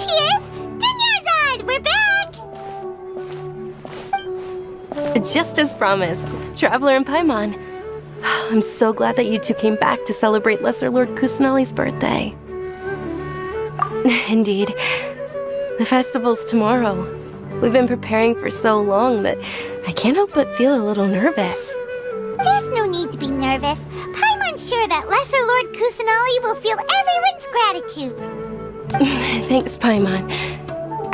she is! Dunyarzad, we're back! Just as promised, Traveler and Paimon. I'm so glad that you two came back to celebrate Lesser Lord Kusanali's birthday. Indeed. The festival's tomorrow. We've been preparing for so long that I can't help but feel a little nervous. There's no need to be nervous. Paimon's sure that Lesser Lord Kusanali will feel everyone's gratitude. Thanks, Paimon.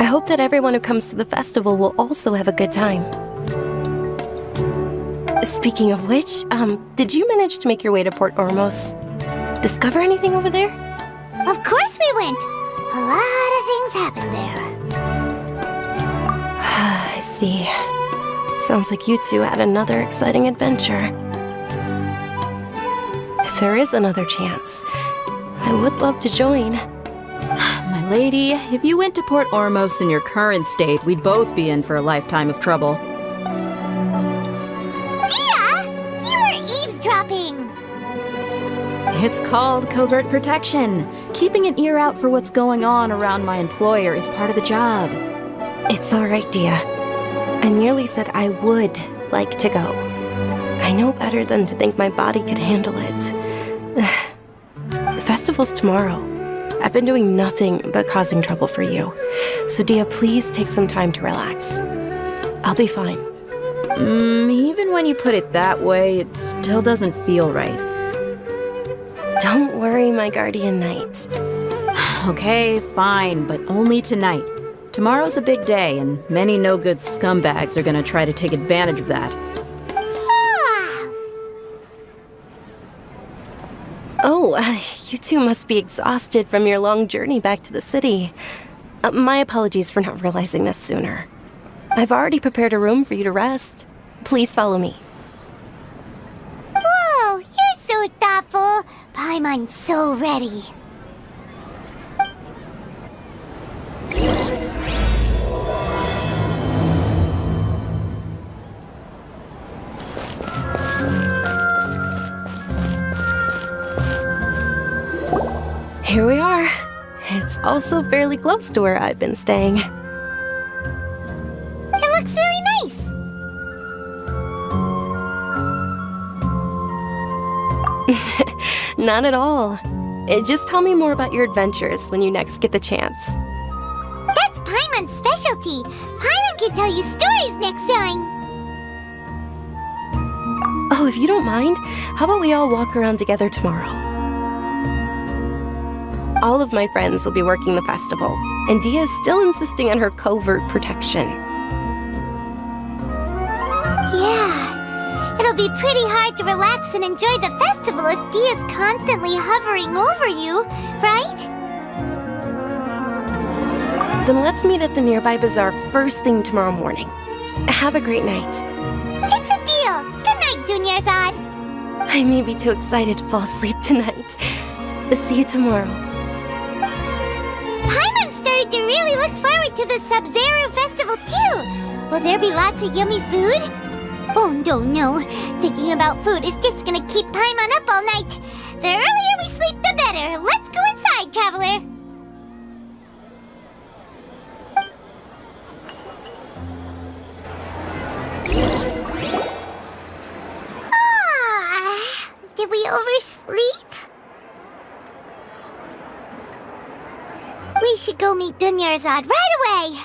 I hope that everyone who comes to the festival will also have a good time. Speaking of which, did you manage to make your way to Port Ormos? Discover anything over there? Of course we went. A lot of things happened there. I see. Sounds like you two had another exciting adventure. If there is another chance, I would love to join. My lady, if you went to Port Ormos in your current state, we'd both be in for a lifetime of trouble. Dia! You were eavesdropping! It's called covert protection. Keeping an ear out for what's going on around my employer is part of the job. It's all right, Dia. I merely said I would like to go. I know better than to think my body could handle it. The festival's tomorrow. I've been doing nothing but causing trouble for you. So Dia, please take some time to relax. I'll be fine. Even when you put it that way, it still doesn't feel right. Don't worry, my guardian knight. Okay, fine, but only tonight. Tomorrow's a big day, and many no-good scumbags are gonna try to take advantage of that. Oh, you two must be exhausted from your long journey back to the city. My apologies for not realizing this sooner. I've already prepared a room for you to rest. Please follow me. Whoa, you're so thoughtful. Paimon's so ready. Here we are. It's also fairly close to where I've been staying. It looks really nice. Not at all. Just tell me more about your adventures when you next get the chance. That's Paimon's specialty. Paimon can tell you stories next time. Oh, if you don't mind, how about we all walk around together tomorrow? All of my friends will be working the festival, and Dia is still insisting on her covert protection. Yeah, it'll be pretty hard to relax and enjoy the festival if Dia's constantly hovering over you, right? Then let's meet at the nearby bazaar first thing tomorrow morning. Have a great night. It's a deal. Good night, Dunyarzad. I may be too excited to fall asleep tonight. See you tomorrow. Paimon's starting to really look forward to the Sub-Zero festival too. Will there be lots of yummy food? Oh no. Thinking about food is just gonna keep Paimon up all night. The earlier we sleep, the better. Let's go inside, Traveler. Did we oversleep? We should go meet Dunyarzad right away!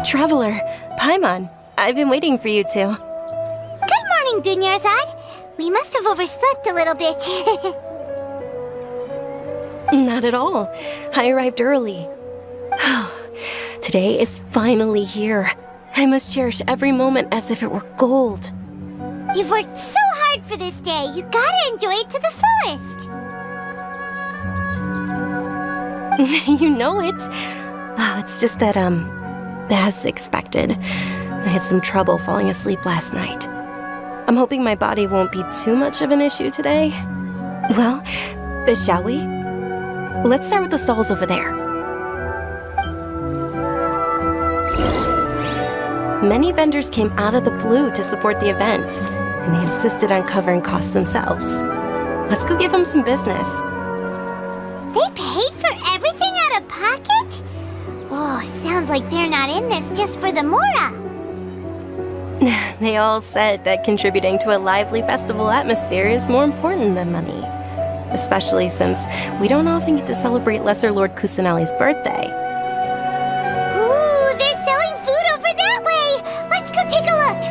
Traveler, Paimon, I've been waiting for you two. Good morning, Dunyarzad. We must have overslept a little bit. Not at all. I arrived early. Today is finally here. I must cherish every moment as if it were gold. You've worked so hard for this day. You gotta enjoy it to the fullest. You know it. Oh, it's just that, as expected, I had some trouble falling asleep last night. I'm hoping my body won't be too much of an issue today. Well, shall we? Let's start with the stalls over there. Many vendors came out of the blue to support the event, and they insisted on covering costs themselves. Let's go give them some business. They paid for everything out of pocket? Oh, sounds like they're not in this just for the mora. They all said that contributing to a lively festival atmosphere is more important than money. Especially since we don't often get to celebrate Lesser Lord Kusanali's birthday. Ooh, they're selling food over that way! Let's go take a look!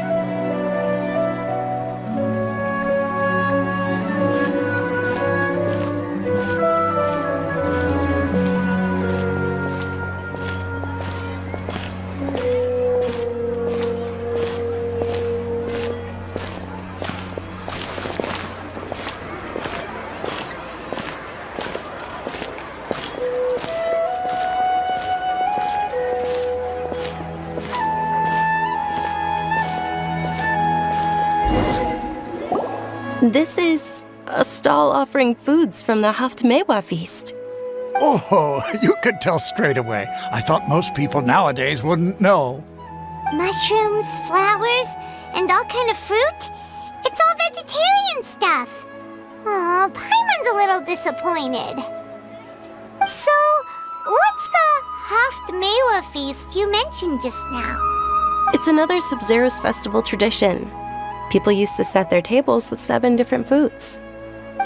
This is a stall offering foods from the Haftmewa feast. Oh, you could tell straight away. I thought most people nowadays wouldn't know. Mushrooms, flowers, and all kind of fruit? It's all vegetarian stuff. Aw, Paimon's a little disappointed. So, what's the Haftmewa feast you mentioned just now? It's another Sub-Zero's festival tradition. People used to set their tables with 7 different foods.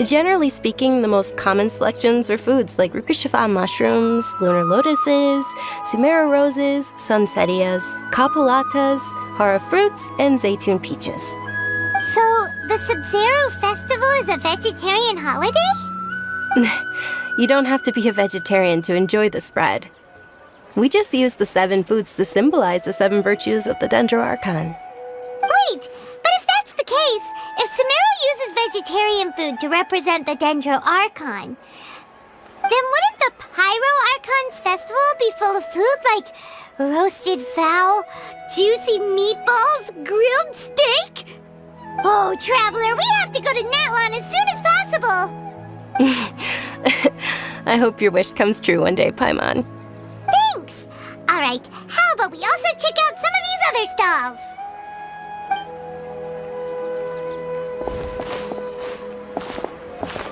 Generally speaking, the most common selections were foods like Rukushifa mushrooms, lunar lotuses, Sumera roses, sunsetias, kapulatas, hara fruits, and zaytun peaches. So, the Sub-Zero festival is a vegetarian holiday? You don't have to be a vegetarian to enjoy the spread. We just use the 7 foods to symbolize the 7 virtues of the Dendro Archon. Wait, but if that's the case, if Sumero uses vegetarian food to represent the Dendro Archon, then wouldn't the Pyro Archon's festival be full of food like roasted fowl, juicy meatballs, grilled steak? Oh, Traveler, we have to go to Natlan as soon as possible! I hope your wish comes true one day, Paimon. Thanks! Alright, how about we also check out some of these other stalls?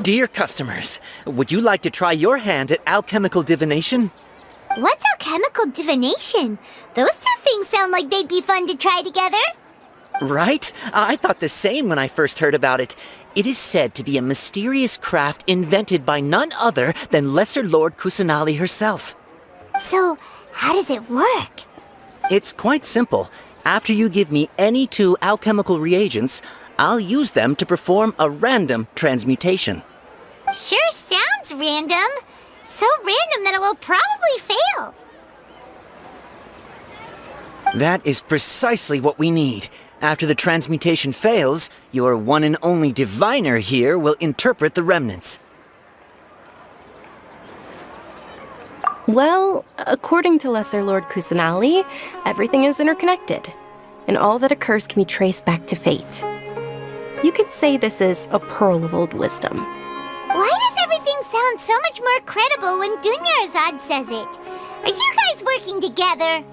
Dear customers, would you like to try your hand at alchemical divination? What's alchemical divination? Those two things sound like they'd be fun to try together. Right? I thought the same when I first heard about it. It is said to be a mysterious craft invented by none other than Lesser Lord Kusanali herself. So, how does it work? It's quite simple. After you give me any 2 alchemical reagents, I'll use them to perform a random transmutation. Sure sounds random. So random that it will probably fail. That is precisely what we need. After the transmutation fails, your one and only diviner here will interpret the remnants. Well, according to Lesser Lord Kusanali, everything is interconnected, and all that occurs can be traced back to fate. You could say this is a pearl of old wisdom. Why does everything sound so much more credible when Dunyarzad says it? Are you guys working together?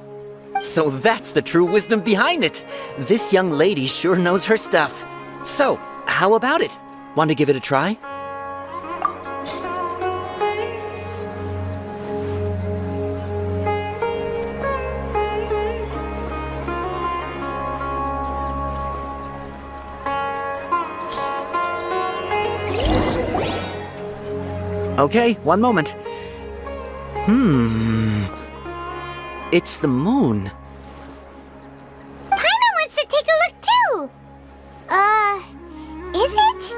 So that's the true wisdom behind it. This young lady sure knows her stuff. So, how about it? Want to give it a try? Okay, one moment. It's the moon. Paimon wants to take a look too! Is it?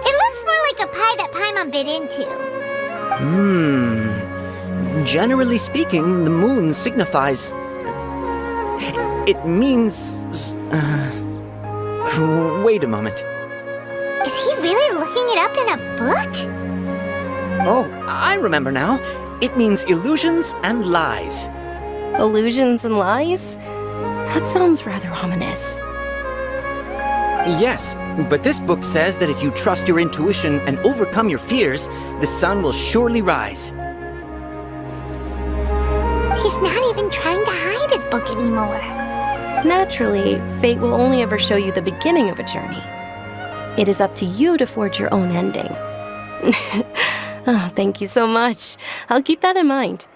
It looks more like a pie that Paimon bit into. Generally speaking, the moon signifies... It means... Wait a moment. Is he really looking it up in a book? Oh, I remember now. It means illusions and lies. Illusions and lies? That sounds rather ominous. Yes, but this book says that if you trust your intuition and overcome your fears, the sun will surely rise. He's not even trying to hide his book anymore. Naturally, fate will only ever show you the beginning of a journey. It is up to you to forge your own ending. Oh, thank you so much. I'll keep that in mind.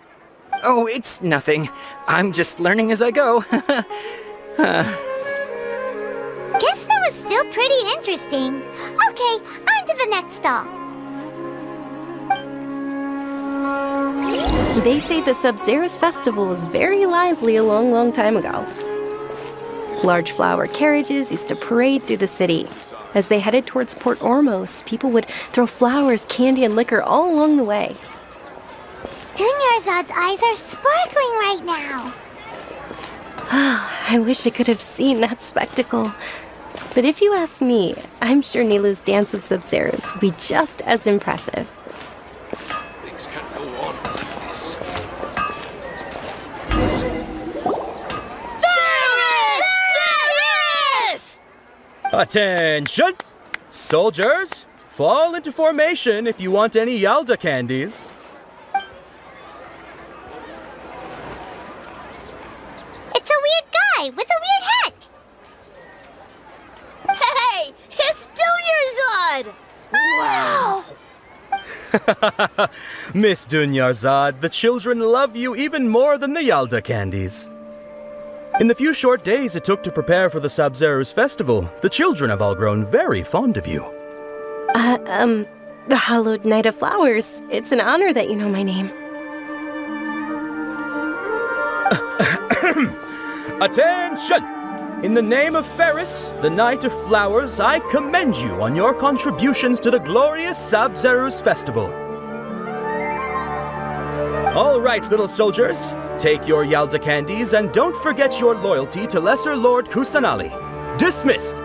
Oh, it's nothing. I'm just learning as I go. Guess that was still pretty interesting. Okay, on to the next stall. They say the Sub-Zero's festival was very lively a long, long time ago. Large flower carriages used to parade through the city. As they headed towards Port Ormos, people would throw flowers, candy, and liquor all along the way. Dunyarzad's eyes are sparkling right now. I wish I could have seen that spectacle. But if you ask me, I'm sure Nilu's dance of Sub-Zeros would be just as impressive. Things can't go on like this. Attention! Soldiers, fall into formation if you want any Yalda candies. It's a weird guy with a weird hat. Hey, it's Dunyarzad! Wow! Miss Dunyarzad, the children love you even more than the Yalda candies. In the few short days it took to prepare for the Sub-Zero's festival, the children have all grown very fond of you. The Hallowed Knight of Flowers. It's an honor that you know my name. Attention! In the name of Ferris, the Knight of Flowers, I commend you on your contributions to the glorious Sub-Zero's festival. All right, little soldiers, take your Yalda candies and don't forget your loyalty to Lesser Lord Kusanali. Dismissed!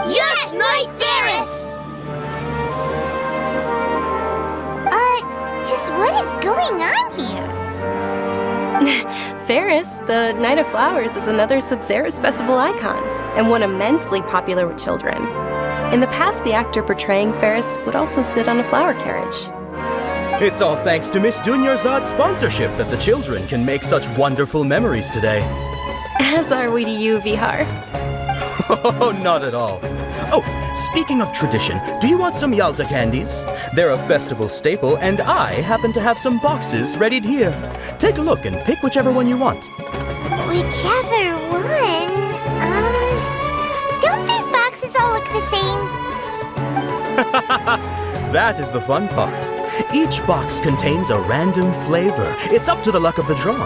Yes, Knight Ferris! Just what is going on here? Ferris, the Knight of Flowers, is another Sub-Zero's festival icon, and one immensely popular with children. In the past, the actor portraying Ferris would also sit on a flower carriage. It's all thanks to Miss Dunyarzad's sponsorship that the children can make such wonderful memories today. As are we to you, Vihar. Oh, not at all. Oh, speaking of tradition, do you want some Yalda candies? They're a festival staple, and I happen to have some boxes readied here. Take a look and pick whichever one you want. Whichever one? Don't these boxes all look the same? That is the fun part. Each box contains a random flavor. It's up to the luck of the draw.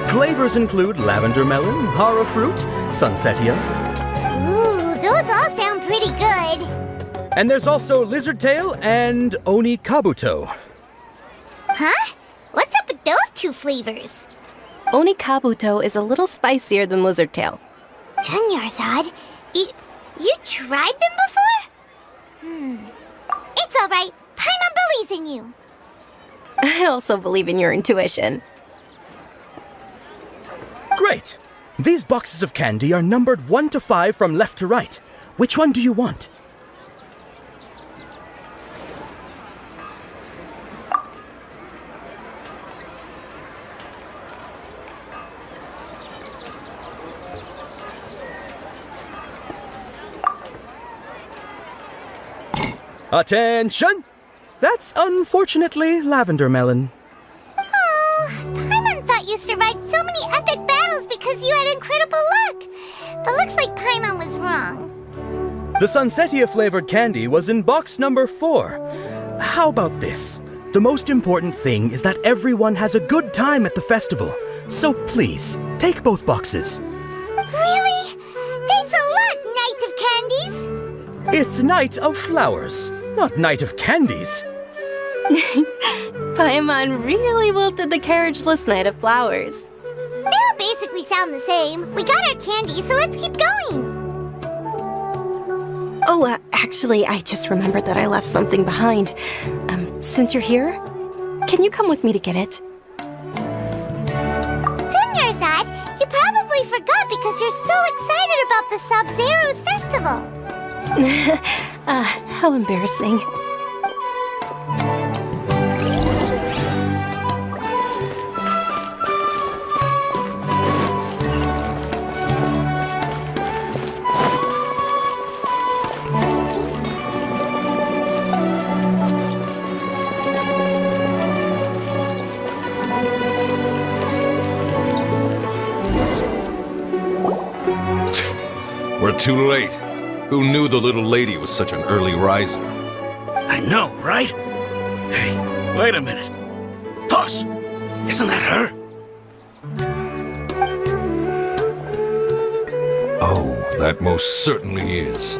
Flavors include lavender melon, hara fruit, sunsetia. Ooh, those all sound pretty good. And there's also lizard tail and oni kabuto. Huh? What's up with those two flavors? Oni Kabuto is a little spicier than Lizard Tail. Dunyarzad, you tried them before? It's all right. Paimon believes in you. I also believe in your intuition. Great! These boxes of candy are numbered 1 to 5 from left to right. Which one do you want? Attention! That's unfortunately lavender melon. Oh, Paimon thought you survived so many epic battles because you had incredible luck. But looks like Paimon was wrong. The sunsetia flavored candy was in box number 4. How about this? The most important thing is that everyone has a good time at the festival. So please, take both boxes. Really? Thanks a lot, Knight of Candies. It's Knight of Flowers, not Knight of Candies. Paimon really wilted the carriageless Knight of Flowers. They all basically sound the same. We got our candy, so let's keep going. Oh, actually, I just remembered that I left something behind. Since you're here, can you come with me to get it? Dunyarzad, you probably forgot because you're so excited about the Sub-Zero's festival. How embarrassing. We're too late. Who knew the little lady was such an early riser? I know, right? Hey, wait a minute. Boss, isn't that her? Oh, that most certainly is.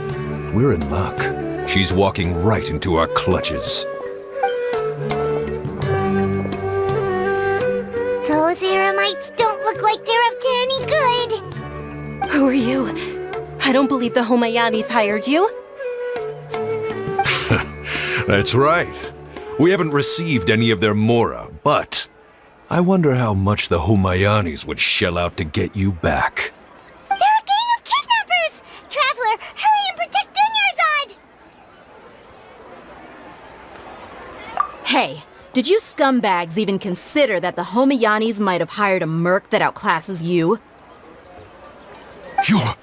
We're in luck. She's walking right into our clutches. Those Eremites don't look like they're up to any good. Who are you? I don't believe the Homayanis hired you. That's right. We haven't received any of their mora, but I wonder how much the Homayanis would shell out to get you back. They're a gang of kidnappers! Traveler, hurry and protect Dunyarzad! Hey, did you scumbags even consider that the Homayanis might have hired a merc that outclasses you? You're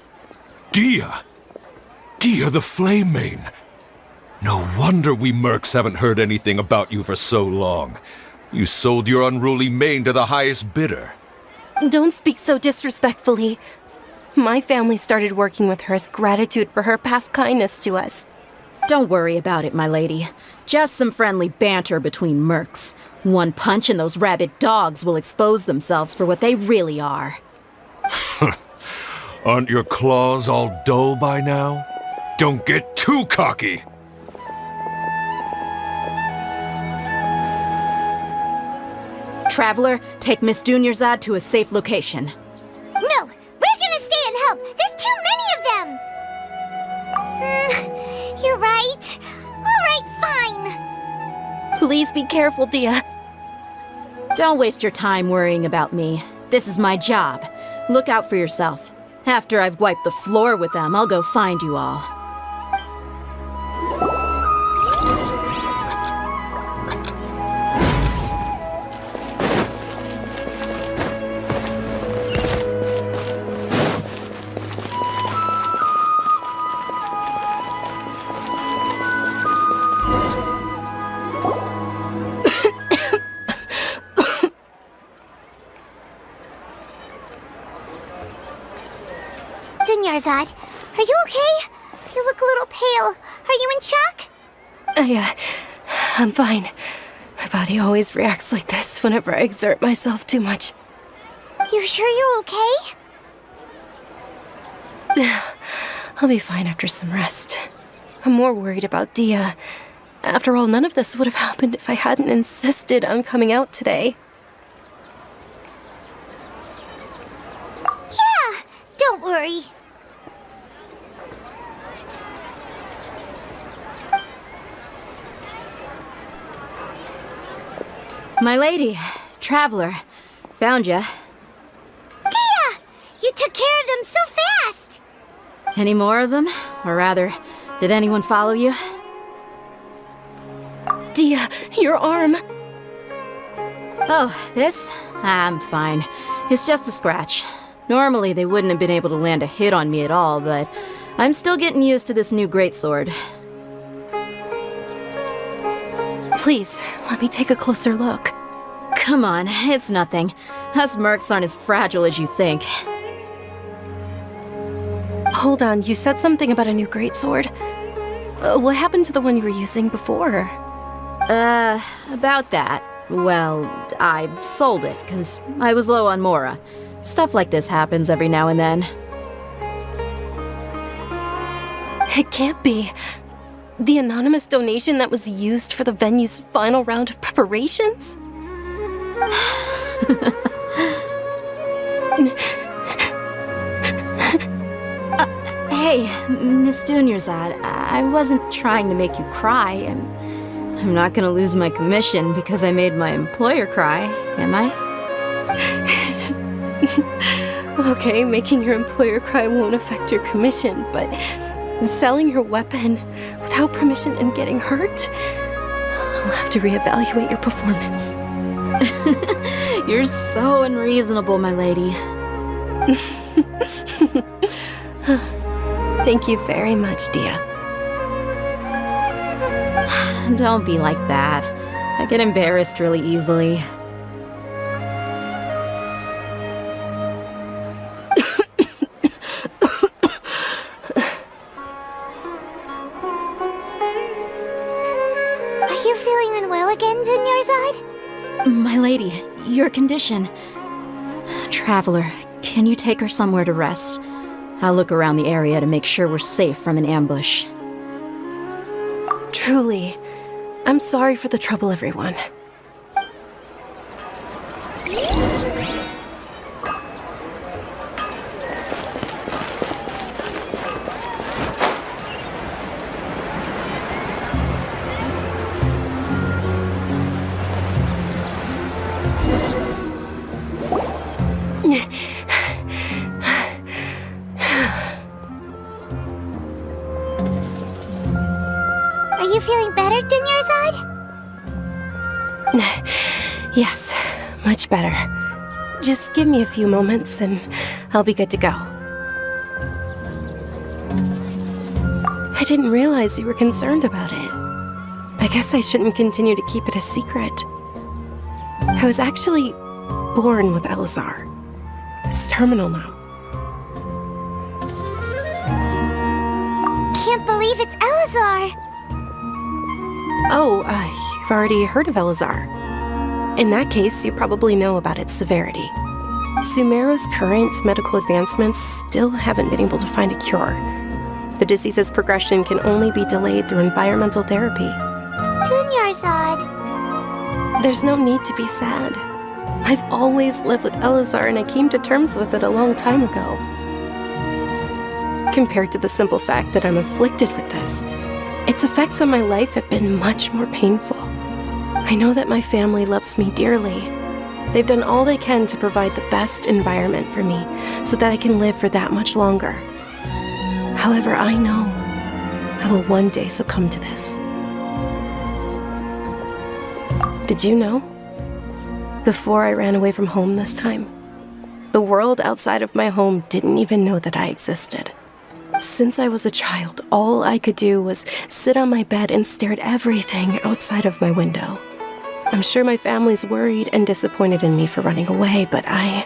Dia! Dia the Flame Mane! No wonder we mercs haven't heard anything about you for so long. You sold your unruly mane to the highest bidder. Don't speak so disrespectfully. My family started working with her as gratitude for her past kindness to us. Don't worry about it, my lady. Just some friendly banter between mercs. One punch and those rabid dogs will expose themselves for what they really are. Aren't your claws all dull by now? Don't get too cocky! Traveler, take Miss Dunyarzad to a safe location. No, we're gonna stay and help. There's too many of them. You're right. All right, fine. Please be careful, Dia. Don't waste your time worrying about me. This is my job. Look out for yourself. After I've wiped the floor with them, I'll go find you all. Dunyarzad, are you okay? You look a little pale. Are you in shock? I'm fine. My body always reacts like this whenever I exert myself too much. You sure you're okay? I'll be fine after some rest. I'm more worried about Dia. After all, none of this would have happened if I hadn't insisted on coming out today. Yeah, don't worry. My lady, Traveler, found ya. Dia! You took care of them so fast! Any more of them? Or rather, did anyone follow you? Dia, your arm! Oh, this? I'm fine. It's just a scratch. Normally, they wouldn't have been able to land a hit on me at all, but I'm still getting used to this new greatsword. Please, let me take a closer look. Come on, it's nothing. Us mercs aren't as fragile as you think. Hold on, you said something about a new greatsword. What happened to the one you were using before? About that. Well, I sold it, because I was low on mora. Stuff like this happens every now and then. It can't be. The anonymous donation that was used for the venue's final round of preparations? Hey, Miss Dunyarzad, I wasn't trying to make you cry, and I'm not gonna lose my commission because I made my employer cry, am I? Okay, making your employer cry won't affect your commission, but selling your weapon without permission and getting hurt? I'll have to reevaluate your performance. You're so unreasonable, my lady. Thank you very much, Dia. Don't be like that. I get embarrassed really easily. Are you feeling unwell again, Dunyarzad? My lady, your condition. Traveler, can you take her somewhere to rest? I'll look around the area to make sure we're safe from an ambush. Truly, I'm sorry for the trouble, everyone. Are you feeling better, Dunyarzad? Yes, much better. Just give me a few moments and I'll be good to go. I didn't realize you were concerned about it. I guess I shouldn't continue to keep it a secret. I was actually born with Elazar. It's terminal now. Can't believe it's Elazar! Oh, you've already heard of Elazar. In that case, you probably know about its severity. Sumeru's current medical advancements still haven't been able to find a cure. The disease's progression can only be delayed through environmental therapy. Dunyarzad. There's no need to be sad. I've always lived with Elazar and I came to terms with it a long time ago. Compared to the simple fact that I'm afflicted with this, its effects on my life have been much more painful. I know that my family loves me dearly. They've done all they can to provide the best environment for me so that I can live for that much longer. However, I know I will one day succumb to this. Did you know? Before I ran away from home this time, the world outside of my home didn't even know that I existed. Since I was a child, all I could do was sit on my bed and stare at everything outside of my window. I'm sure my family's worried and disappointed in me for running away, but I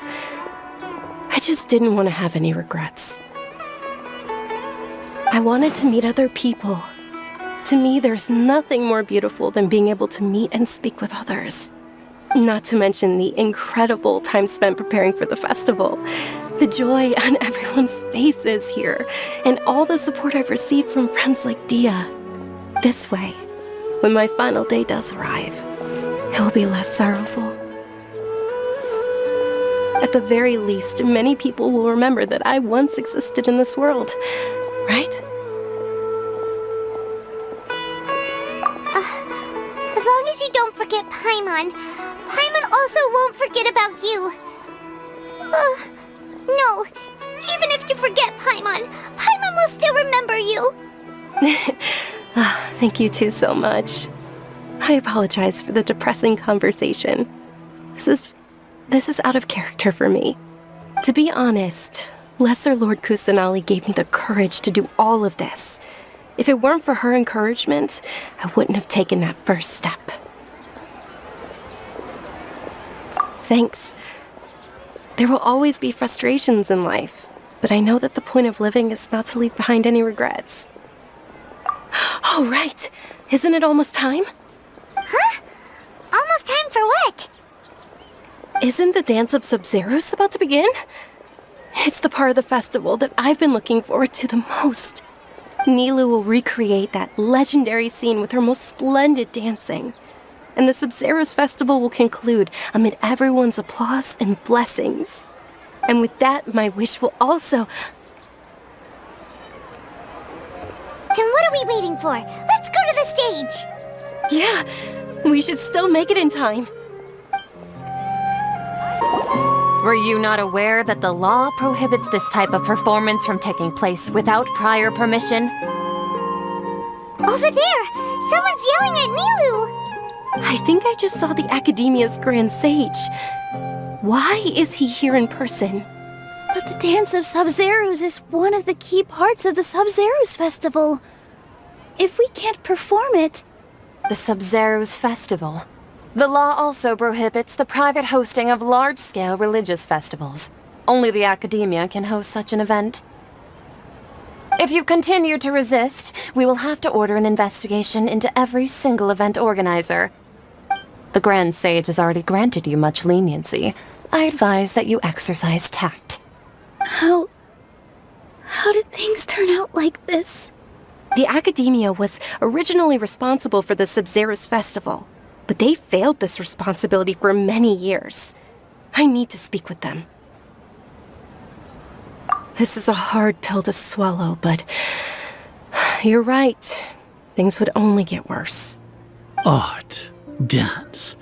just didn't want to have any regrets. I wanted to meet other people. To me, there's nothing more beautiful than being able to meet and speak with others. Not to mention the incredible time spent preparing for the festival, the joy on everyone's faces here, and all the support I've received from friends like Dia. This way, when my final day does arrive, it will be less sorrowful. At the very least, many people will remember that I once existed in this world, right? As long as you don't forget Paimon, Paimon also won't forget about you. No, even if you forget Paimon, Paimon will still remember you. Thank you two so much. I apologize for the depressing conversation. This is out of character for me. To be honest, Lesser Lord Kusanali gave me the courage to do all of this. If it weren't for her encouragement, I wouldn't have taken that first step. Thanks. There will always be frustrations in life, but I know that the point of living is not to leave behind any regrets. Oh, right! Isn't it almost time? Huh? Almost time for what? Isn't the Dance of Sub-Zeros about to begin? It's the part of the festival that I've been looking forward to the most. Nilu will recreate that legendary scene with her most splendid dancing. And the Sub-Zeros festival will conclude amid everyone's applause and blessings. And with that, my wish will also... Then what are we waiting for? Let's go to the stage! Yeah, we should still make it in time. Were you not aware that the law prohibits this type of performance from taking place without prior permission? Over there! Someone's yelling at Milu! I think I just saw the Academia's Grand Sage. Why is he here in person? But the Dance of Sub-Zerus is one of the key parts of the Sub-Zerus Festival. If we can't perform it... The Sub-Zerus Festival. The law also prohibits the private hosting of large-scale religious festivals. Only the Academia can host such an event. If you continue to resist, we will have to order an investigation into every single event organizer. The Grand Sage has already granted you much leniency. I advise that you exercise tact. How did things turn out like this? The Academia was originally responsible for the Sub-Zerus Festival, but they failed this responsibility for many years. I need to speak with them. This is a hard pill to swallow, but you're right. Things would only get worse. Art, dance.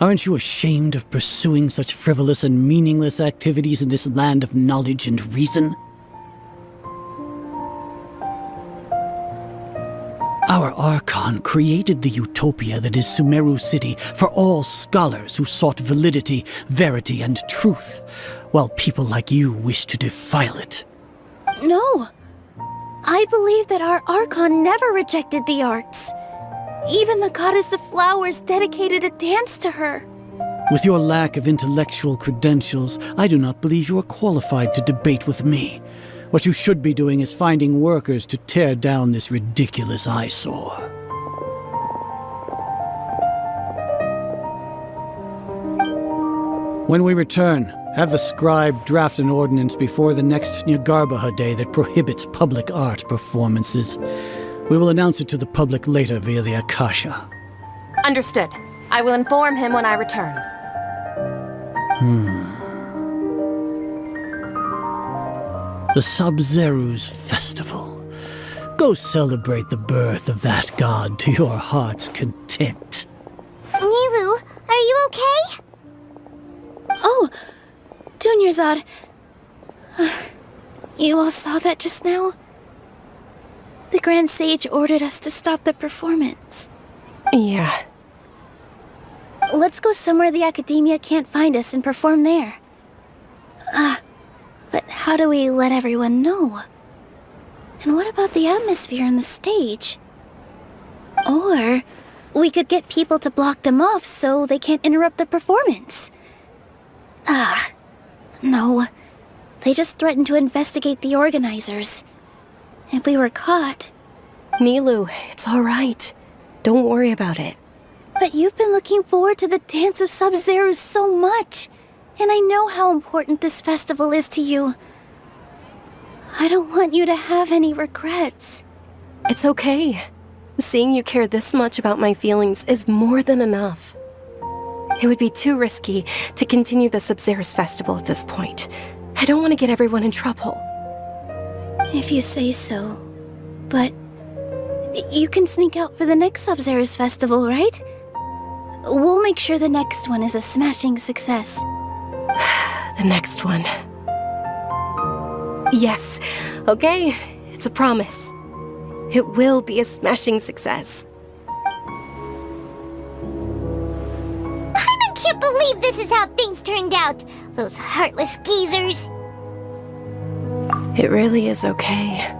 Aren't you ashamed of pursuing such frivolous and meaningless activities in this land of knowledge and reason? Our Archon created the utopia that is Sumeru City for all scholars who sought validity, verity, and truth, while people like you wish to defile it. No. I believe that our Archon never rejected the arts. Even the goddess of flowers dedicated a dance to her. With your lack of intellectual credentials, I do not believe you are qualified to debate with me. What you should be doing is finding workers to tear down this ridiculous eyesore. When we return, have the scribe draft an ordinance before the next Nyargarbaha Day that prohibits public art performances. We will announce it to the public later via the Akasha. Understood. I will inform him when I return. The Sub-Zerus Festival. Go celebrate the birth of that god to your heart's content. Nilu, are you okay? Oh, Dunyarzad. You all saw that just now? The Grand Sage ordered us to stop the performance. Yeah. Let's go somewhere the Academia can't find us and perform there. But how do we let everyone know? And what about the atmosphere on the stage? Or we could get people to block them off so they can't interrupt the performance. No. They just threatened to investigate the organizers. If we were caught... Nilu, it's all right. Don't worry about it. But you've been looking forward to the Dance of Sub-Zerus so much. And I know how important this festival is to you. I don't want you to have any regrets. It's okay. Seeing you care this much about my feelings is more than enough. It would be too risky to continue the Sub-Zerus Festival at this point. I don't want to get everyone in trouble. If you say so. But you can sneak out for the next Sub-Zerus Festival, right? We'll make sure the next one is a smashing success. The next one. Yes, okay, it's a promise. It will be a smashing success. I can't believe this is how things turned out. Those heartless geezers. It really is okay.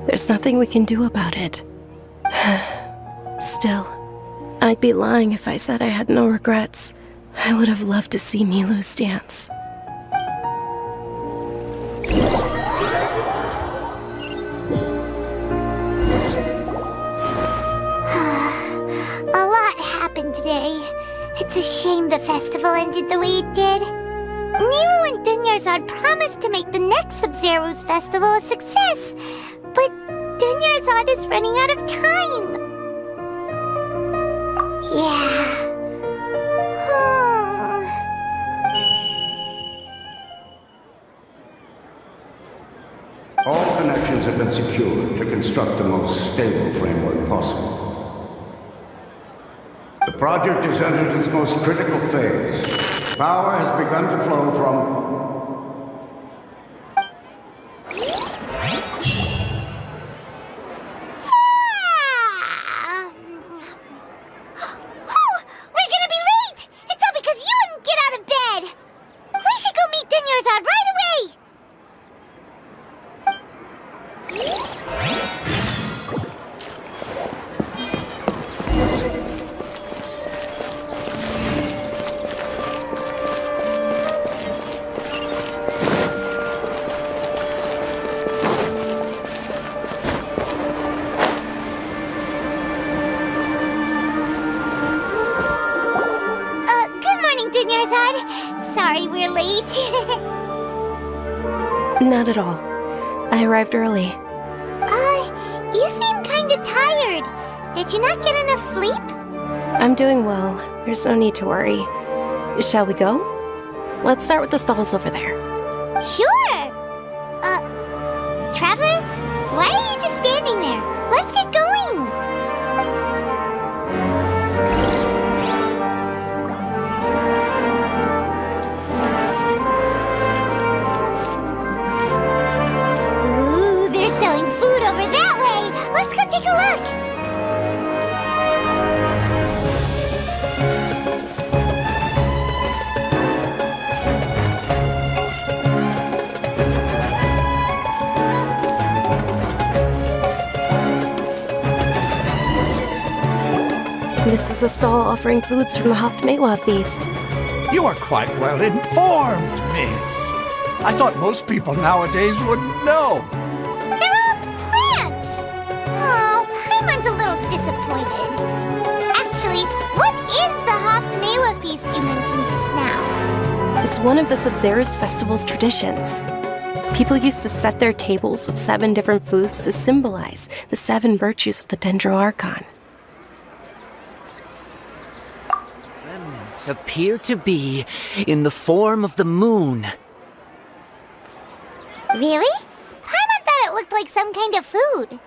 There's nothing we can do about it. Still, I'd be lying if I said I had no regrets. I would have loved to see Nilu's dance. A lot happened today. It's a shame the festival ended the way it did. Nilu and Dunyarzad promised to make the next Sub-Zerus festival a success, but Dunyarzad is running out of time. Yeah. All connections have been secured to construct the most stable framework possible. The project has entered its most critical phase. Power has begun to flow from Dunyarzad. Sorry we're late. Not at all. I arrived early. You seem kinda tired. Did you not get enough sleep? I'm doing well. There's no need to worry. Shall we go? Let's start with the stalls over there. Sure! Traveler? Why are you just standing there? Let's get going! Ooh, they're selling food over that way! Let's go take a look! This is a stall offering foods from the Haftmewa feast. You are quite well informed, miss. I thought most people nowadays wouldn't know. They're all plants! Oh, Paimon's a little disappointed. Actually, what is the Haftmewa feast you mentioned just now? It's one of the Sub-Zero's festival's traditions. People used to set their tables with 7 different foods to symbolize the 7 virtues of the Dendroarchon. Remnants appear to be in the form of the moon. Really? Paimon thought it looked like some kind of food.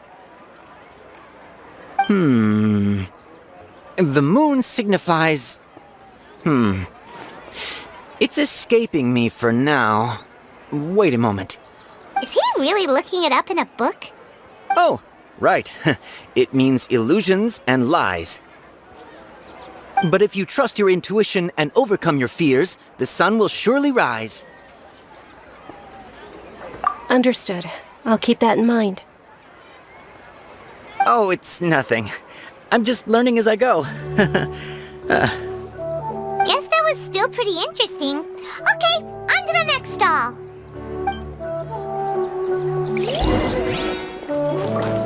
The moon signifies... It's escaping me for now. Wait a moment. Is he really looking it up in a book? Oh, right. It means illusions and lies. But if you trust your intuition and overcome your fears, the sun will surely rise. Understood. I'll keep that in mind. Oh, it's nothing. I'm just learning as I go. Guess that was still pretty interesting. Okay, on to the next stall.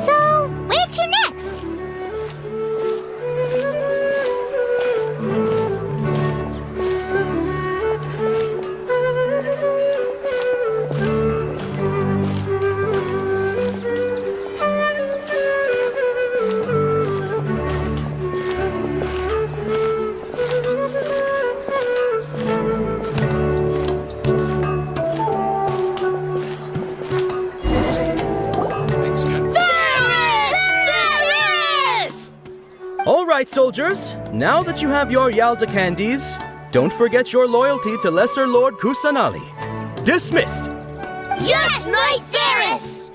So, where to next? All right, soldiers. Now that you have your Yalta candies, don't forget your loyalty to Lesser Lord Kusanali. Dismissed! Yes, Knight Ferris!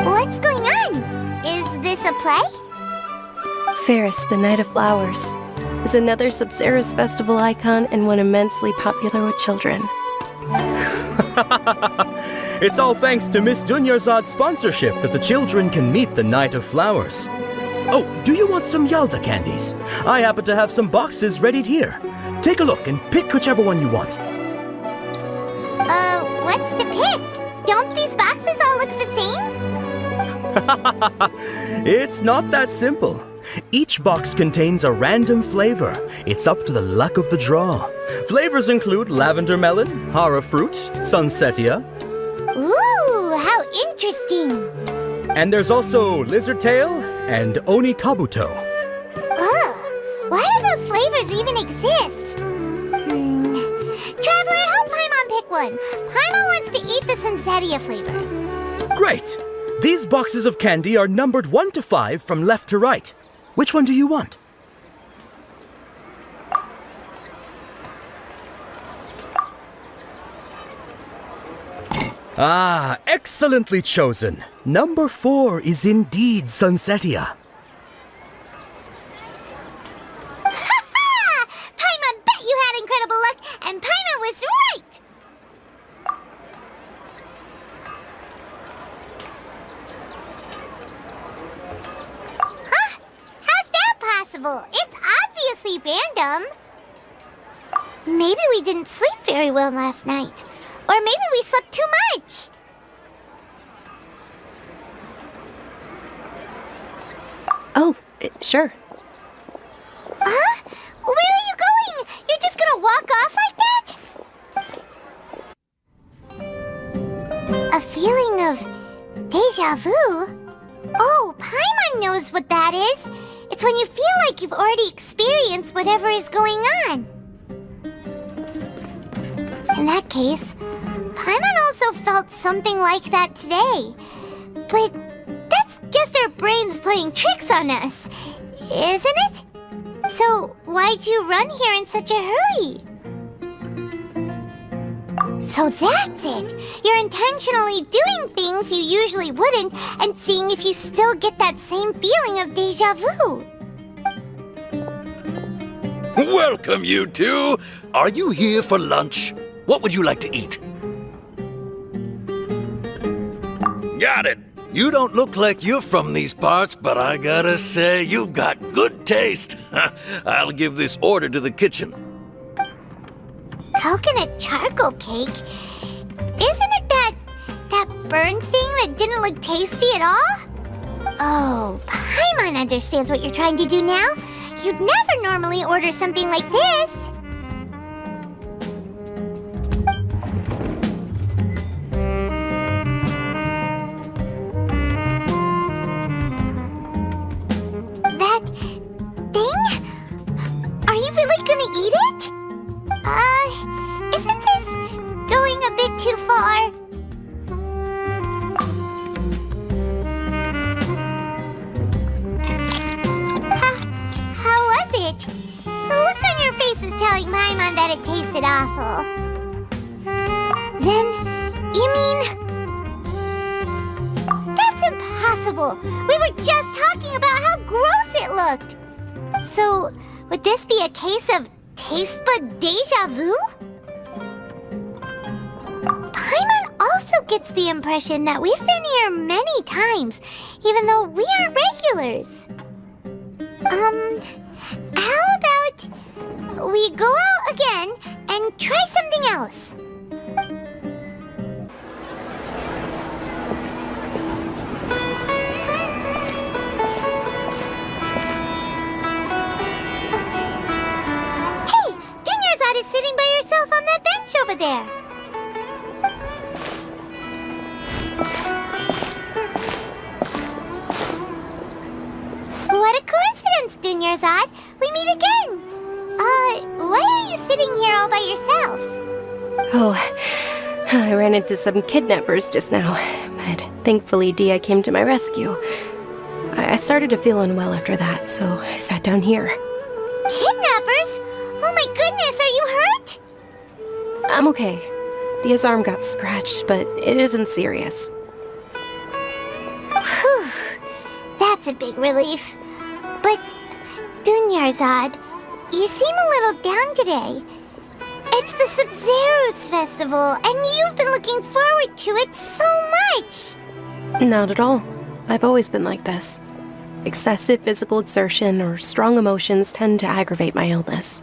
What's going on? Is this a play? Ferris, the Knight of Flowers, is another Sub-Zero's festival icon and one immensely popular with children. It's all thanks to Miss Dunyarzad's sponsorship that the children can meet the Knight of Flowers. Oh, do you want some Yalta candies? I happen to have some boxes readied here. Take a look and pick whichever one you want. What's to pick? Don't these boxes all look the same? It's not that simple. Each box contains a random flavor. It's up to the luck of the draw. Flavors include lavender melon, hara fruit, sunsetia. Ooh, how interesting! And there's also lizard tail and oni kabuto. Ugh, why do those flavors even exist? Traveler, help Paimon pick one. Paimon wants to eat the sunsetia flavor. Great! These boxes of candy are numbered 1 to 5 from left to right. Which one do you want? Ah, excellently chosen. Number 4 is indeed Sunsetia. Ha-ha! Paimon bet you had incredible luck, and Paimon was right! Huh? How's that possible? It's obviously random. Maybe we didn't sleep very well last night. Or maybe we slept too much. Oh, sure. Huh? Where of deja vu? Oh, Paimon knows what that is. It's when you feel like you've already experienced whatever is going on. In that case, Paimon also felt something like that today. But that's just our brains playing tricks on us, isn't it? So why'd you run here in such a hurry? So that's it! You're intentionally doing things you usually wouldn't and seeing if you still get that same feeling of deja vu. Welcome, you two. Are you here for lunch? What would you like to eat? Got it. You don't look like you're from these parts, but I gotta say, you've got good taste. I'll give this order to the kitchen. Coconut charcoal cake? Isn't it that burned thing that didn't look tasty at all? Oh, Paimon understands what you're trying to do now. You'd never normally order something like this. That thing? Are you really gonna eat it? Isn't this going a bit too far? How was it? The look on your face is telling Paimon that it tasted awful. Then, you mean... That's impossible! We were just talking about how gross it looked! So, would this be a case of taste bud deja vu? Paimon also gets the impression that we've been here many times, even though we aren't regulars. How about we go out again and try something else? Is sitting by yourself on that bench over there. What a coincidence, Dunyarzad. We meet again. Why are you sitting here all by yourself? Oh, I ran into some kidnappers just now, but thankfully Dia came to my rescue. I started to feel unwell after that, so I sat down here. Kidnappers? Oh my goodness, are you hurt? I'm okay. Dia's arm got scratched, but it isn't serious. Whew, that's a big relief. But, Dunyarzad, you seem a little down today. It's the Sub-Zero's festival, and you've been looking forward to it so much. Not at all. I've always been like this. Excessive physical exertion or strong emotions tend to aggravate my illness.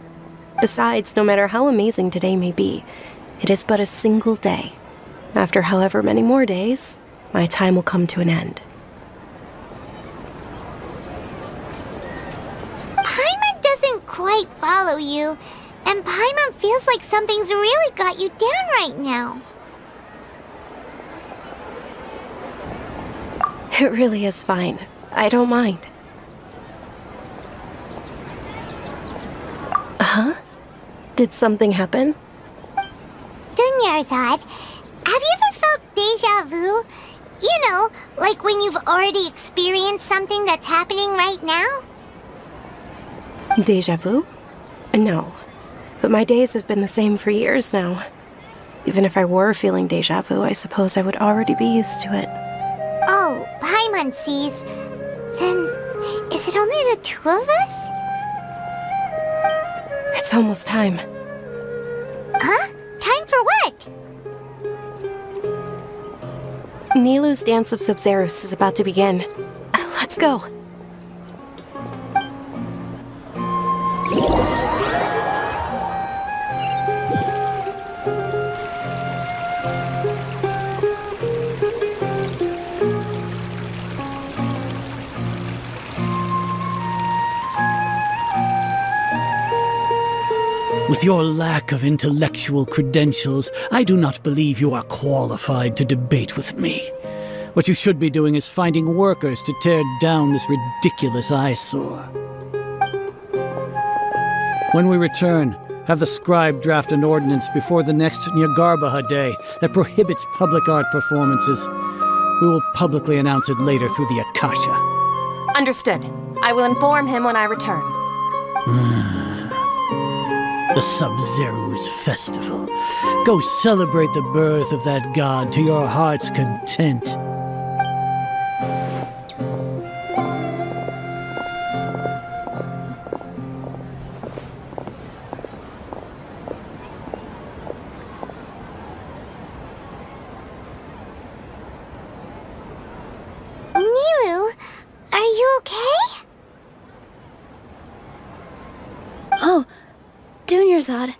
Besides, no matter how amazing today may be, it is but a single day. After however many more days, my time will come to an end. Paimon doesn't quite follow you, and Paimon feels like something's really got you down right now. It really is fine. I don't mind. Huh? Did something happen? Dunyarzad, have you ever felt deja vu? You know, like when you've already experienced something that's happening right now? Deja vu? No. But my days have been the same for years now. Even if I were feeling deja vu, I suppose I would already be used to it. Oh, Paimon sees. Then, is it only the two of us? It's almost time. Huh? Time for what? Nilou's Dance of Sub-Zeros is about to begin. Let's go. With your lack of intellectual credentials, I do not believe you are qualified to debate with me. What you should be doing is finding workers to tear down this ridiculous eyesore. When we return, have the scribe draft an ordinance before the next Nyagarbha day that prohibits public art performances. We will publicly announce it later through the Akasha. Understood. I will inform him when I return. The Sub-Zeru's festival. Go celebrate the birth of that god to your heart's content. Nilu, are you okay? Oh, Dunyarzad.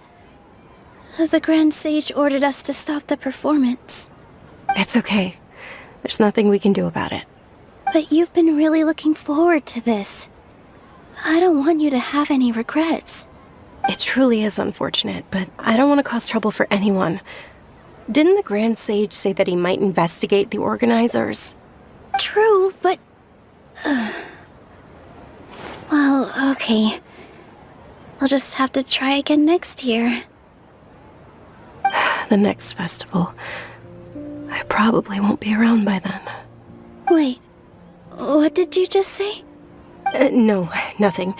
The Grand Sage ordered us to stop the performance. It's okay. There's nothing we can do about it. But you've been really looking forward to this. I don't want you to have any regrets. It truly is unfortunate, but I don't want to cause trouble for anyone. Didn't the Grand Sage say that he might investigate the organizers? True, but... Well, okay. I'll just have to try again next year. The next festival. I probably won't be around by then. Wait, what did you just say? No, nothing.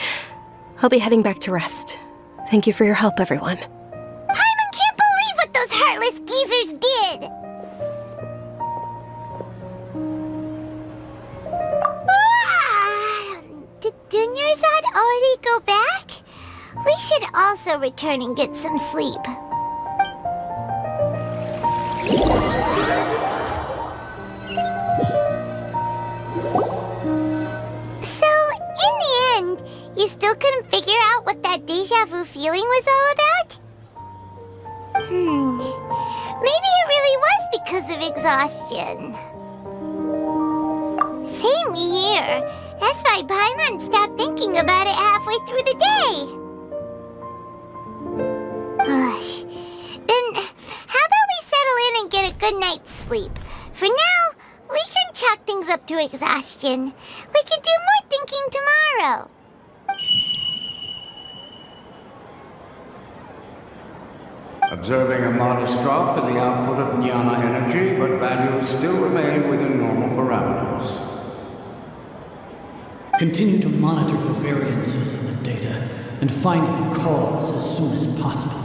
I'll be heading back to rest. Thank you for your help, everyone. Paimon can't believe what those heartless geezers did! Did Dunyarzad already go back? We should also return and get some sleep. So, in the end, you still couldn't figure out what that deja vu feeling was all about? Maybe it really was because of exhaustion. Same here. That's why Paimon stopped thinking about it halfway through the day. Then, how about we settle in and get a good night's sleep? For now, we can chalk things up to exhaustion. We can do more thinking tomorrow. Observing a modest drop in the output of jnana energy, but values still remain within normal parameters. Continue to monitor for variances in the data and find the cause as soon as possible.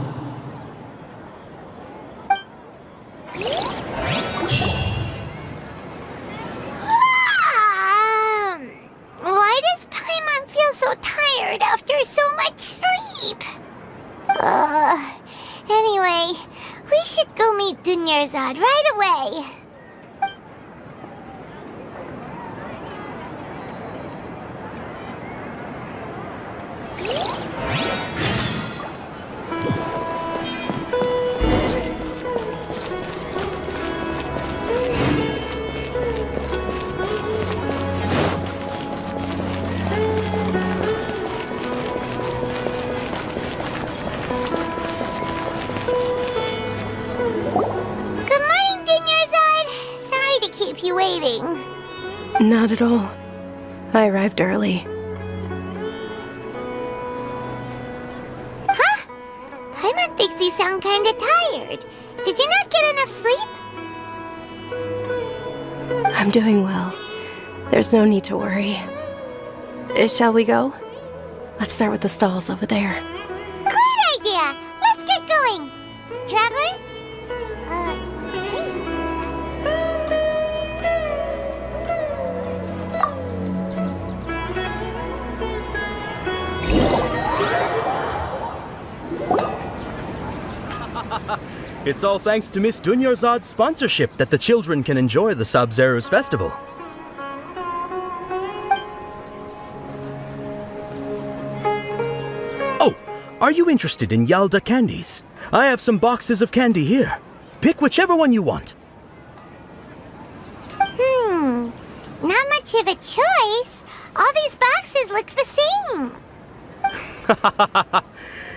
Why does Paimon feel so tired after so much sleep? Anyway, we should go meet Dunyarzad right away. Not at all. I arrived early. Huh? Paimon thinks you sound kinda tired. Did you not get enough sleep? I'm doing well. There's no need to worry. Shall we go? Let's start with the stalls over there. Great idea! Let's get going! Traveler? Hey. It's all thanks to Miss Dunyarzad's sponsorship that the children can enjoy the Sub-Zeru's festival. Oh, are you interested in Yalda candies? I have some boxes of candy here. Pick whichever one you want. Not much of a choice. All these boxes look the same.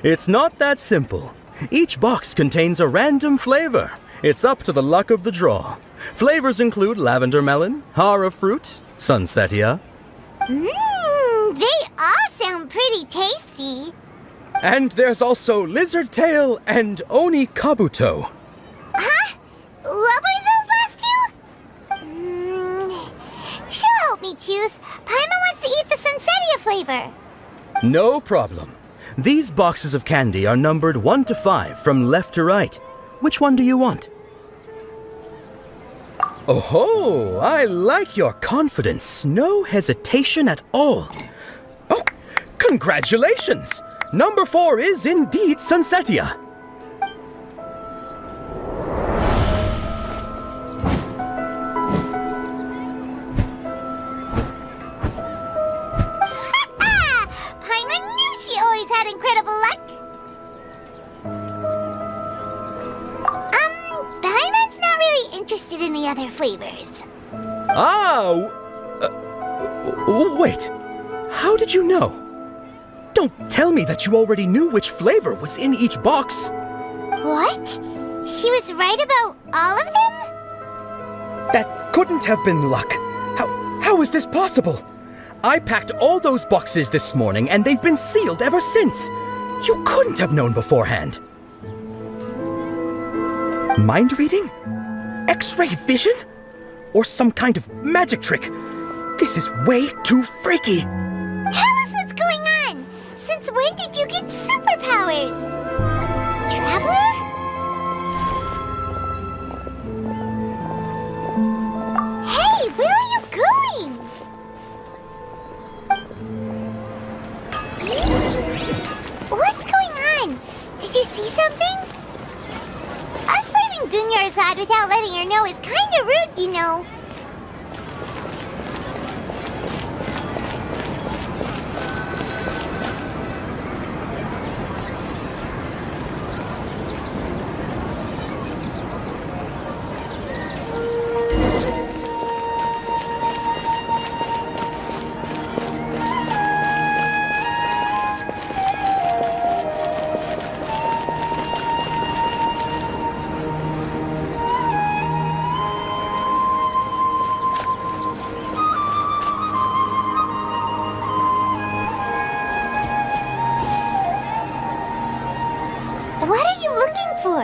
It's not that simple. Each box contains a random flavor. It's up to the luck of the draw. Flavors include lavender melon, hara fruit, sunsetia, They all sound pretty tasty. and there's also lizard tail and oni kabuto. Huh? What were those last two? She'll help me choose. Paima wants to eat the Sunsetia flavor. No problem. These boxes of candy are numbered 1 to 5 from left to right. Which one do you want? Oh, I like your confidence. No hesitation at all. Oh, congratulations! Number 4 is indeed Sunsetia. Paima knew she always had incredible luck. Paima's not really interested in the other flavors. Wait. How did you know? Don't tell me that you already knew which flavor was in each box. What? She was right about all of them? That couldn't have been luck. How is this possible? I packed all those boxes this morning and they've been sealed ever since. You couldn't have known beforehand. Mind reading? X-ray vision? Or some kind of magic trick? This is way too freaky. Tell us what's going on. Since when did you get superpowers? Traveler? Hey, where are you going? What's going on? Did you see something? Us leaving Dunya's side without letting her know is kinda rude, you know. What are you looking for?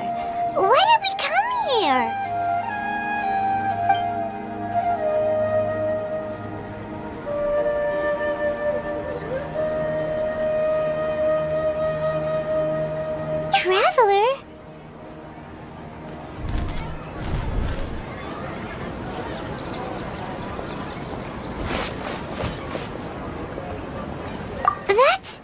Why did we come here? Traveler? That's...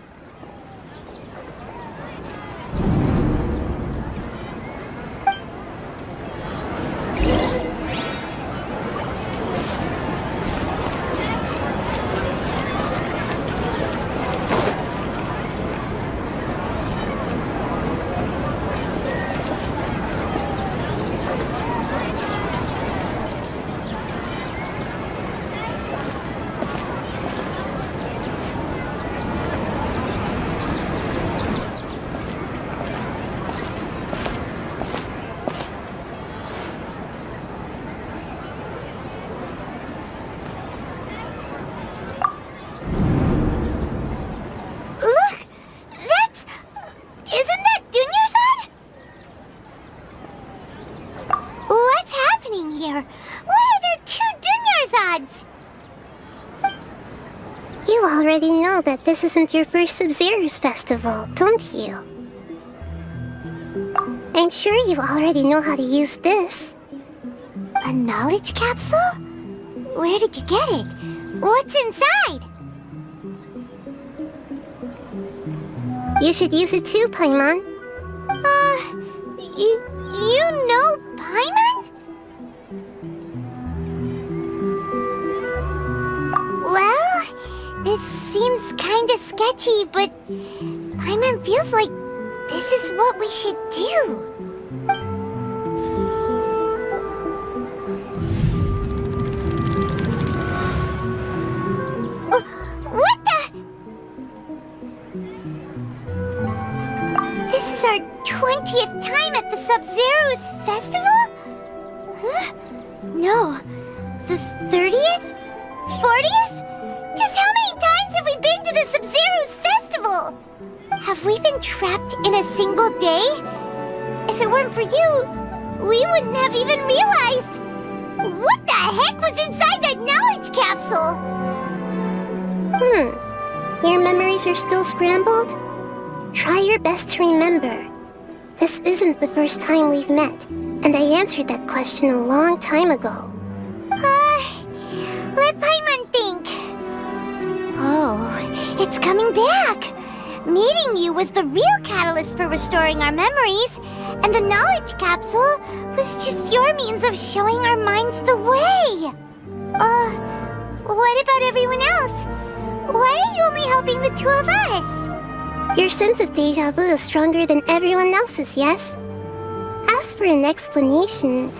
Look! That's... Isn't that Dunyarzad? What's happening here? Why are there 2 Dunyarzads? You already know that this isn't your first Sub-Zero's festival, don't you? I'm sure you already know how to use this. A knowledge capsule? Where did you get it? What's inside? You should use it too, Paimon. You know Paimon? Well, this seems kinda sketchy, but Paimon feels like this is what we should do. What the? This is our 20th time at the Sub-Zero's festival? Huh? The 30th? 40th? Just how many times have we been to the Sub-Zero's festival? Have we been trapped in a single day? If it weren't for you, we wouldn't have even realized. What the heck was inside that knowledge capsule? Your memories are still scrambled? Try your best to remember. This isn't the first time we've met, and I answered that question a long time ago. Let Paimon think. Oh, it's coming back. Meeting you was the real catalyst for restoring our memories, and the knowledge capsule was just your means of showing our minds the way. What about everyone else? Why are you only helping the two of us? Your sense of déjà vu is stronger than everyone else's, yes? As for an explanation,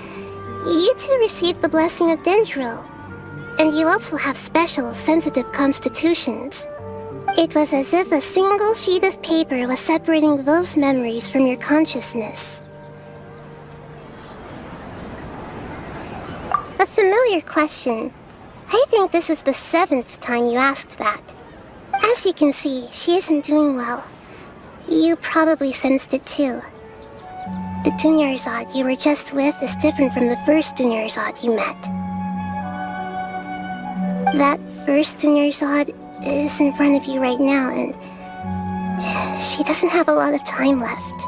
you two received the blessing of Dendro, and you also have special, sensitive constitutions. It was as if a single sheet of paper was separating those memories from your consciousness. A familiar question. I think this is the 7th time you asked that. As you can see, she isn't doing well. You probably sensed it too. The Dunyarzad you were just with is different from the first Dunyarzad you met. That first Dunyarzad is in front of you right now, and she doesn't have a lot of time left.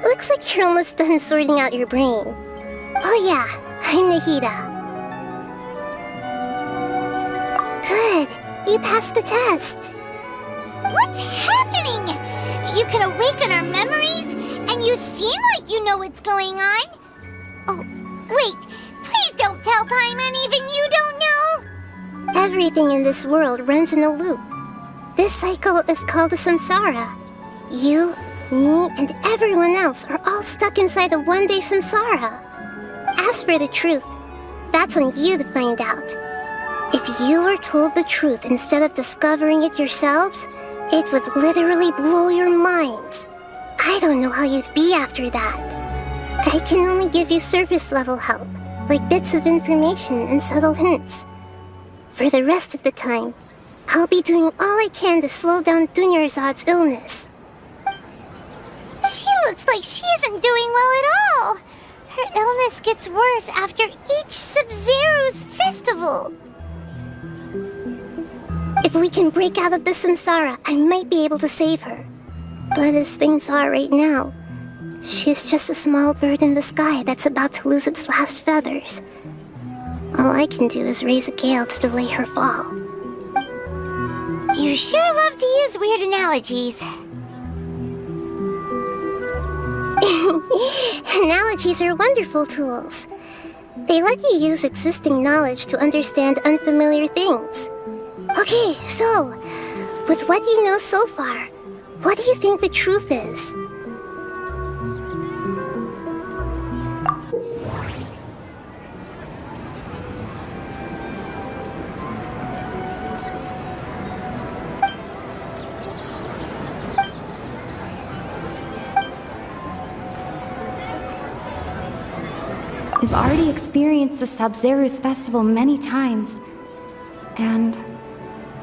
Looks like you're almost done sorting out your brain. Oh yeah, I'm Nahida. Good, you passed the test. What's happening? You can awaken our memories, and you seem like you know what's going on. Oh, wait, please don't tell Paimon even you don't know. Everything in this world runs in a loop. This cycle is called a samsara. You, me, and everyone else are all stuck inside a one-day samsara. As for the truth, that's on you to find out. If you were told the truth instead of discovering it yourselves, it would literally blow your minds. I don't know how you'd be after that. I can only give you surface-level help, like bits of information and subtle hints. For the rest of the time, I'll be doing all I can to slow down Dunyarzad's illness. She looks like she isn't doing well at all. Her illness gets worse after each Sub-Zero's festival. If we can break out of the samsara, I might be able to save her. But as things are right now, she's just a small bird in the sky that's about to lose its last feathers. All I can do is raise a gale to delay her fall. You sure love to use weird analogies. Analogies are wonderful tools. They let you use existing knowledge to understand unfamiliar things. Okay, so, with what you know so far, what do you think the truth is? We've already experienced the Sub-Zero's festival many times, and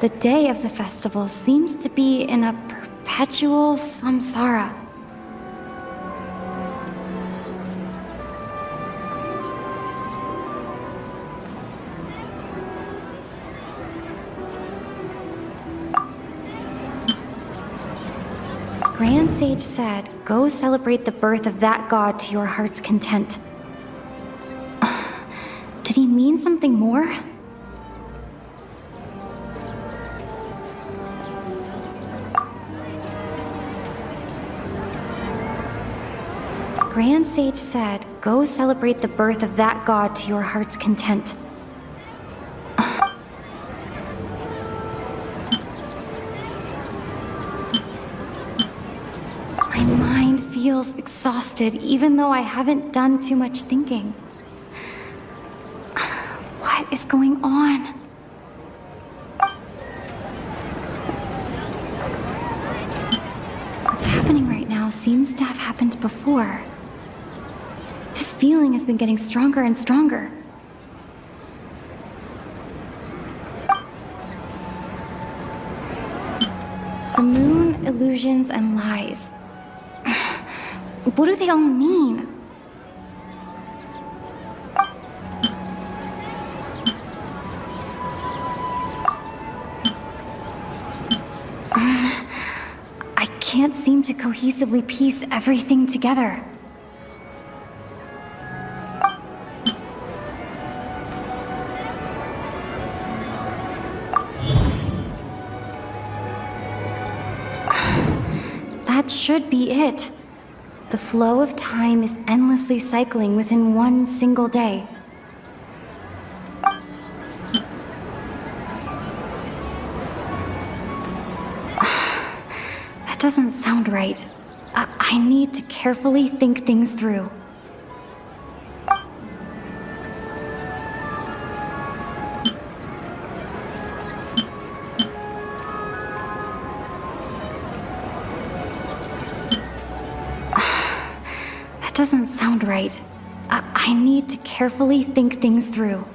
the day of the festival seems to be in a perpetual samsara. Grand Sage said, "Go celebrate the birth of that god to your heart's content." Did he mean something more? Grand Sage said, "Go celebrate the birth of that god to your heart's content." My mind feels exhausted, even though I haven't done too much thinking. What is going on? What's happening right now seems to have happened before. This feeling has been getting stronger and stronger. The moon, illusions, and lies. What do they all mean? I can't seem to cohesively piece everything together. That should be it. The flow of time is endlessly cycling within one single day. That doesn't sound right. I need to carefully think things through. That doesn't sound right. I need to carefully think things through.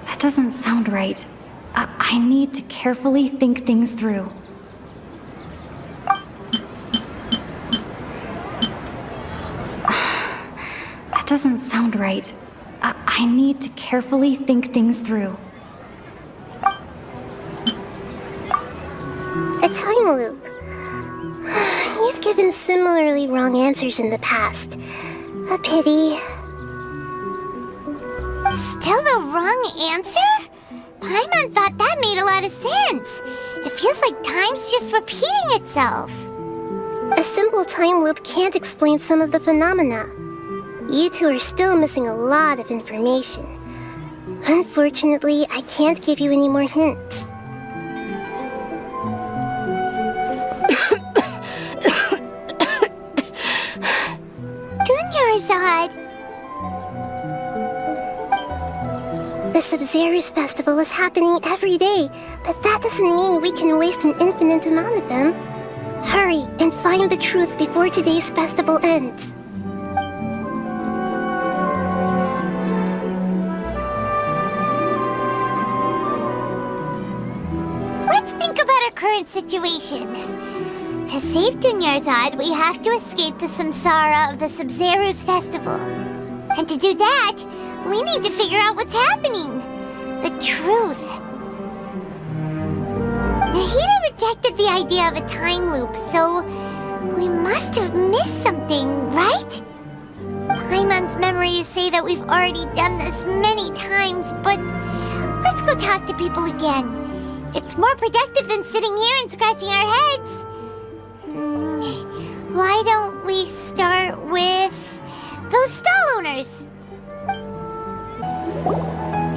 That doesn't sound right. I need to carefully think things through. That doesn't sound right. I need to carefully think things through. A time loop. You've given similarly wrong answers in the past. A pity. Still the wrong answer? Paimon thought that made a lot of sense. It feels like time's just repeating itself. A simple time loop can't explain some of the phenomena. You two are still missing a lot of information. Unfortunately, I can't give you any more hints. Dunyarzad! The Sub-Zero's festival is happening every day, but that doesn't mean we can waste an infinite amount of them. Hurry and find the truth before today's festival ends. Let's think about our current situation. To save Dunyarzad, we have to escape the samsara of the Sub-Zero's festival. And to do that, we need to figure out what's happening. The truth. Nahida rejected the idea of a time loop, so we must have missed something, right? Paimon's memories say that we've already done this many times, but let's go talk to people again. It's more productive than sitting here and scratching our heads. Why don't we start with those stall owners?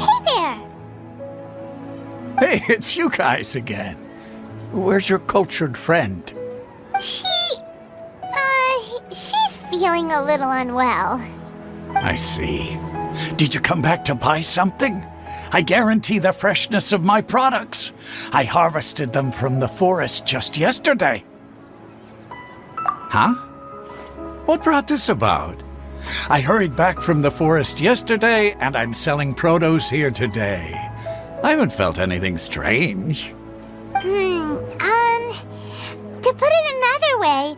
Hey there! Hey, it's you guys again. Where's your cultured friend? She's feeling a little unwell. I see. Did you come back to buy something? I guarantee the freshness of my products. I harvested them from the forest just yesterday. Huh? What brought this about? I hurried back from the forest yesterday, and I'm selling produce here today. I haven't felt anything strange. To put it another way,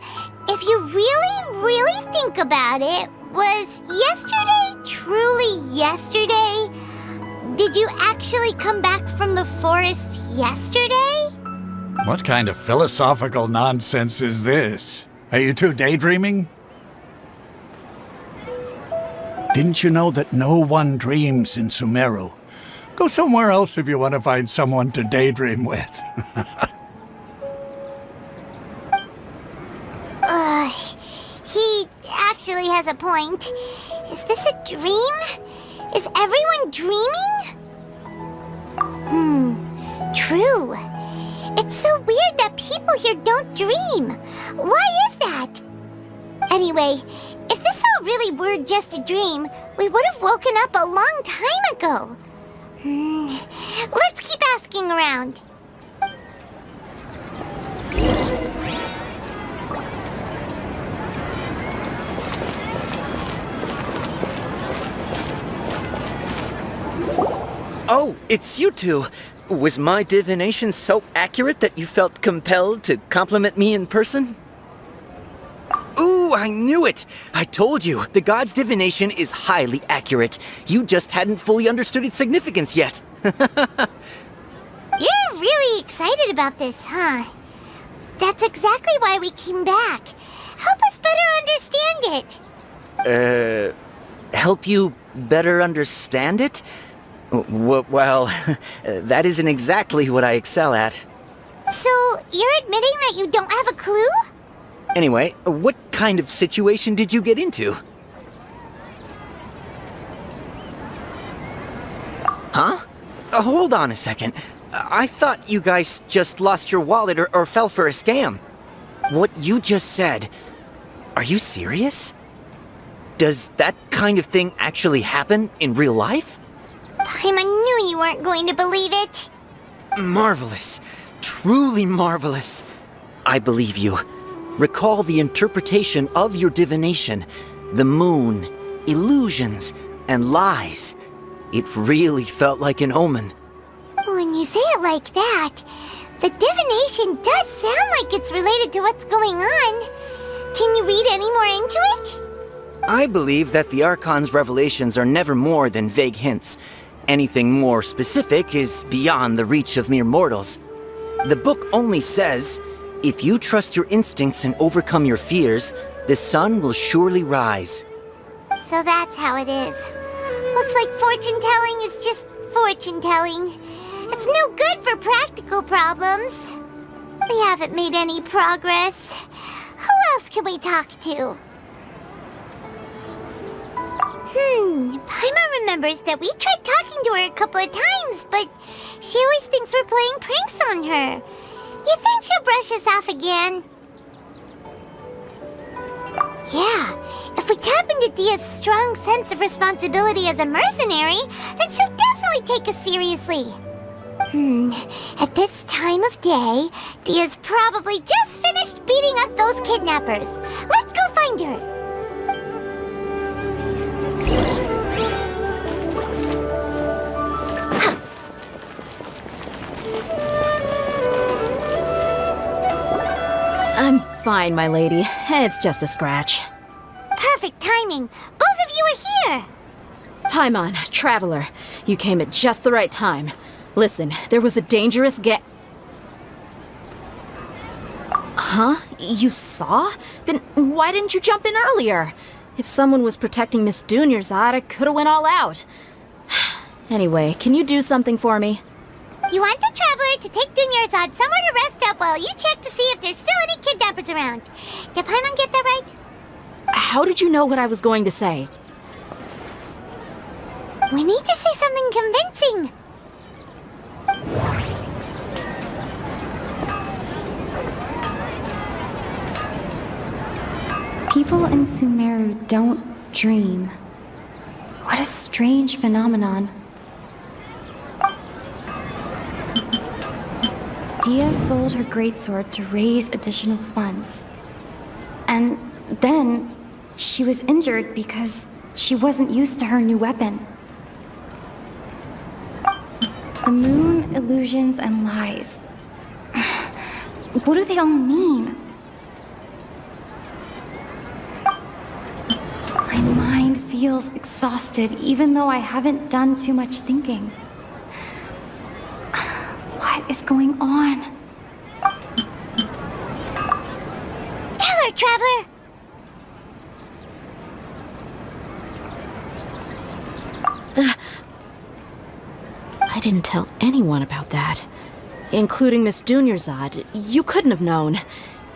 if you really think about it, was yesterday truly yesterday? Did you actually come back from the forest yesterday? What kind of philosophical nonsense is this? Are you two daydreaming? Didn't you know that no one dreams in Sumeru? Go somewhere else if you want to find someone to daydream with. He actually has a point. Is this a dream? Is everyone dreaming? True. It's so weird that people here don't dream. Why is that? Anyway, if this all really were just a dream, we would have woken up a long time ago. Let's keep asking around. Oh, it's you two. Was my divination so accurate that you felt compelled to compliment me in person? Ooh, I knew it! I told you, the god's divination is highly accurate. You just hadn't fully understood its significance yet. You're really excited about this, huh? That's exactly why we came back. Help us better understand it. Help you better understand it? Well, that isn't exactly what I excel at. So, you're admitting that you don't have a clue? Anyway, what kind of situation did you get into? Huh? Hold on a second. I thought you guys just lost your wallet or fell for a scam. What you just said, are you serious? Does that kind of thing actually happen in real life? Paimon knew you weren't going to believe it. Marvelous. Truly marvelous. I believe you. Recall the interpretation of your divination, the moon, illusions, and lies. It really felt like an omen. When you say it like that, the divination does sound like it's related to what's going on. Can you read any more into it? I believe that the Archon's revelations are never more than vague hints. Anything more specific is beyond the reach of mere mortals. The book only says, if you trust your instincts and overcome your fears, the sun will surely rise. So that's how it is. Looks like fortune-telling is just fortune-telling. It's no good for practical problems. We haven't made any progress. Who else can we talk to? Paimon remembers that we tried talking to her a couple of times, but she always thinks we're playing pranks on her. You think she'll brush us off again? Yeah, if we tap into Dia's strong sense of responsibility as a mercenary, then she'll definitely take us seriously. At this time of day, Dia's probably just finished beating up those kidnappers. Let's go find her. I'm fine, my lady. It's just a scratch. Perfect timing. Both of you are here. Paimon, traveler, you came at just the right time. Listen, there was a dangerous Huh? You saw? Then why didn't you jump in earlier? If someone was protecting Miss Dunyarzad, I could have went all out. Anyway, can you do something for me? You want the traveler to take Dunyarzad somewhere to rest up while you check to see if there's still any kidnappers around. Did Paimon get that right? How did you know what I was going to say? We need to say something convincing. People in Sumeru don't dream. What a strange phenomenon. Dia sold her greatsword to raise additional funds. And then she was injured because she wasn't used to her new weapon. The moon, illusions, and lies. What do they all mean? My mind feels exhausted even though I haven't done too much thinking. What is going on? Tell her, traveler! I didn't tell anyone about that. Including Miss Dunyarzad. You couldn't have known.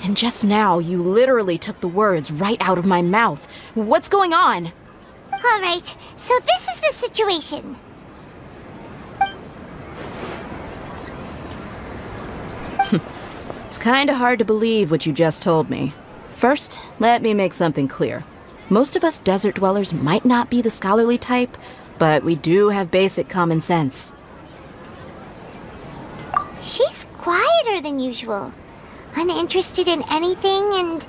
And just now, you literally took the words right out of my mouth. What's going on? All right, so this is the situation. It's kinda hard to believe what you just told me. First, let me make something clear. Most of us desert dwellers might not be the scholarly type, but we do have basic common sense. She's quieter than usual, uninterested in anything, and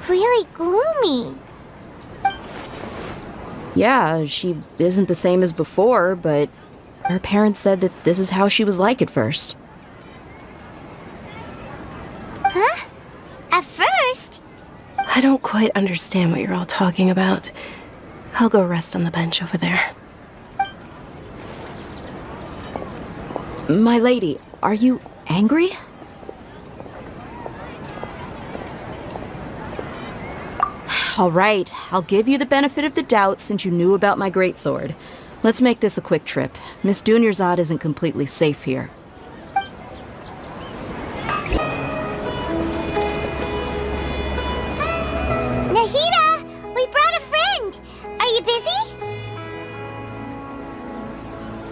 really gloomy. Yeah, she isn't the same as before, but her parents said that this is how she was like at first. Huh? At first? I don't quite understand what you're all talking about. I'll go rest on the bench over there. My lady, are you angry? All right, I'll give you the benefit of the doubt since you knew about my greatsword. Let's make this a quick trip. Miss Dunyarzad isn't completely safe here. Nahida! We brought a friend! Are you busy?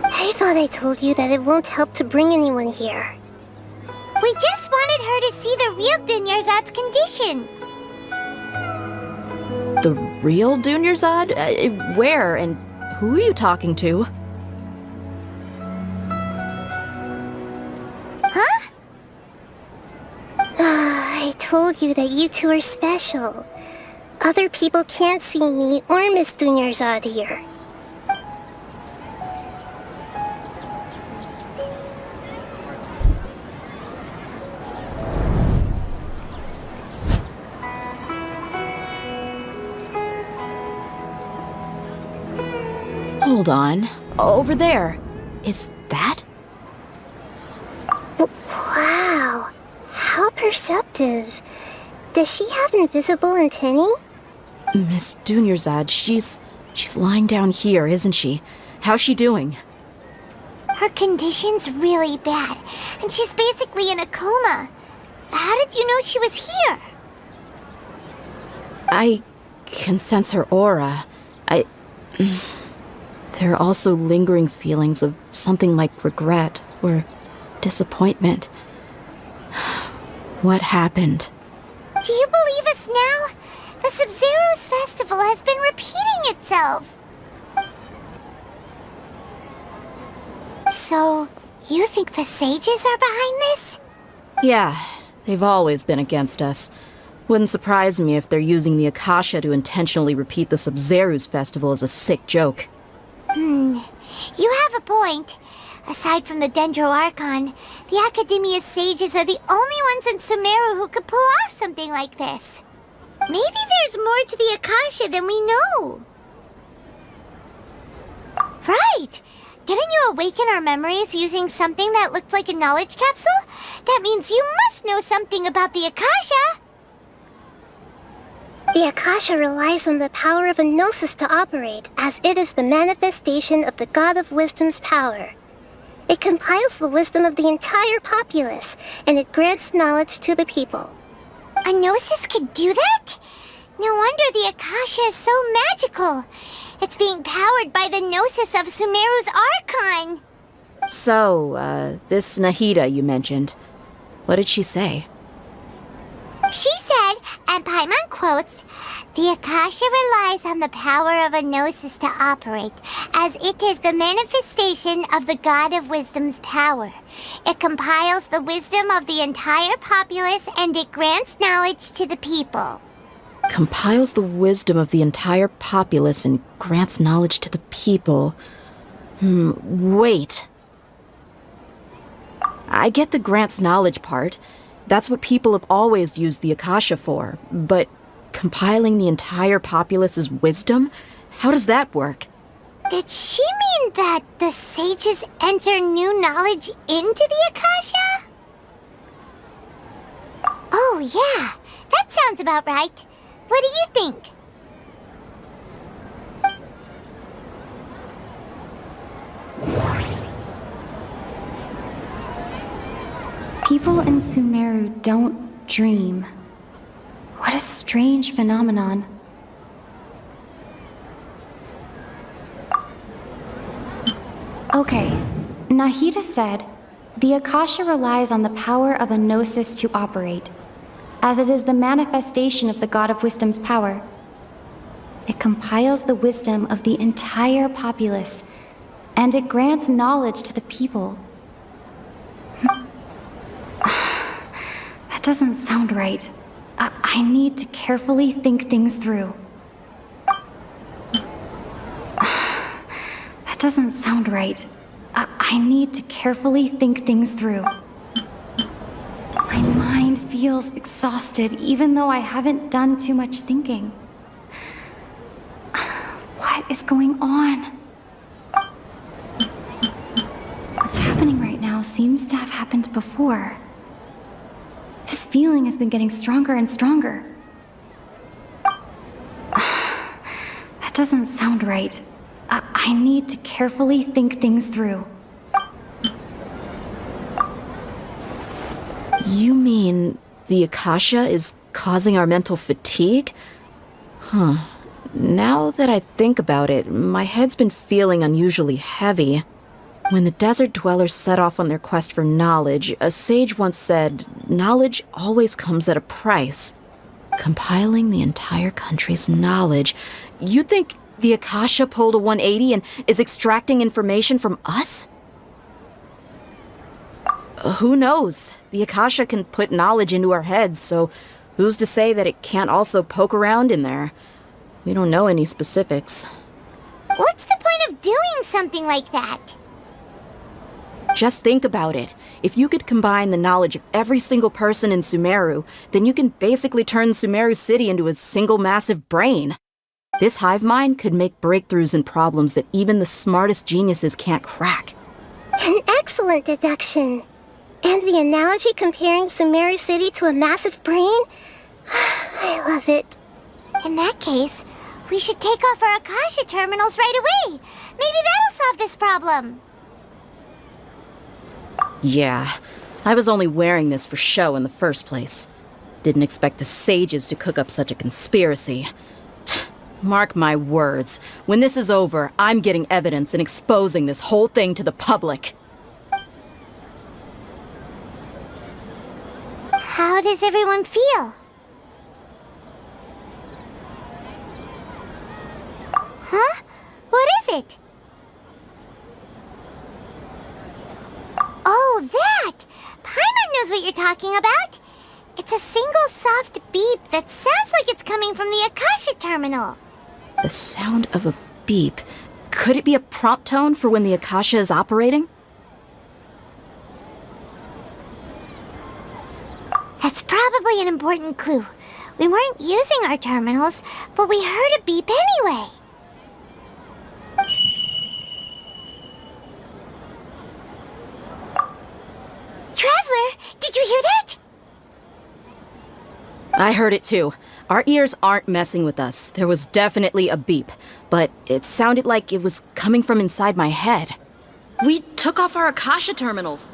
I thought I told you that it won't help to bring anyone here. We just wanted her to see the real Dunyarzad's condition. The real Dunyarzad? Where and who are you talking to? Huh? I told you that you two are special. Other people can't see me or Miss Dunyarzad here. Hold on. Over there. Is that? Wow. How perceptive. Does she have invisible antennae? Miss Dunyarzad, she's lying down here, isn't she? How's she doing? Her condition's really bad, and she's basically in a coma. How did you know she was here? I can sense her aura. There are also lingering feelings of something like regret or disappointment. What happened? Do you believe us now? The Sub-Zero's festival has been repeating itself. So, you think the sages are behind this? Yeah, they've always been against us. Wouldn't surprise me if they're using the Akasha to intentionally repeat the Sub-Zero's festival as a sick joke. You have a point. Aside from the Dendro Archon, the Academia's sages are the only ones in Sumeru who could pull off something like this. Maybe there's more to the Akasha than we know. Right! Didn't you awaken our memories using something that looked like a knowledge capsule? That means you must know something about the Akasha! The Akasha relies on the power of a gnosis to operate, as it is the manifestation of the God of Wisdom's power. It compiles the wisdom of the entire populace, and it grants knowledge to the people. A gnosis could do that? No wonder the Akasha is so magical. It's being powered by the gnosis of Sumeru's Archon. So, this Nahida you mentioned, what did she say? She said, and Paimon quotes, "The Akasha relies on the power of a gnosis to operate, as it is the manifestation of the God of Wisdom's power. It compiles the wisdom of the entire populace and it grants knowledge to the people." Compiles the wisdom of the entire populace and grants knowledge to the people. Wait. I get the grants knowledge part. That's what people have always used the Akasha for. But compiling the entire populace's wisdom? How does that work? Did she mean that the sages enter new knowledge into the Akasha? Oh yeah, that sounds about right. What do you think? People in Sumeru don't dream. What a strange phenomenon. Okay, Nahida said, the Akasha relies on the power of a gnosis to operate, as it is the manifestation of the God of Wisdom's power. It compiles the wisdom of the entire populace, and it grants knowledge to the people. That doesn't sound right. I need to carefully think things through. That doesn't sound right. I need to carefully think things through. My mind feels exhausted even though I haven't done too much thinking. What is going on? What's happening right now seems to have happened before. This feeling has been getting stronger and stronger. That doesn't sound right. I need to carefully think things through. You mean the Akasha is causing our mental fatigue? Huh. Now that I think about it, my head's been feeling unusually heavy. When the desert dwellers set off on their quest for knowledge, a sage once said, knowledge always comes at a price. Compiling the entire country's knowledge. You think the Akasha pulled a 180 and is extracting information from us? Who knows? The Akasha can put knowledge into our heads, so who's to say that it can't also poke around in there? We don't know any specifics. What's the point of doing something like that? Just think about it. If you could combine the knowledge of every single person in Sumeru, then you can basically turn Sumeru City into a single massive brain. This hive mind could make breakthroughs in problems that even the smartest geniuses can't crack. An excellent deduction. And the analogy comparing Sumeru City to a massive brain? I love it. In that case, we should take off our Akasha terminals right away. Maybe that'll solve this problem. Yeah, I was only wearing this for show in the first place. Didn't expect the sages to cook up such a conspiracy. Mark my words, when this is over, I'm getting evidence and exposing this whole thing to the public. How does everyone feel? Huh? What is it? Oh, that! Paimon knows what you're talking about. It's a single soft beep that sounds like it's coming from the Akasha terminal. The sound of a beep. Could it be a prompt tone for when the Akasha is operating? That's probably an important clue. We weren't using our terminals, but we heard a beep anyway. Traveler, did you hear that? I heard it too. Our ears aren't messing with us. There was definitely a beep, but it sounded like it was coming from inside my head. We took off our Akasha terminals.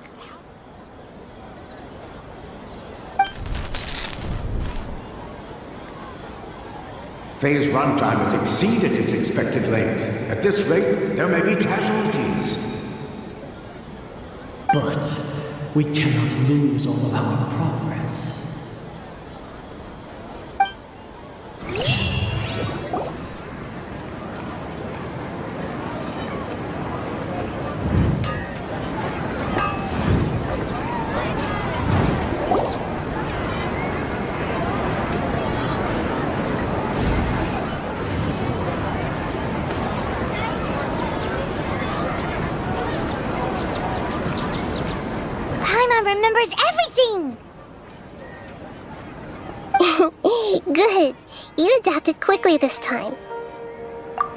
Phase runtime has exceeded its expected length. At this rate, there may be casualties. But we cannot lose all of our progress. Remembers everything! Good. You adapted quickly this time.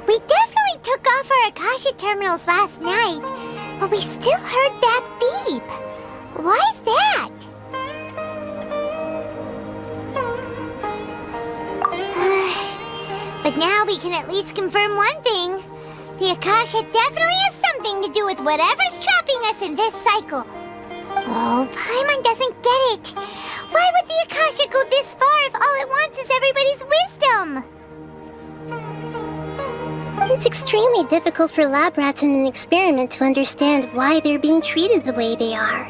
We definitely took off our Akasha terminals last night, but we still heard that beep. Why is that? But now we can at least confirm one thing. The Akasha definitely has something to do with whatever's trapping us in this cycle. Oh, Paimon doesn't get it. Why would the Akasha go this far if all it wants is everybody's wisdom? It's extremely difficult for lab rats in an experiment to understand why they're being treated the way they are.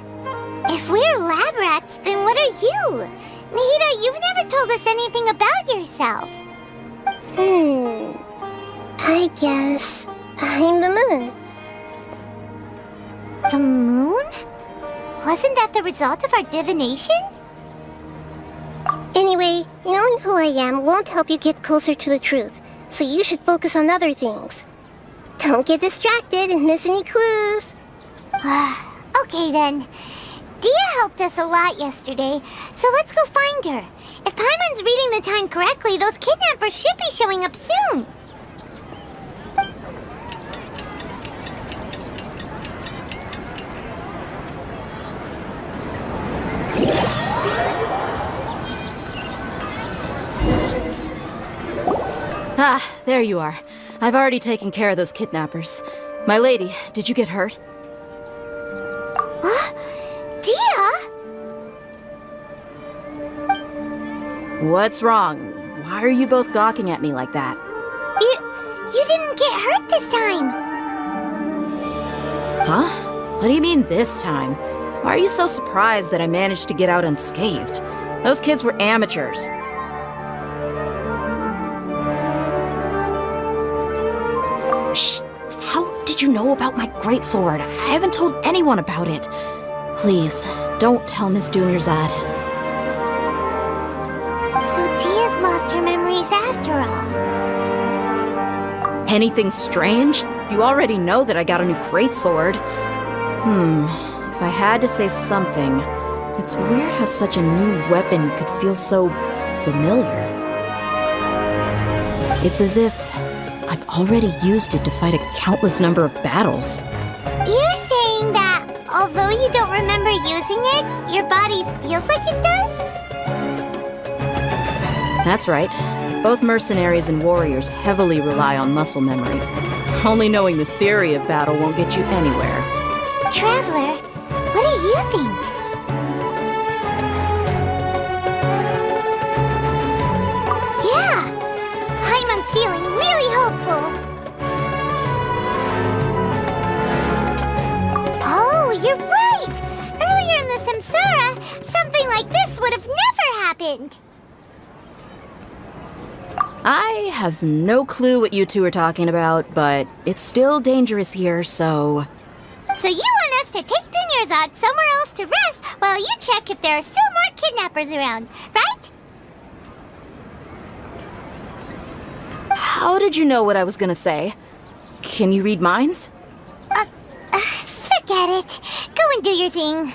If we're lab rats, then what are you? Nihida, you've never told us anything about yourself. I guess I'm the moon. The moon? Wasn't that the result of our divination? Anyway, knowing who I am won't help you get closer to the truth, so you should focus on other things. Don't get distracted and miss any clues. Okay then. Dia helped us a lot yesterday, so let's go find her. If Paimon's reading the time correctly, those kidnappers should be showing up soon. Ah, there you are. I've already taken care of those kidnappers. My lady, did you get hurt? Dia? What's wrong? Why are you both gawking at me like that? You didn't get hurt this time. Huh? What do you mean this time? Why are you so surprised that I managed to get out unscathed? Those kids were amateurs. Shh! How did you know about my greatsword? I haven't told anyone about it. Please, don't tell Miss Dunyarzad. So Dia's lost her memories after all. Anything strange? You already know that I got a new greatsword. If I had to say something, it's weird how such a new weapon could feel so familiar. It's as if I've already used it to fight a countless number of battles. You're saying that although you don't remember using it, your body feels like it does? That's right. Both mercenaries and warriors heavily rely on muscle memory. Only knowing the theory of battle won't get you anywhere. Traveler, what do you think? Yeah, Paimon's feeling really hopeful. Oh, you're right! Earlier in the Samsara, something like this would have never happened. I have no clue what you two are talking about, but it's still dangerous here, so... So you want us to take Dunyarzad somewhere else to rest while you check if there are still more kidnappers around, right? How did you know what I was gonna say? Can you read minds? Forget it. Go and do your thing.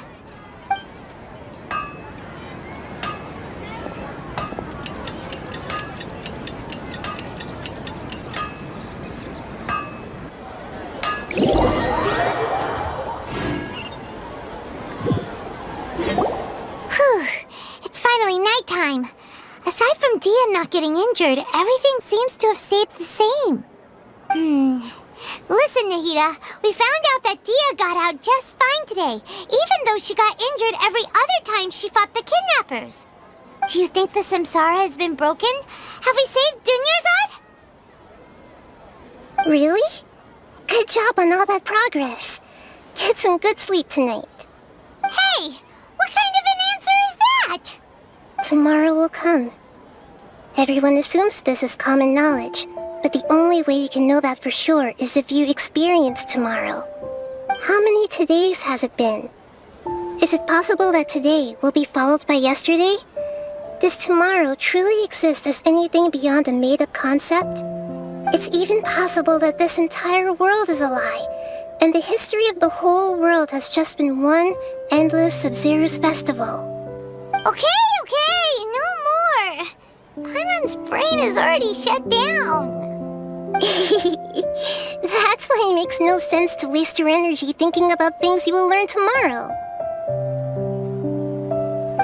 It's finally nighttime. Aside from Dia not getting injured, everything seems to have stayed the same. Listen, Nahida, we found out that Dia got out just fine today, even though she got injured every other time she fought the kidnappers. Do you think the Samsara has been broken? Have we saved Dunyarzad? Really? Good job on all that progress. Get some good sleep tonight. Hey, what kind of an answer is that? Tomorrow will come. Everyone assumes this is common knowledge, but the only way you can know that for sure is if you experience tomorrow. How many todays has it been? Is it possible that today will be followed by yesterday? Does tomorrow truly exist as anything beyond a made-up concept? It's even possible that this entire world is a lie, and the history of the whole world has just been one endless Sub-Zero's festival. Okay, no more. Paimon's brain is already shut down. That's why it makes no sense to waste your energy thinking about things you will learn tomorrow.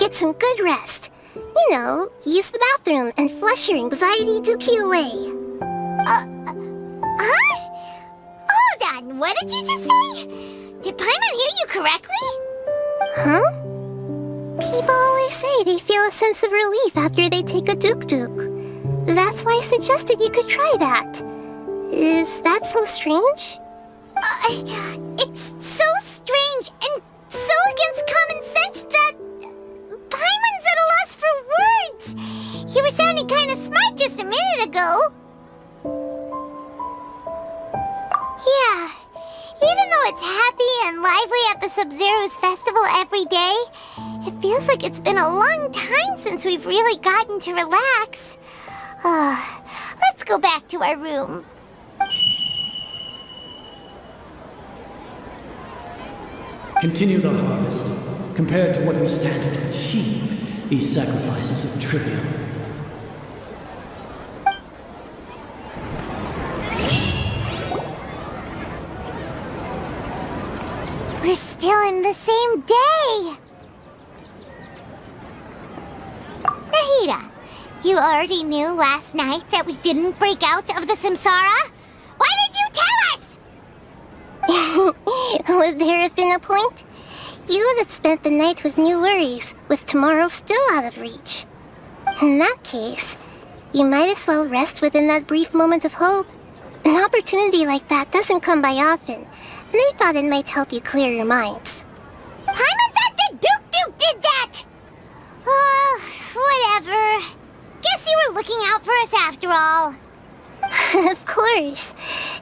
Get some good rest. You know, use the bathroom and flush your anxiety dookie away. Huh? Hold on, what did you just say? Did Paimon hear you correctly? Huh? People always say they feel a sense of relief after they take a duk-duk. That's why I suggested you could try that. Is that so strange? It's so strange and so against common sense that Paimon's at a loss for words. You were sounding kind of smart just a minute ago. lively at the Sub-Zero's festival every day? It feels like it's been a long time since we've really gotten to relax. Let's go back to our room. Continue the harvest. Compared to what we stand to achieve, these sacrifices are trivial. We're still in the same day! Nahida, you already knew last night that we didn't break out of the samsara? Why did you tell us? Would there have been a point? You would have spent the night with new worries, with tomorrow still out of reach. In that case, you might as well rest within that brief moment of hope. An opportunity like that doesn't come by often, and I thought it might help you clear your minds. Paimon thought that Duke did that! Whatever. Guess you were looking out for us after all. Of course.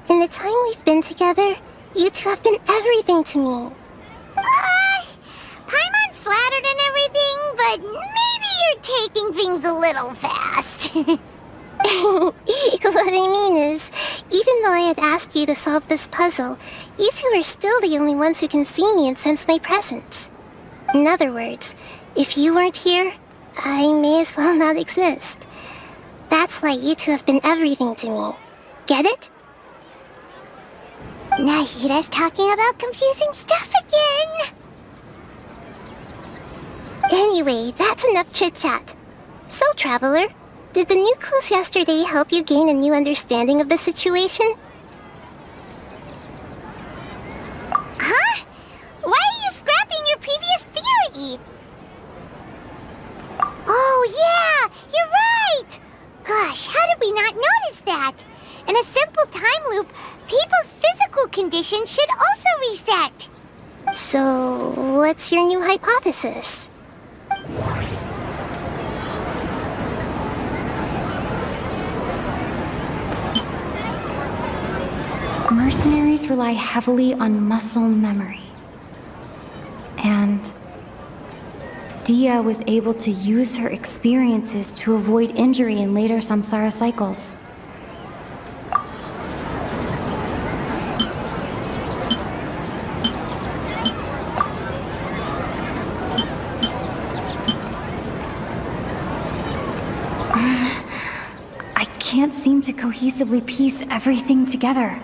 In the time we've been together, you two have been everything to me. Paimon's flattered and everything, but maybe you're taking things a little fast. What I mean is, even though I had asked you to solve this puzzle, you two are still the only ones who can see me and sense my presence. In other words, if you weren't here, I may as well not exist. That's why you two have been everything to me. Get it? Nahida's talking about confusing stuff again. Anyway, that's enough chit-chat. So, Traveler, did the new clues yesterday help you gain a new understanding of the situation? Huh? Why are you scrapping your previous theory? Oh yeah, you're right! Gosh, how did we not notice that? In a simple time loop, people's physical conditions should also reset. So, what's your new hypothesis? Mercenaries rely heavily on muscle memory. And Dia was able to use her experiences to avoid injury in later samsara cycles. I can't seem to cohesively piece everything together.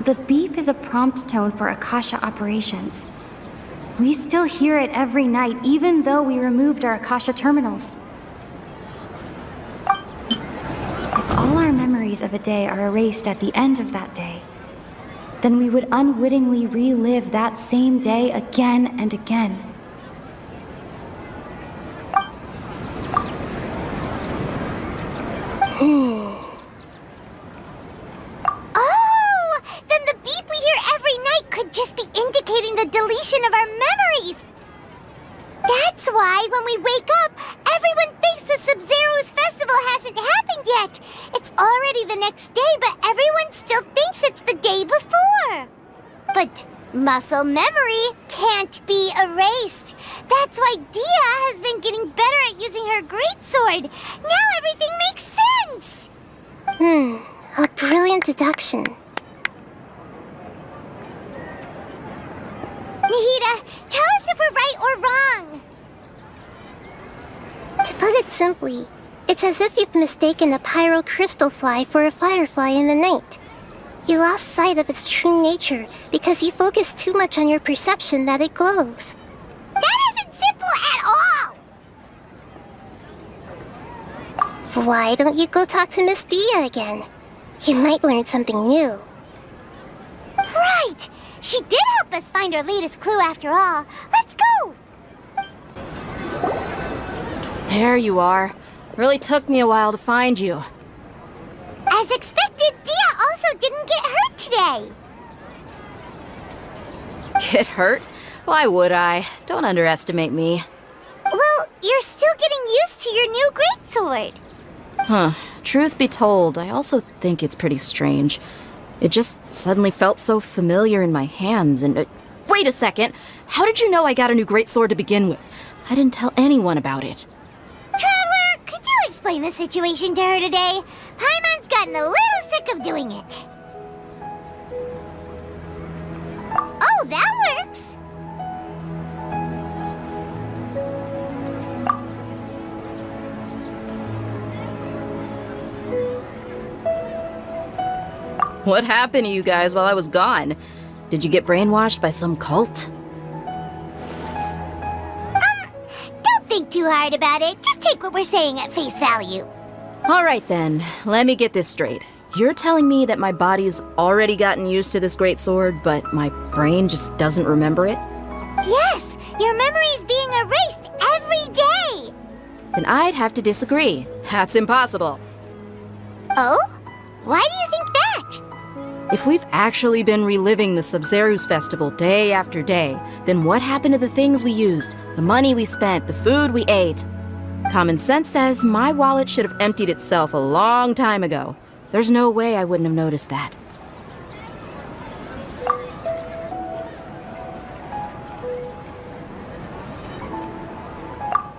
The beep is a prompt tone for Akasha operations. We still hear it every night, even though we removed our Akasha terminals. If all our memories of a day are erased at the end of that day, then we would unwittingly relive that same day again and again. Just be indicating the deletion of our memories. That's why when we wake up, everyone thinks the Sub-Zero's festival hasn't happened yet. It's already the next day, but everyone still thinks it's the day before. But muscle memory can't be erased. That's why Dia has been getting better at using her greatsword. Now everything makes sense. A brilliant deduction. Nahida, tell us if we're right or wrong. To put it simply, it's as if you've mistaken a pyro crystal fly for a firefly in the night. You lost sight of its true nature because you focused too much on your perception that it glows. That isn't simple at all! Why don't you go talk to Miss Dia again? You might learn something new. Right! She did help us find our latest clue after all. Let's go! There you are. Really took me a while to find you. As expected, Dia also didn't get hurt today. Get hurt? Why would I? Don't underestimate me. Well, you're still getting used to your new greatsword. Huh. Truth be told, I also think it's pretty strange. It just suddenly felt so familiar in my hands and... wait a second! How did you know I got a new greatsword to begin with? I didn't tell anyone about it. Traveler, could you explain the situation to her today? Paimon's gotten a little sick of doing it. Oh, that works! What happened to you guys while I was gone? Did you get brainwashed by some cult? Don't think too hard about it. Just take what we're saying at face value. Alright then, let me get this straight. You're telling me that my body's already gotten used to this greatsword, but my brain just doesn't remember it? Yes! Your memory's being erased every day! Then I'd have to disagree. That's impossible. Oh? Why do you think that? If we've actually been reliving the Sub-Zeru's festival day after day, then what happened to the things we used, the money we spent, the food we ate? Common sense says my wallet should have emptied itself a long time ago. There's no way I wouldn't have noticed that.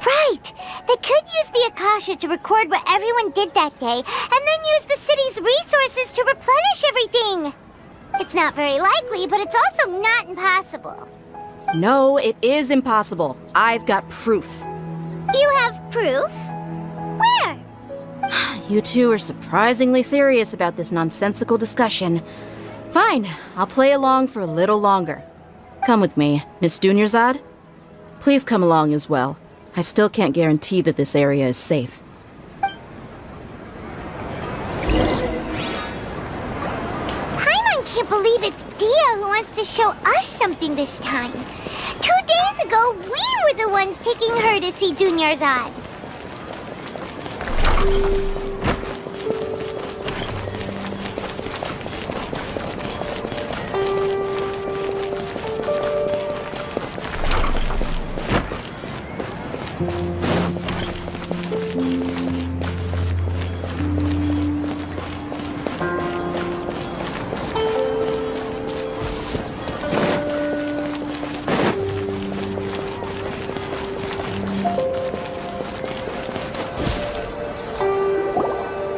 Right! They could use the Akasha to record what everyone did that day, and then use the city's resources to replenish everything! It's not very likely, but it's also not impossible. No, it is impossible. I've got proof. You have proof? Where? You two are surprisingly serious about this nonsensical discussion. Fine, I'll play along for a little longer. Come with me, Miss Dunyarzad. Please come along as well. I still can't guarantee that this area is safe. Paimon can't believe it's Dia who wants to show us something this time. 2 days ago, we were the ones taking her to see Dunyarzad.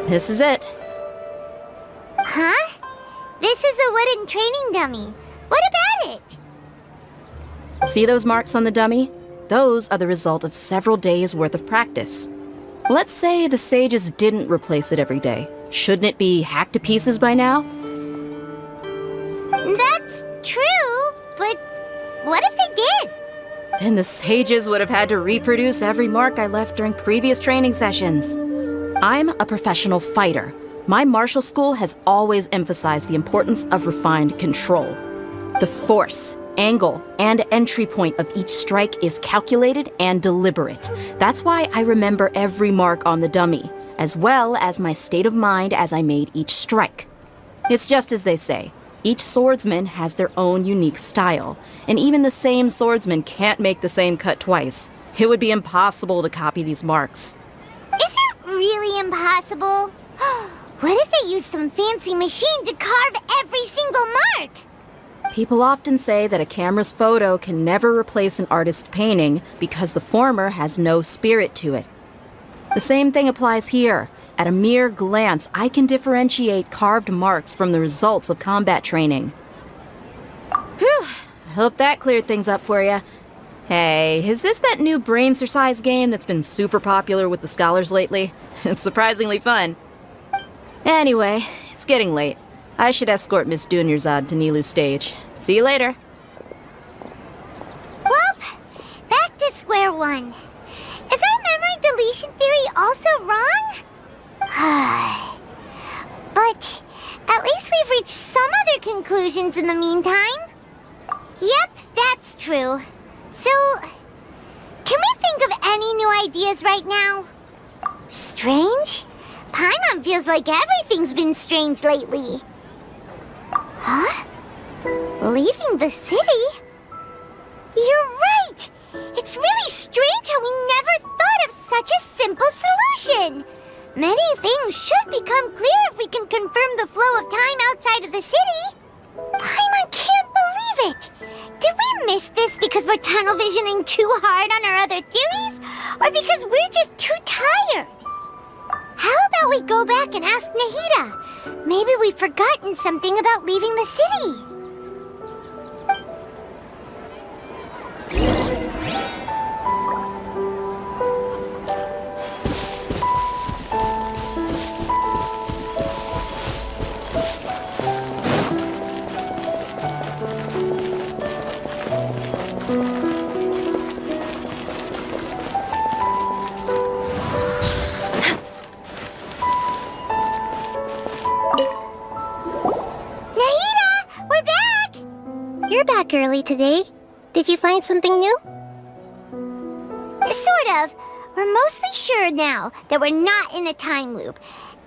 This is it. Huh? This is a wooden training dummy. What about it? See those marks on the dummy? Those are the result of several days' worth of practice. Let's say the sages didn't replace it every day. Shouldn't it be hacked to pieces by now? That's true, but what if they did? Then the sages would have had to reproduce every mark I left during previous training sessions. I'm a professional fighter. My martial school has always emphasized the importance of refined control. The force, angle, and entry point of each strike is calculated and deliberate. That's why I remember every mark on the dummy, as well as my state of mind as I made each strike. It's just as they say, each swordsman has their own unique style, and even the same swordsman can't make the same cut twice. It would be impossible to copy these marks. Is it really impossible? What if they used some fancy machine to carve every single mark? People often say that a camera's photo can never replace an artist's painting because the former has no spirit to it. The same thing applies here. At a mere glance, I can differentiate carved marks from the results of combat training. Whew, I hope that cleared things up for you. Hey, is this that new brain exercise game that's been super popular with the scholars lately? It's surprisingly fun. Anyway, it's getting late. I should escort Miss Dunyarzad to Nilu's stage. See you later. Well, back to square one. Is our memory deletion theory also wrong? But at least we've reached some other conclusions in the meantime. Yep, that's true. So, can we think of any new ideas right now? Strange? Paimon feels like everything's been strange lately. Huh? Leaving the city? It's really strange how we never thought of such a simple solution. Many things should become clear if we can confirm the flow of time outside of the city. Paimon can't believe it. Did we miss this because we're tunnel visioning too hard on our other theories? Or because we're just too tired? How about we go back and ask Nahida? Maybe we've forgotten something about leaving the city. You're back early today. Did you find something new? Sort of. We're mostly sure now that we're not in a time loop.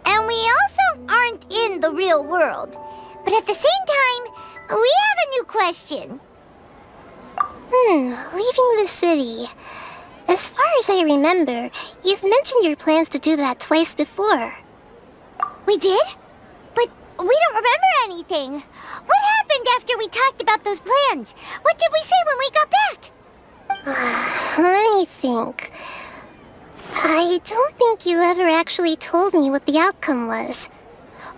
And we also aren't in the real world. But at the same time, we have a new question. Leaving the city. As far as I remember, you've mentioned your plans to do that twice before. We did? But we don't remember anything. What happened after we talked about those plans? What did we say when we got back? Let me think. I don't think you ever actually told me what the outcome was.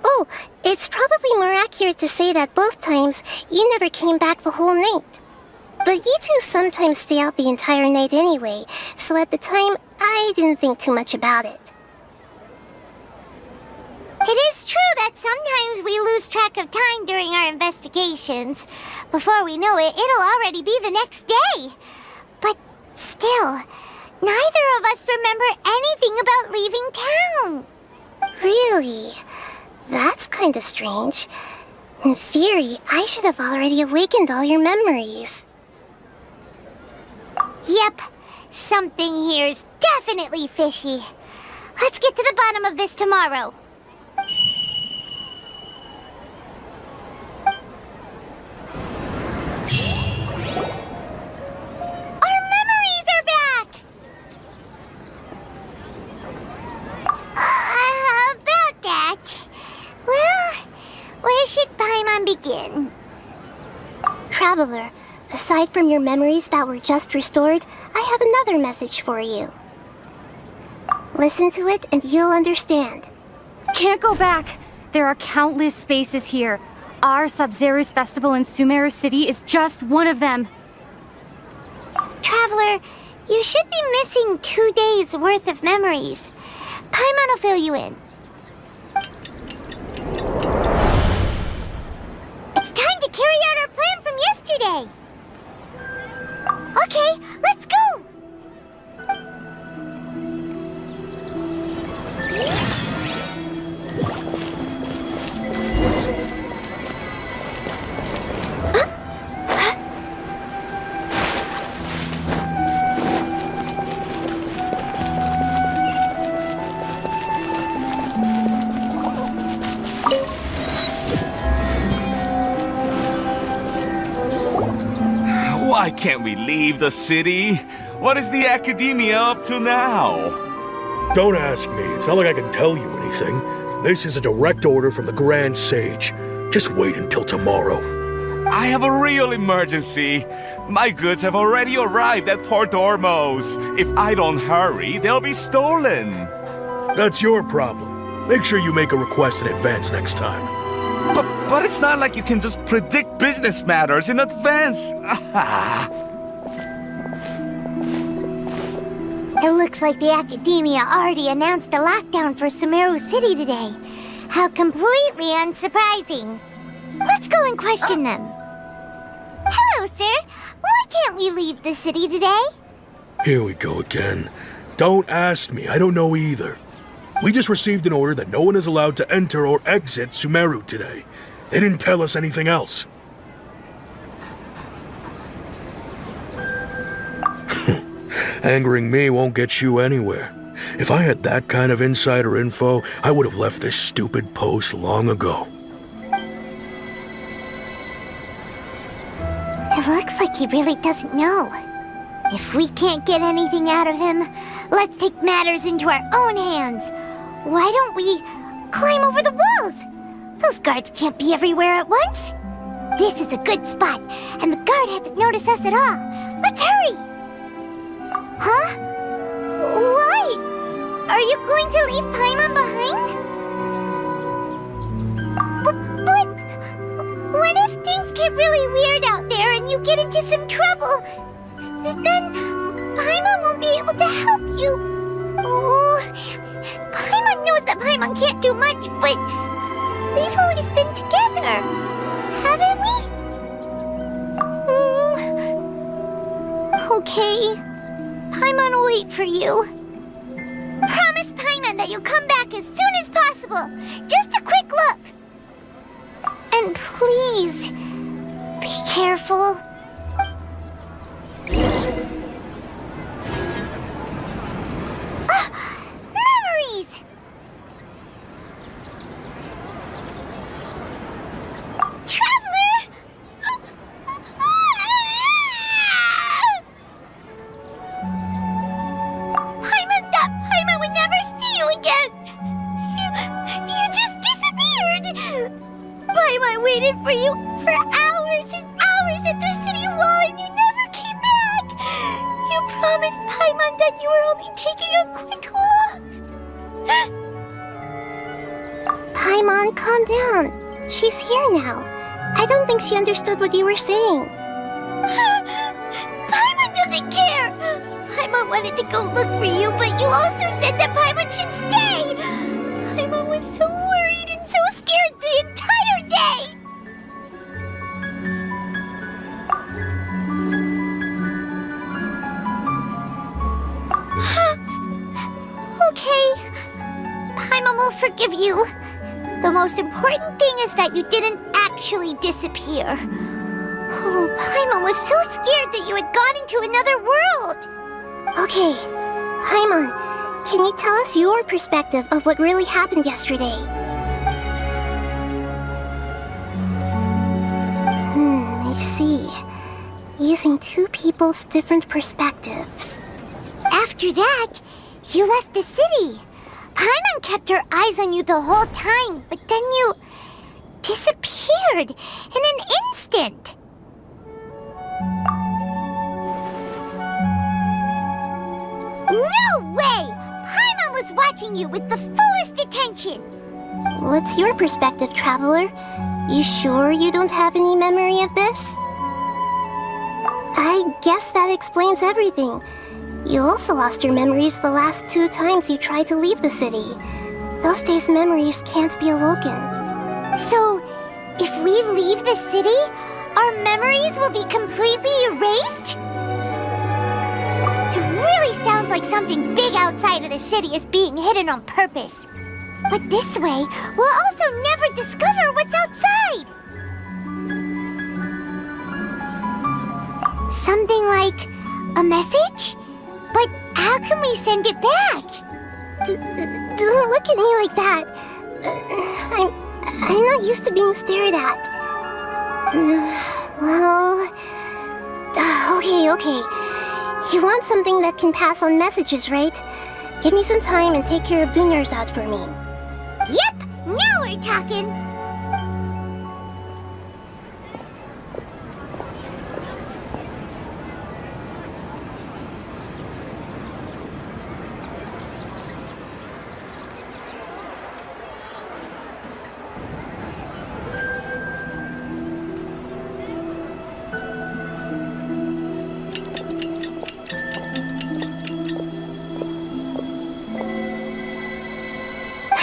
Oh, it's probably more accurate to say that both times you never came back the whole night. But you two sometimes stay out the entire night anyway, so at the time, I didn't think too much about it. It is true that sometimes we lose track of time during our investigations. Before we know it, it'll already be the next day. But still, neither of us remember anything about leaving town. Really? That's kinda strange. In theory, I should have already awakened all your memories. Yep, something here's definitely fishy. Let's get to the bottom of this tomorrow. Our memories are back! About that. Well, where should Paimon begin? Traveler, aside from your memories that were just restored, I have another message for you. Listen to it and you'll understand. Can't go back. There are countless spaces here. Our Sub-Zero's festival in Sumeru City is just one of them. Traveler, you should be missing 2 days' worth of memories. Paimon will fill you in. It's time to carry out our plan from yesterday. Okay, let's go! Why can't we leave the city? What is the academia up to now? Don't ask me. It's not like I can tell you anything. This is a direct order from the Grand Sage. Just wait until tomorrow. I have a real emergency. My goods have already arrived at Port Ormos. If I don't hurry, they'll be stolen. That's your problem. Make sure you make a request in advance next time. But it's not like you can just predict business matters in advance. It looks like the academia already announced a lockdown for Sumeru City today. How completely unsurprising. Let's go and question them. Hello, sir. Why can't we leave the city today? Here we go again. Don't ask me. I don't know either. We just received an order that no one is allowed to enter or exit Sumeru today. They didn't tell us anything else. Angering me won't get you anywhere. If I had that kind of insider info, I would have left this stupid post long ago. It looks like he really doesn't know. If we can't get anything out of him, let's take matters into our own hands. Why don't we climb over the walls? Those guards can't be everywhere at once. This is a good spot, and the guard hasn't noticed us at all. Let's hurry! Huh? Why? Are you going to leave Paimon behind? But what if things get really weird out there and you get into some trouble? Then Paimon won't be able to help you. Oh, Paimon knows that Paimon can't do much, but we've always been together, haven't we? Okay. Paimon will wait for you. Promise Paimon that you'll come back as soon as possible. Just a quick look. And please, be careful. Memories! Traveler! Paimon thought Paimon would never see you again. You just disappeared. Paimon waited for you for hours and hours at the city wall and you never came back. You promised Paimon that you were only taking a quick look. Paimon, calm down. She's here now. I don't think she understood what you were saying. Paimon doesn't care. Paimon wanted to go look for you, but you also said that Paimon should stay. Paimon was so worried and so scared the entire day. Okay. Paimon will forgive you. The most important thing is that you didn't actually disappear. Oh, Paimon was so scared that you had gone into another world. Okay, Paimon, can you tell us your perspective of what really happened yesterday? I see. Using two people's different perspectives. After that, you left the city. Paimon kept her eyes on you the whole time, but then you disappeared in an instant. No way! Paimon was watching you with the fullest attention. What's your perspective, Traveler? You sure you don't have any memory of this? I guess that explains everything. You also lost your memories the last 2 times you tried to leave the city. Those days' memories can't be awoken. So, if we leave the city, our memories will be completely erased? It really sounds like something big outside of the city is being hidden on purpose. But this way, we'll also never discover what's outside. Something like a message? But how can we send it back? Don't look at me like that. I'm not used to being stared at. Well... Okay. You want something that can pass on messages, right? Give me some time and take care of Dunyarzad for me. Yep! Now we're talking!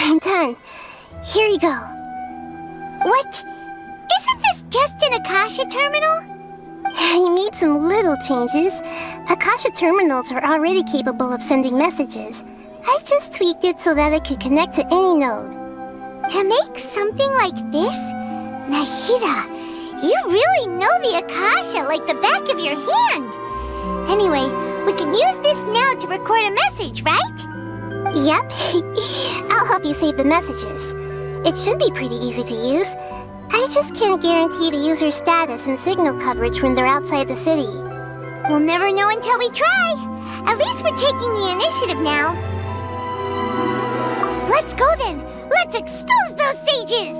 I'm done. Here you go. What? Isn't this just an Akasha terminal? I made some little changes. Akasha terminals are already capable of sending messages. I just tweaked it so that it could connect to any node. To make something like this? Nahida, you really know the Akasha like the back of your hand. Anyway, we can use this now to record a message, right? Yep. I'll help you save the messages. It should be pretty easy to use. I just can't guarantee the user's status and signal coverage when they're outside the city. We'll never know until we try. At least we're taking the initiative now. Let's go then. Let's expose those sages.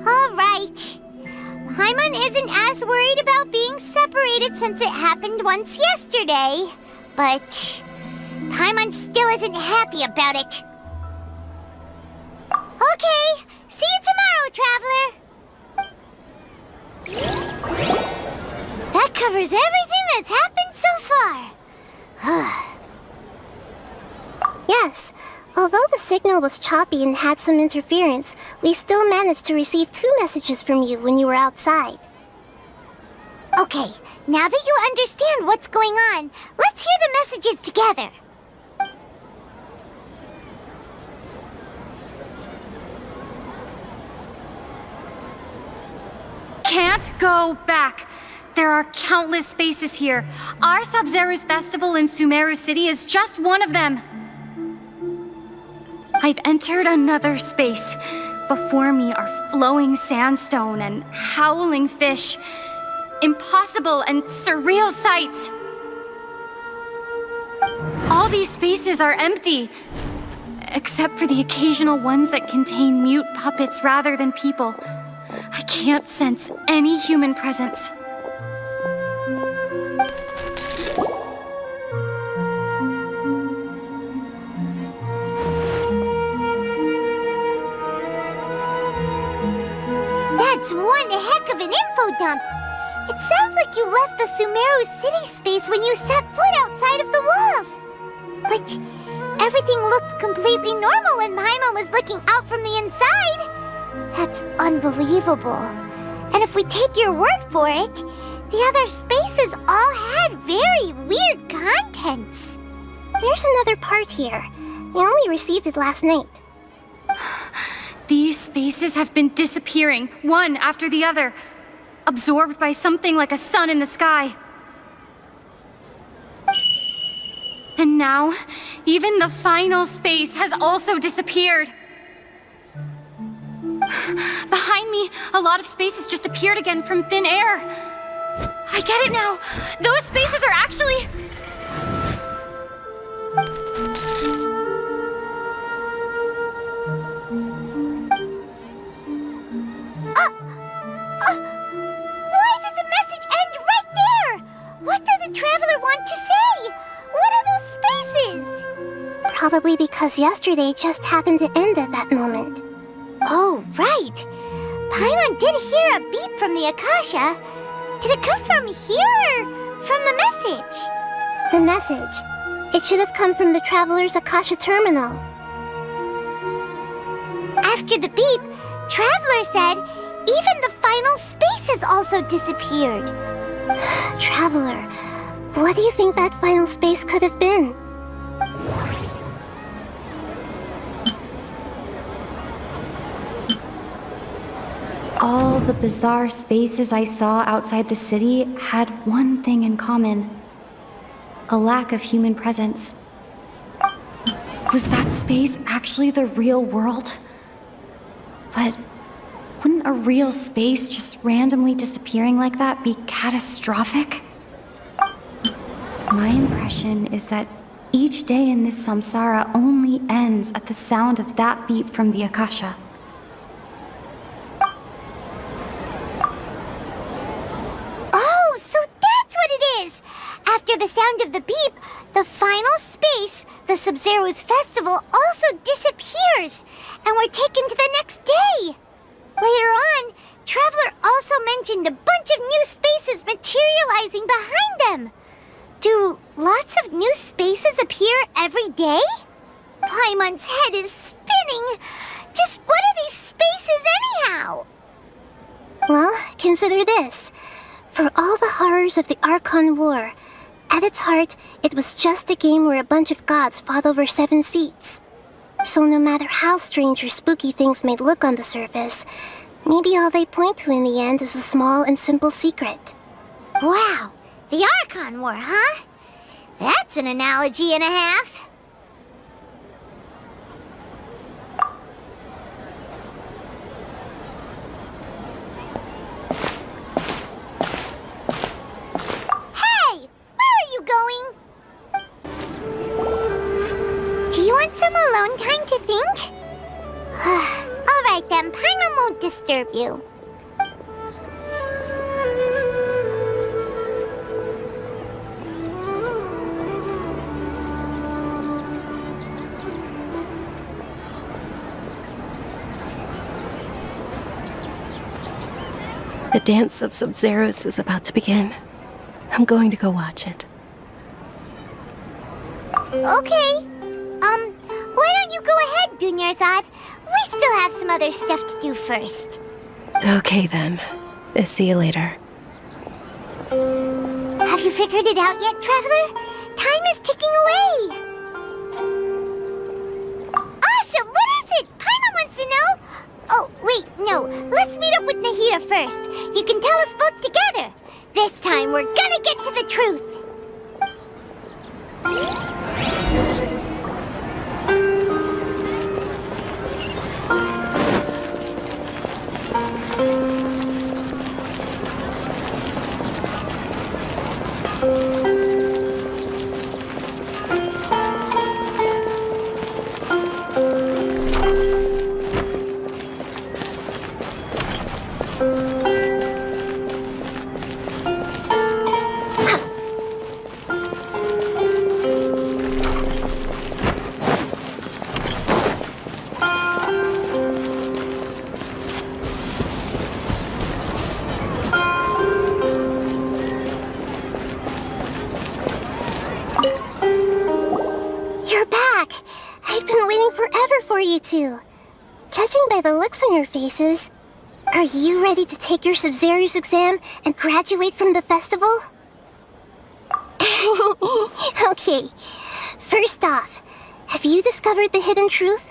All right. Paimon isn't as worried about being separated since it happened once yesterday. But Paimon still isn't happy about it. Okay, see you tomorrow, Traveler. That covers everything that's happened so far. Yes, although the signal was choppy and had some interference, we still managed to receive 2 messages from you when you were outside. Okay, now that you understand what's going on, let's hear the messages together. Can't go back. There are countless spaces here. Our Sub-Zero's festival in Sumeru City is just one of them. I've entered another space. Before me are flowing sandstone and howling fish. Impossible and surreal sights. All these spaces are empty, except for the occasional ones that contain mute puppets rather than people. I can't sense any human presence. That's one heck of an info dump. It sounds like you left the Sumeru City space when you set foot outside of the walls. But everything looked completely normal when Paimon was looking out from the inside. That's unbelievable. And if we take your word for it, the other spaces all had very weird contents. There's another part here. We only received it last night. These spaces have been disappearing, one after the other, absorbed by something like a sun in the sky. And now, even the final space has also disappeared. Behind me, a lot of spaces just appeared again from thin air. I get it now. Those spaces are actually... Why did the message end right there? What did the Traveler want to say? What are those spaces? Probably because yesterday just happened to end at that moment. Oh, right. Paimon did hear a beep from the Akasha. Did it come from here or from the message? The message. It should have come from the Traveler's Akasha terminal. After the beep, Traveler said even the final space has also disappeared. Traveler, what do you think that final space could have been? All the bizarre spaces I saw outside the city had one thing in common. A lack of human presence. Was that space actually the real world? But wouldn't a real space just randomly disappearing like that be catastrophic? My impression is that each day in this samsara only ends at the sound of that beep from the Akasha. After the sound of the beep, the final space, the Sub-Zero's festival, also disappears, and we're taken to the next day. Later on, Traveler also mentioned a bunch of new spaces materializing behind them. Do lots of new spaces appear every day? Paimon's head is spinning. Just what are these spaces anyhow? Well, consider this. For all the horrors of the Archon War, at its heart, it was just a game where a bunch of gods fought over 7 seats. So no matter how strange or spooky things may look on the surface, maybe all they point to in the end is a small and simple secret. Wow, the Archon War, huh? That's an analogy and a half. you. The dance of Sub-Zeros is about to begin. I'm going to go watch it. Okay. Why don't you go ahead, Dunyarzad? We still have some other stuff to do first. Okay then. See you later. Have you figured it out yet, Traveler? Time is ticking away. Awesome! What is it? Paimon wants to know. Oh, wait, no. Let's meet up with Nahida first. You can tell us both together. This time, we're gonna get to the truth. You two. Judging by the looks on your faces, are you ready to take your Sub-Zero's exam and graduate from the festival? Okay, first off, have you discovered the hidden truth?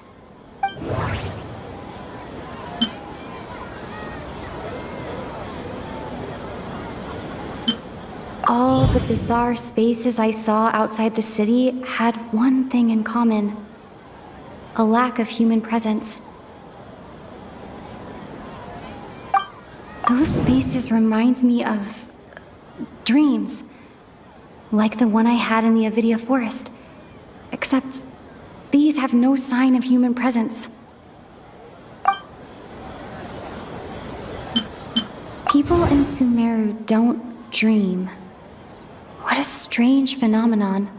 All the bizarre spaces I saw outside the city had one thing in common. A lack of human presence. Those spaces remind me of dreams, like the one I had in the Avidia Forest, except these have no sign of human presence. People in Sumeru don't dream. What a strange phenomenon.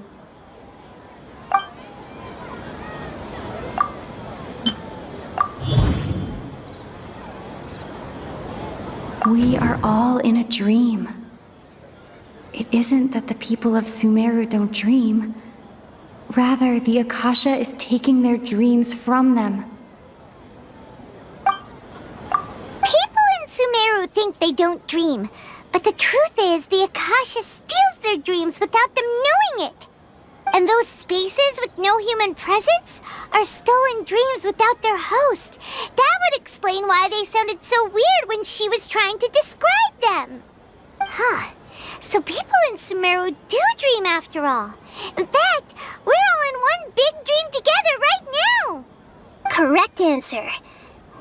We are all in a dream. It isn't that the people of Sumeru don't dream. Rather, the Akasha is taking their dreams from them. People in Sumeru think they don't dream, but the truth is the Akasha steals their dreams without them knowing it. And those spaces with no human presence are stolen dreams without their host. That would explain why they sounded so weird when she was trying to describe them. Huh. So people in Sumeru do dream after all. In fact, we're all in one big dream together right now. Correct answer.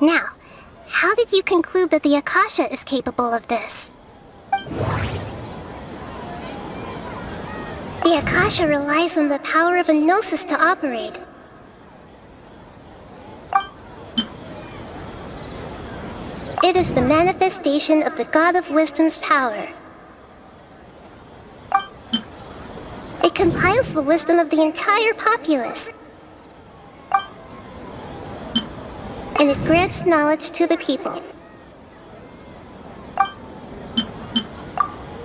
Now, how did you conclude that the Akasha is capable of this? The Akasha relies on the power of a gnosis to operate. It is the manifestation of the God of Wisdom's power. It compiles the wisdom of the entire populace. And it grants knowledge to the people.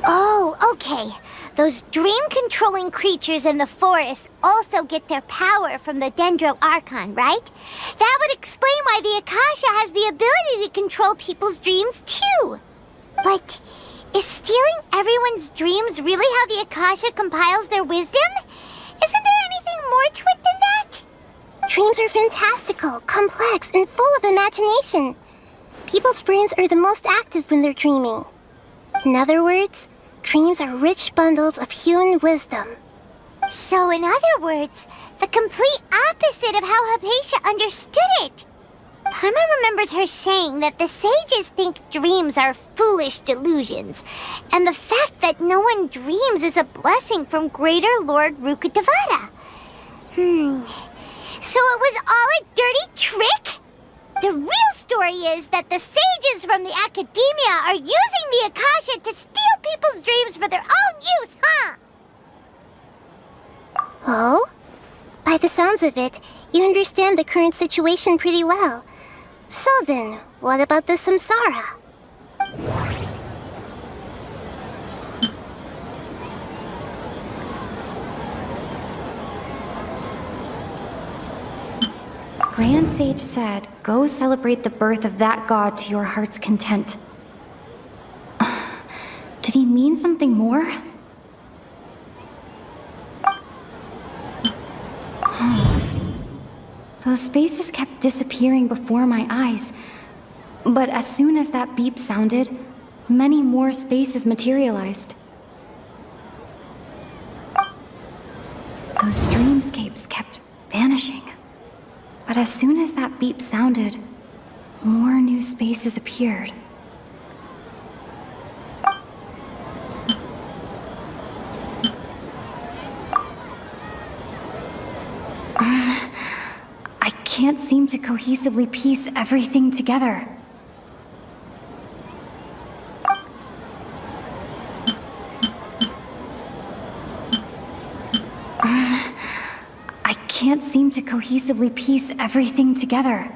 Oh, okay. Those dream-controlling creatures in the forest also get their power from the Dendro Archon, right? That would explain why the Akasha has the ability to control people's dreams, too. But is stealing everyone's dreams really how the Akasha compiles their wisdom? Isn't there anything more to it than that? Dreams are fantastical, complex, and full of imagination. People's brains are the most active when they're dreaming. In other words, dreams are rich bundles of human wisdom. So, in other words, the complete opposite of how Hypatia understood it. Paimon remembers her saying that the sages think dreams are foolish delusions, and the fact that no one dreams is a blessing from Greater Lord Rukkhadevata. So it was all a dirty trick? The real story is that the sages from the academia are using the Akasha to steal people's dreams for their own use, huh? Oh? By the sounds of it, you understand the current situation pretty well. So then, what about the samsara? Grand Sage said, go celebrate the birth of that god to your heart's content. Did he mean something more? Those spaces kept disappearing before my eyes. But as soon as that beep sounded, many more spaces materialized. Those dreamscapes kept vanishing. But as soon as that beep sounded, more new spaces appeared. I can't seem to cohesively piece everything together. I can't seem to cohesively piece everything together.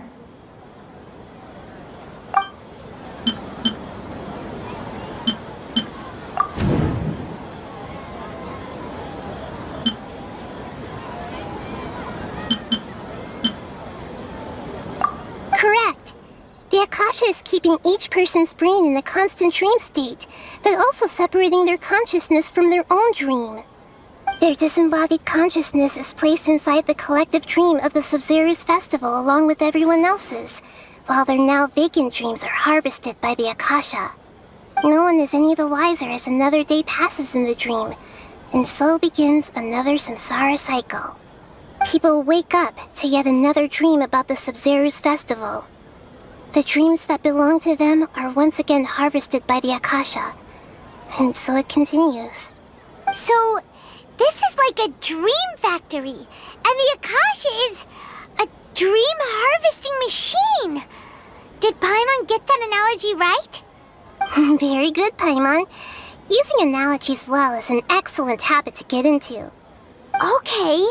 Correct. The Akasha is keeping each person's brain in a constant dream state, but also separating their consciousness from their own dream. Their disembodied consciousness is placed inside the collective dream of the Sub-Zero's festival along with everyone else's, while their now vacant dreams are harvested by the Akasha. No one is any the wiser as another day passes in the dream, and so begins another samsara cycle. People wake up to yet another dream about the Sub-Zero's festival. The dreams that belong to them are once again harvested by the Akasha, and so it continues. So, this is like a dream factory, and the Akasha is a dream harvesting machine. Did Paimon get that analogy right? Very good, Paimon. Using analogies well is an excellent habit to get into. Okay,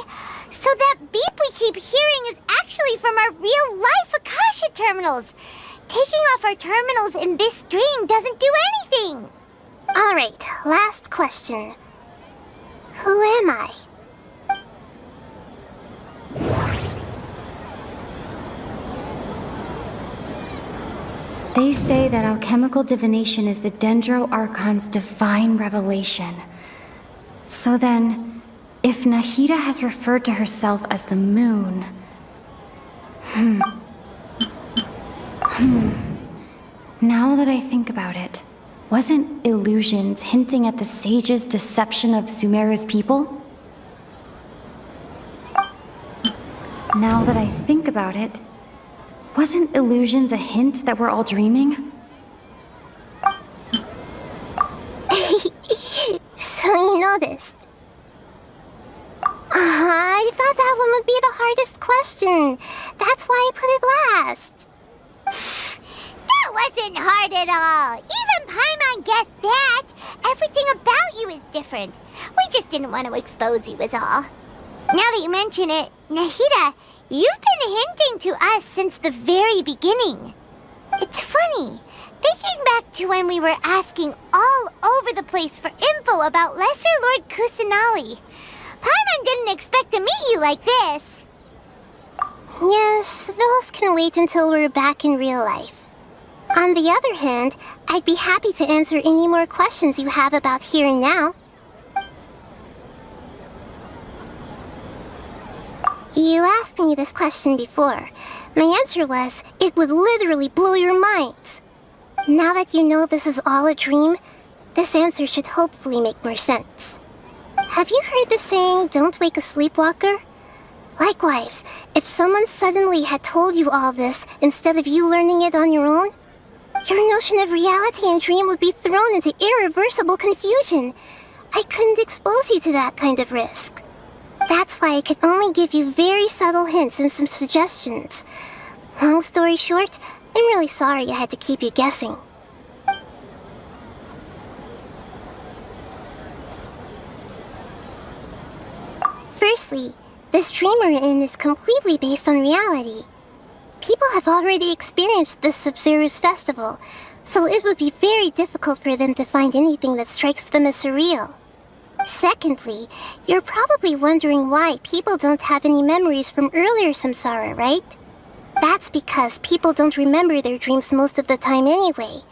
so that beep we keep hearing is actually from our real-life Akasha terminals. Taking off our terminals in this dream doesn't do anything. Alright, last question. Who am I? They say that alchemical divination is the Dendro Archon's divine revelation. So then, if Nahida has referred to herself as the moon... Now that I think about it, wasn't illusions hinting at the sage's deception of Sumeru's people? Now that I think about it, wasn't illusions a hint that we're all dreaming? So you noticed. I thought that one would be the hardest question. That's why I put it last. That wasn't hard at all. Even Paimon guessed that. Everything about you is different. We just didn't want to expose you is all. Now that you mention it, Nahida, you've been hinting to us since the very beginning. It's funny, thinking back to when we were asking all over the place for info about Lesser Lord Kusanali. Paimon didn't expect to meet you like this. Yes, those can wait until we're back in real life. On the other hand, I'd be happy to answer any more questions you have about here and now. You asked me this question before. My answer was, it would literally blow your minds. Now that you know this is all a dream, this answer should hopefully make more sense. Have you heard the saying, don't wake a sleepwalker? Likewise, if someone suddenly had told you all this instead of you learning it on your own, your notion of reality and dream would be thrown into irreversible confusion. I couldn't expose you to that kind of risk. That's why I could only give you very subtle hints and some suggestions. Long story short, I'm really sorry I had to keep you guessing. Firstly, this dream we're in is completely based on reality. People have already experienced this Sub-Zero's festival, so it would be very difficult for them to find anything that strikes them as surreal. Secondly, you're probably wondering why people don't have any memories from earlier samsara, right? That's because people don't remember their dreams most of the time anyway.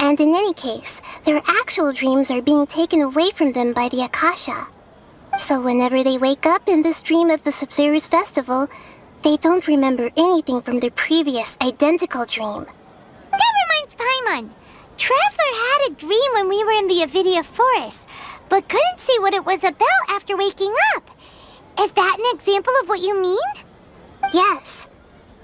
And in any case, their actual dreams are being taken away from them by the Akasha. So whenever they wake up in this dream of the Sub-Zero's festival, they don't remember anything from their previous identical dream. That reminds Paimon. Traveler had a dream when we were in the Avidia Forest, but couldn't see what it was about after waking up. Is that an example of what you mean? Yes.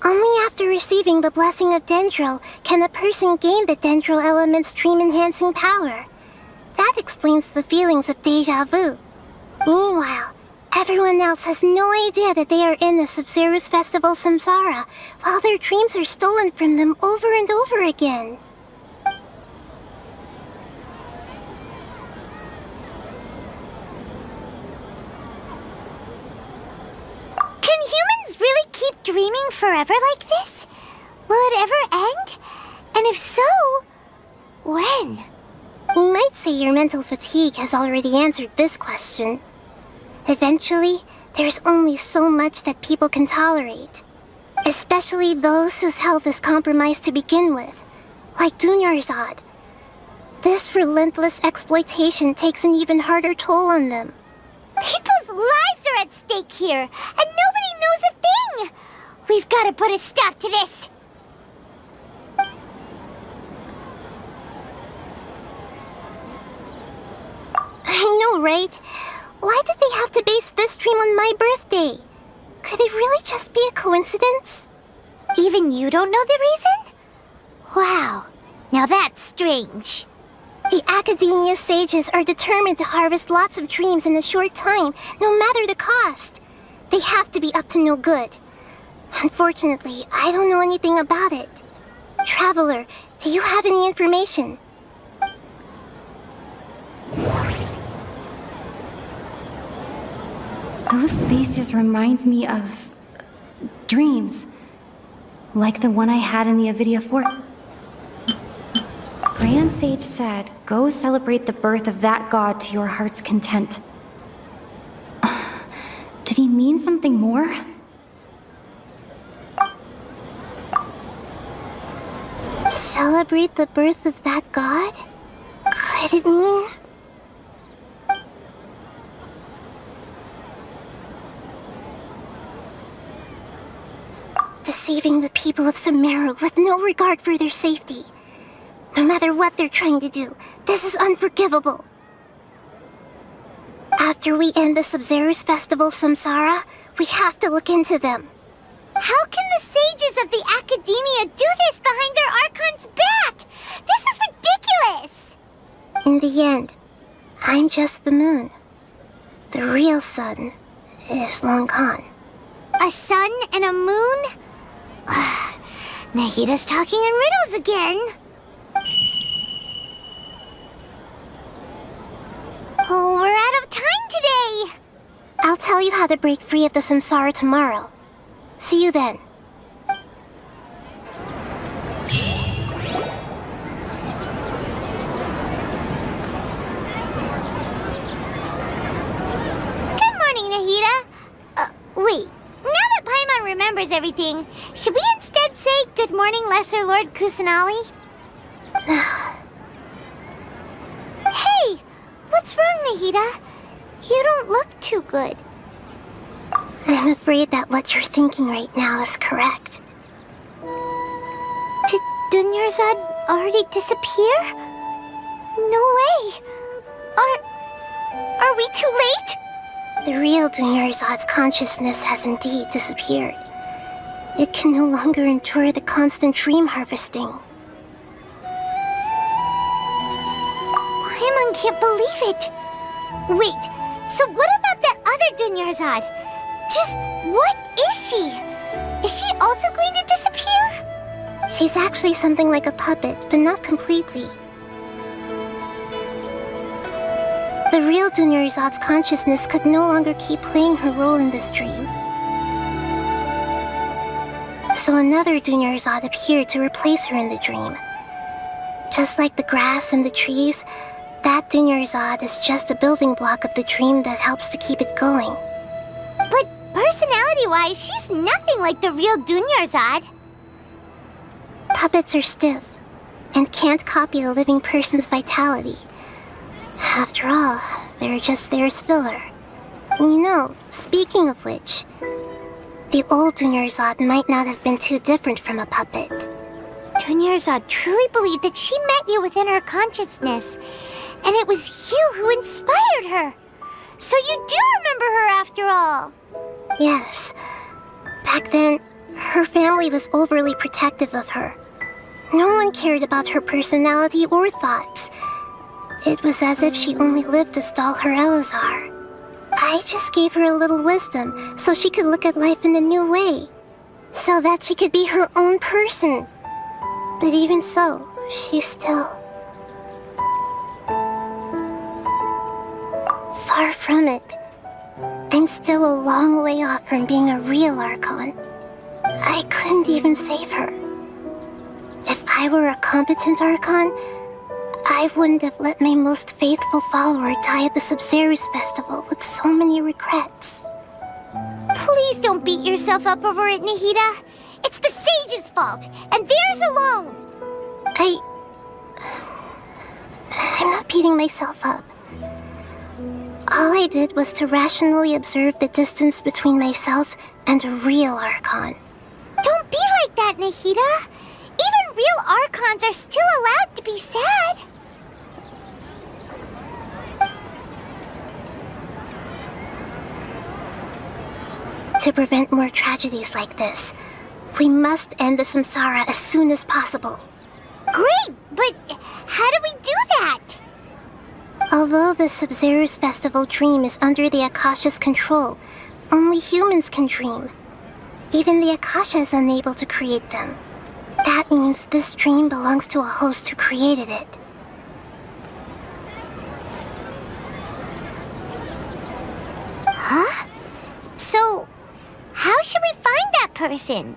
Only after receiving the blessing of Dendro can a person gain the Dendro element's dream-enhancing power. That explains the feelings of déjà vu. Meanwhile, everyone else has no idea that they are in the Sub-Zero's festival samsara, while their dreams are stolen from them over and over again. Can humans really keep dreaming forever like this? Will it ever end? And if so, when? We might say your mental fatigue has already answered this question. Eventually, there's only so much that people can tolerate. Especially those whose health is compromised to begin with, like Dunyarzad. This relentless exploitation takes an even harder toll on them. People's lives are at stake here, and nobody knows a thing! We've got to put a stop to this! I know, right? Why did they have to base this dream on my birthday? Could it really just be a coincidence? Even you don't know the reason? Wow, now that's strange. The Academia sages are determined to harvest lots of dreams in a short time, no matter the cost. They have to be up to no good. Unfortunately, I don't know anything about it. Traveler, do you have any information? Those spaces remind me of dreams, like the one I had in the Avidia Fort. Grand Sage said, go celebrate the birth of that god to your heart's content. Did he mean something more? Celebrate the birth of that god? Could it mean... deceiving the people of Sumeru with no regard for their safety? No matter what they're trying to do, this is unforgivable. After we end the Sub-Zero's festival samsara, we have to look into them. How can the sages of the Academia do this behind their Archon's back? This is ridiculous! In the end, I'm just the moon. The real sun is long gone. A sun and a moon? Nahida's talking in riddles again. Oh, we're out of time today! I'll tell you how to break free of the samsara tomorrow. See you then. Good morning, Nahida. Wait. Now that Paimon remembers everything, should we instead say good morning, Lesser Lord Kusanali? Hey! What's wrong, Nahida? You don't look too good. I'm afraid that what you're thinking right now is correct. Did Dunyarzad already disappear? No way! Are we too late? The real Dunyarzad's consciousness has indeed disappeared. It can no longer endure the constant dream harvesting. Paimon can't believe it! Wait, so what about that other Dunyarzad? Just what is she? Is she also going to disappear? She's actually something like a puppet, but not completely. The real Dunyarzad's consciousness could no longer keep playing her role in this dream. So another Dunyarzad appeared to replace her in the dream. Just like the grass and the trees, that Dunyarzad is just a building block of the dream that helps to keep it going. But personality-wise, she's nothing like the real Dunyarzad. Puppets are stiff and can't copy a living person's vitality. After all, they're just there as filler. You know, speaking of which, the old Dunyarzad might not have been too different from a puppet. Dunyarzad truly believed that she met you within her consciousness, and it was you who inspired her. So you do remember her after all. Yes. Back then, her family was overly protective of her. No one cared about her personality or thoughts. It was as if she only lived to stall her Elazar. I just gave her a little wisdom so she could look at life in a new way. So that she could be her own person. But even so, she's still... far from it. I'm still a long way off from being a real Archon. I couldn't even save her. If I were a competent Archon, I wouldn't have let my most faithful follower die at the Sub-Zero's festival with so many regrets. Please don't beat yourself up over it, Nahida. It's the sage's fault, and theirs alone. I'm not beating myself up. All I did was to rationally observe the distance between myself and a real Archon. Don't be like that, Nahida. Even real Archons are still allowed to be sad. To prevent more tragedies like this, we must end the samsara as soon as possible. Great, but how do we do that? Although the Sub-Zero's festival dream is under the Akasha's control, only humans can dream. Even the Akasha is unable to create them. That means this dream belongs to a host who created it. Huh? So, how should we find that person?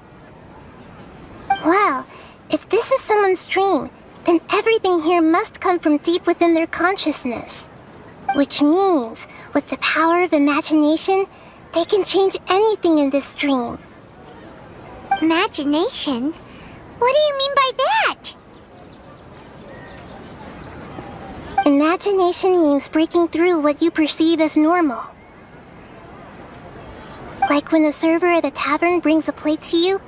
Well, if this is someone's dream, then everything here must come from deep within their consciousness. Which means, with the power of imagination, they can change anything in this dream. Imagination? What do you mean by that? Imagination means breaking through what you perceive as normal. Like when a server at a tavern brings a plate to you,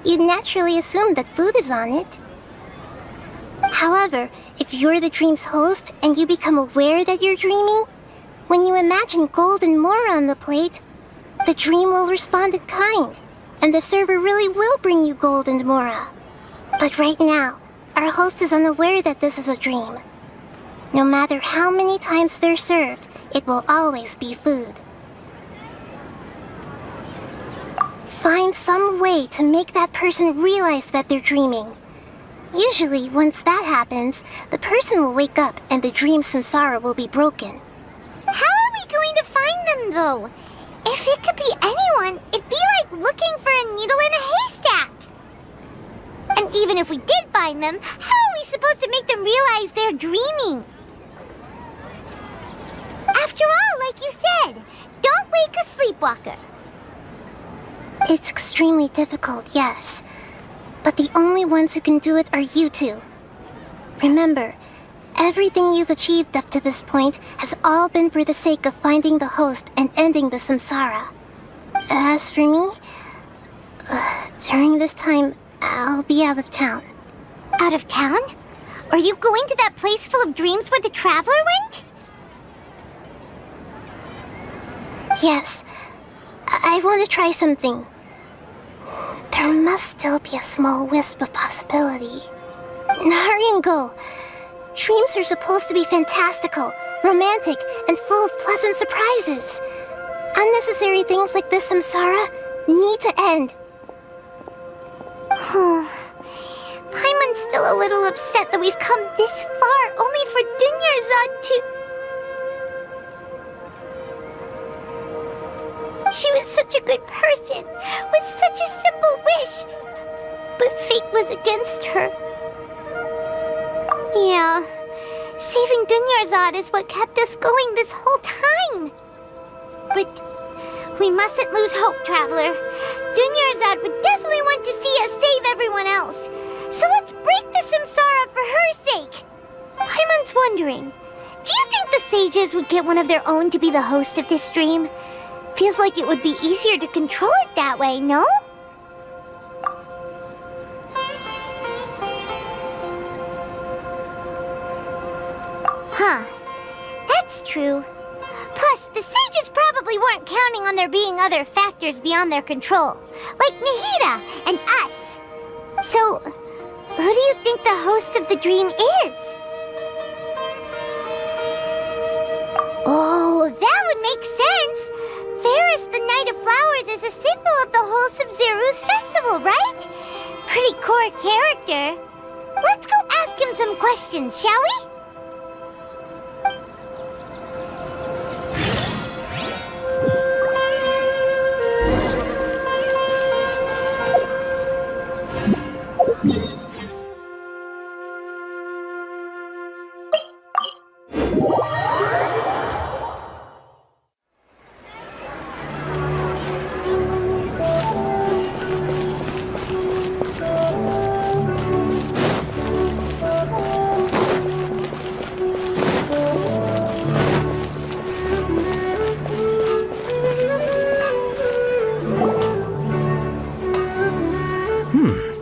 you'd naturally assume that food is on it. However, if you're the dream's host and you become aware that you're dreaming, when you imagine gold and more on the plate, the dream will respond in kind, and the server really will bring you gold and mora. But right now, our host is unaware that this is a dream. No matter how many times they're served, it will always be food. Find some way to make that person realize that they're dreaming. Usually, once that happens, the person will wake up and the dream samsara will be broken. How are we going to find them, though? If it could be anyone, it'd be like looking for a needle in a haystack. And even if we did find them, how are we supposed to make them realize they're dreaming? After all, like you said, don't wake a sleepwalker. It's extremely difficult, yes. But the only ones who can do it are you two. Remember, everything you've achieved up to this point has all been for the sake of finding the host and ending the samsara. As for me, during this time, I'll be out of town. Out of town? Are you going to that place full of dreams where the traveler went? Yes. I want to try something. There must still be a small wisp of possibility. Hurry and go. Dreams are supposed to be fantastical, romantic, and full of pleasant surprises. Unnecessary things like this samsara need to end. Paimon's still a little upset that we've come this far only for Dunyarzad to... She was such a good person, with such a simple wish. But fate was against her. Yeah, saving Dunyarzad is what kept us going this whole time. But we mustn't lose hope, Traveler. Dunyarzad would definitely want to see us save everyone else. So let's break the samsara for her sake. Paimon's wondering, do you think the sages would get one of their own to be the host of this dream? Feels like it would be easier to control it that way, no? Huh. That's true. Plus, the sages probably weren't counting on there being other factors beyond their control, like Nahida and us. So, who do you think the host of the dream is? Oh, that would make sense. Ferris, the Knight of Flowers, is a symbol of the whole Sub-Zero's festival, right? Pretty core character. Let's go ask him some questions, shall we?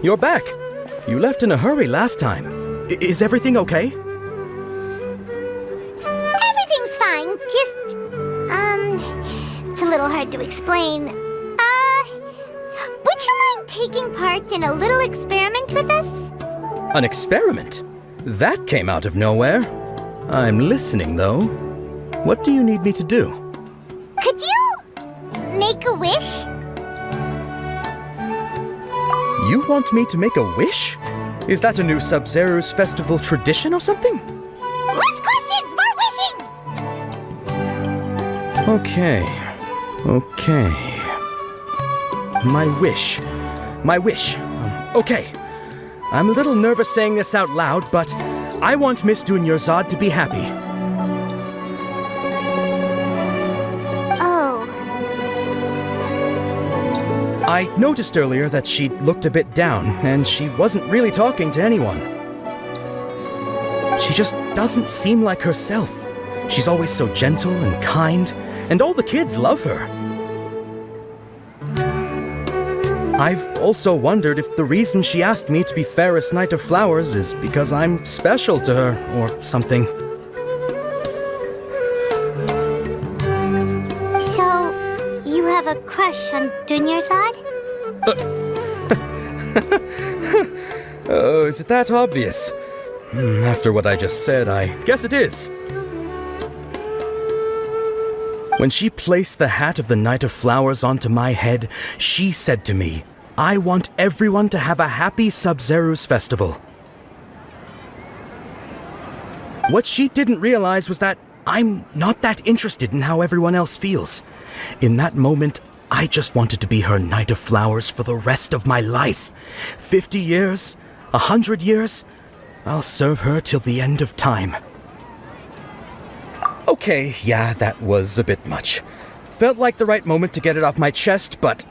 You're back. You left in a hurry last time. Is everything okay? Everything's fine. Just, it's a little hard to explain. Would you mind taking part in a little experiment with us? An experiment? That came out of nowhere. I'm listening, though. What do you need me to do? Could you make a wish? You want me to make a wish? Is that a new Sub-Zero's festival tradition or something? Less questions! More wishing! Okay. My wish. Okay. I'm a little nervous saying this out loud, but I want Miss Dunyarzad to be happy. Oh. I noticed earlier that she looked a bit down, and she wasn't really talking to anyone. She just doesn't seem like herself. She's always so gentle and kind, and all the kids love her. I've also wondered if the reason she asked me to be Fairest Knight of Flowers is because I'm special to her, or something. So, you have a crush on Dunyarzad? Oh, is it that obvious? After what I just said, I guess it is. When she placed the hat of the Knight of Flowers onto my head, she said to me, I want everyone to have a happy Sub-Zero's festival. What she didn't realize was that I'm not that interested in how everyone else feels. In that moment, I just wanted to be her Knight of Flowers for the rest of my life. 50 years, 100 years, I'll serve her till the end of time. Okay, yeah, that was a bit much. Felt like the right moment to get it off my chest, but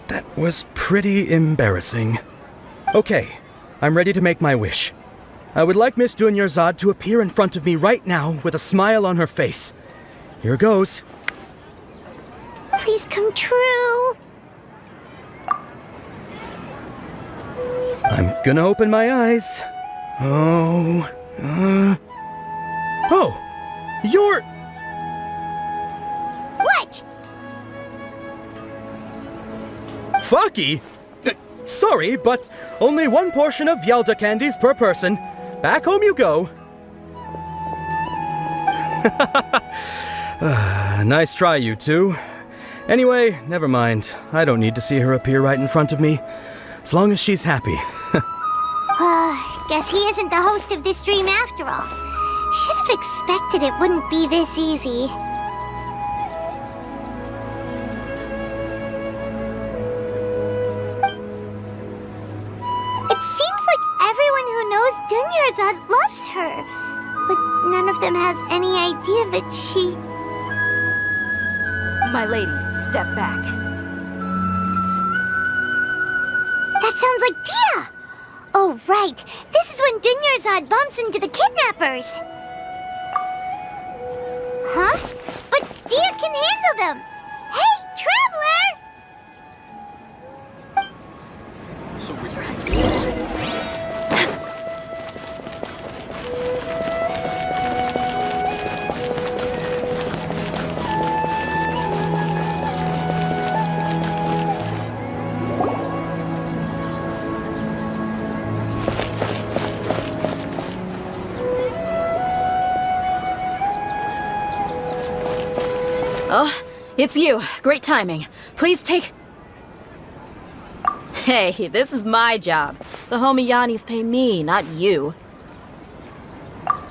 that was pretty embarrassing. Okay, I'm ready to make my wish. I would like Miss Dunyarzad to appear in front of me right now with a smile on her face. Here goes. Please come true. I'm gonna open my eyes. Oh, you're... What? Faki? Sorry, but only one portion of Yelda candies per person. Back home you go. Nice try, you two. Anyway, never mind. I don't need to see her appear right in front of me. As long as she's happy. Guess he isn't the host of this dream after all. Should have expected it wouldn't be this easy. It seems like everyone who knows Dunyarzad loves her, but none of them has any idea that she... My lady, step back. That sounds like Dia! Oh, right. This is when Dunyarzad bumps into the kidnappers. Huh? But Dia can handle them! Hey, Traveler! Oh, it's you. Great timing. Please take... Hey, this is my job. The homie Yannis pay me, not you.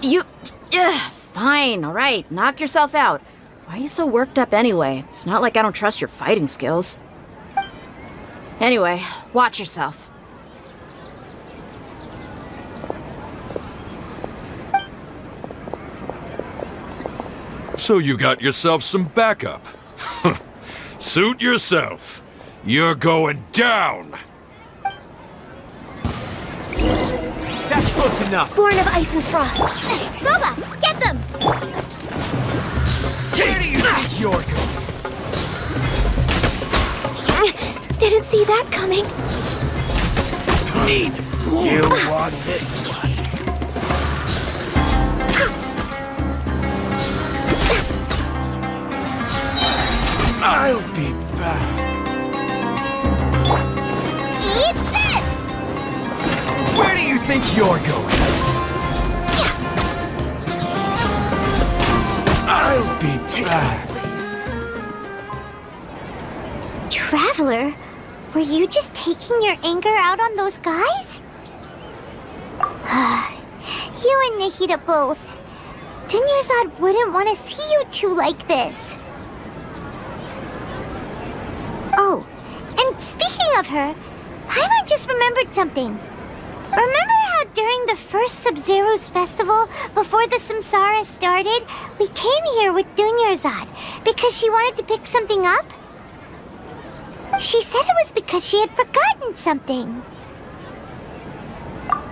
You... fine, alright. Knock yourself out. Why are you so worked up anyway? It's not like I don't trust your fighting skills. Anyway, watch yourself. So you got yourself some backup. Suit yourself. You're going down. That's close enough. Born of ice and frost. Glava, get them! Where do you think you're going? Didn't see that coming. Need you want this one. I'll be back. Eat this! Where do you think you're going? I'll be back. Traveler, were you just taking your anger out on those guys? You and Nahida both. Dunyarzad wouldn't want to see you two like this. Oh, and speaking of her, Paimon just remembered something. Remember how during the first Sub-Zero's festival, before the Samsara started, we came here with Dunyarzad because she wanted to pick something up? She said it was because she had forgotten something.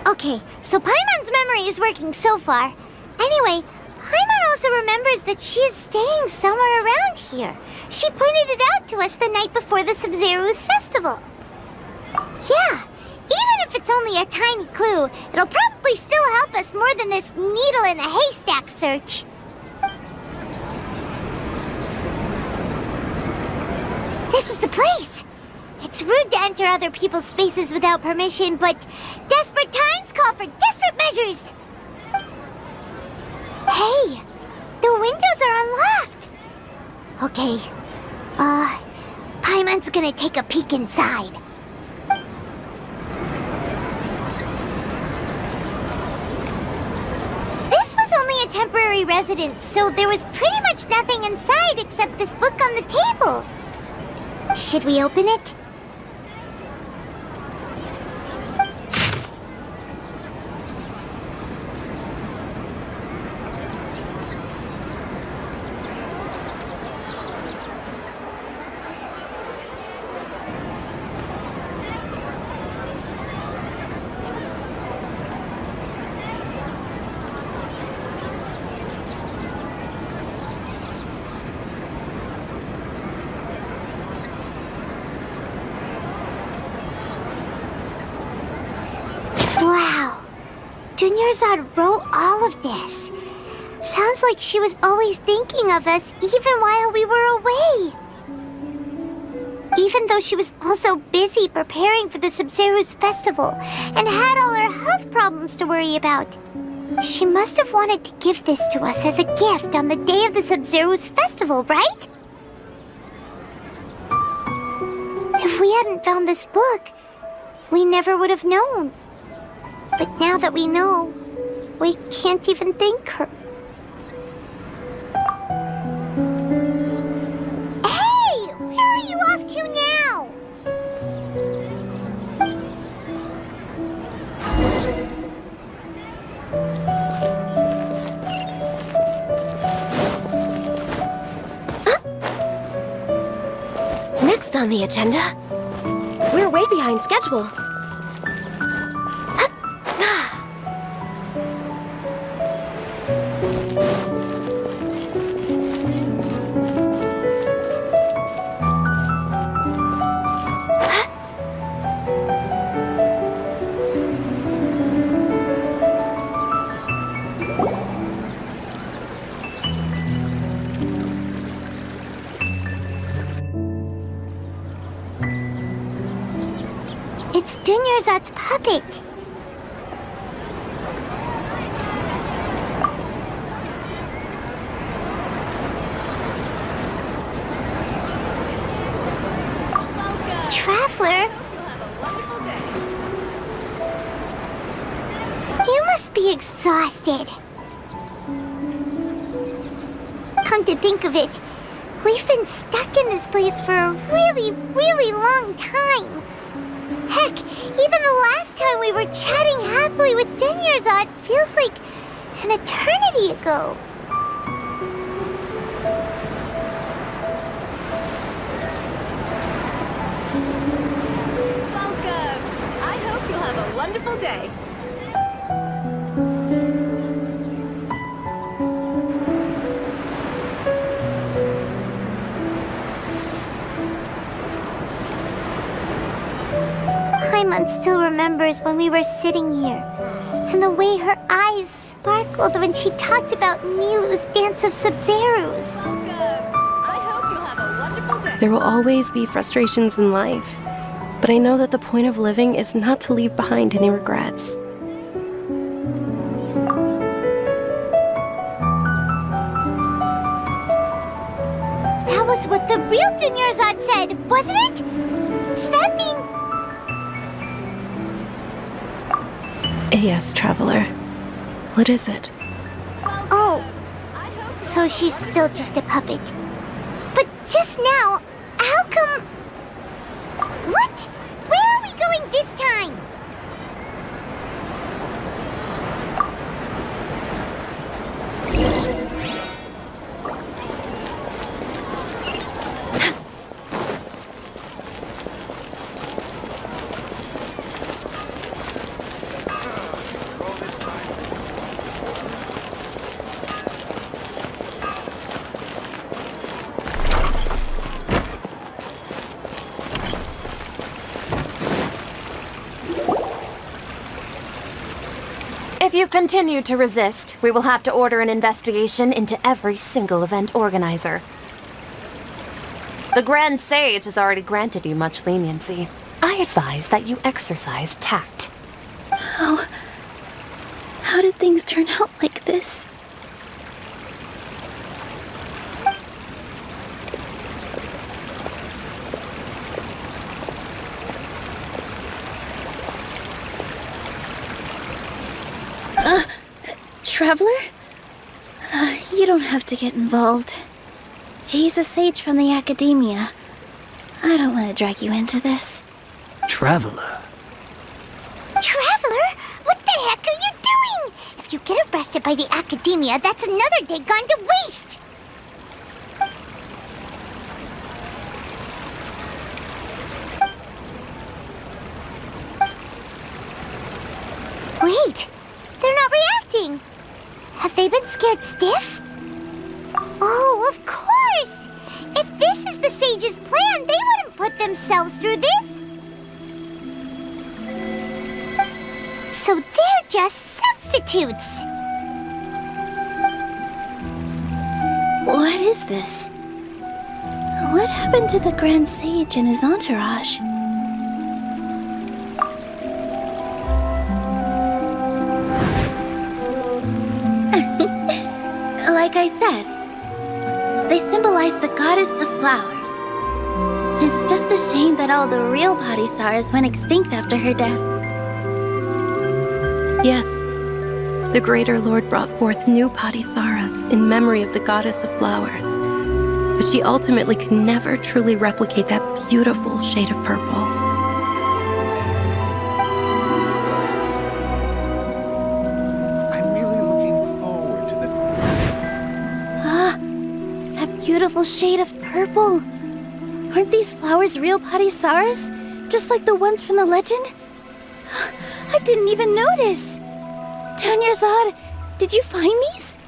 Okay, so Paimon's memory is working so far. Anyway, Paimon also remembers that she is staying somewhere around here. She pointed it out to us the night before the Sub-Zero's festival. Yeah, even if it's only a tiny clue, it'll probably still help us more than this needle in a haystack search. This is the place. It's rude to enter other people's spaces without permission, but desperate times call for desperate measures. Hey, the windows are unlocked. Okay, Paimon's gonna take a peek inside. This was only a temporary residence, so there was pretty much nothing inside except this book on the table. Should we open it? Wow, Dunyarzad wrote all of this. Sounds like she was always thinking of us even while we were away. Even though she was also busy preparing for the Sub-Zero's festival and had all her health problems to worry about. She must have wanted to give this to us as a gift on the day of the Sub-Zero's festival, right? If we hadn't found this book, we never would have known. But now that we know, we can't even thank her. Hey! Where are you off to now? Next on the agenda, we're way behind schedule. It's Dunyarzad's puppet. Traveler? You must be exhausted. Come to think of it, we've been stuck in this place for a really, really long time. Heck, even the last time we were chatting happily with Dunyarzad feels like an eternity ago. Welcome! I hope you'll have a wonderful day. Paimon still remembers when we were sitting here, and the way her eyes sparkled when she talked about Milu's dance of Sub-Zerus. I hope you'll have a wonderful day. There will always be frustrations in life, but I know that the point of living is not to leave behind any regrets. That was what the real Dunyarzad said, wasn't it? Does that mean... Yes, Traveler. What is it? Oh, so she's still just a puppet. But just now, how come... What? Where are we going this time? If you continue to resist, we will have to order an investigation into every single event organizer. The Grand Sage has already granted you much leniency. I advise that you exercise tact. How did things turn out like this? Traveler? You don't have to get involved. He's a sage from the Academia. I don't want to drag you into this. Traveler? Traveler? What the heck are you doing? If you get arrested by the Academia, that's another day gone to waste. Wait, they're not reacting. Have they been scared stiff? Oh, of course! If this is the sage's plan, they wouldn't put themselves through this. So they're just substitutes. What is this? What happened to the Grand Sage and his entourage? Like I said, they symbolize the goddess of flowers. It's just a shame mean that all the real Padisaras went extinct after her death? Yes. The Greater Lord brought forth new Padisaras in memory of the goddess of flowers. But she ultimately could never truly replicate that beautiful shade of purple. I'm really looking forward to the... That beautiful shade of purple. Aren't these flowers real Padisaras? Just like the ones from the legend? I didn't even notice. Dunyarzad, did you find these?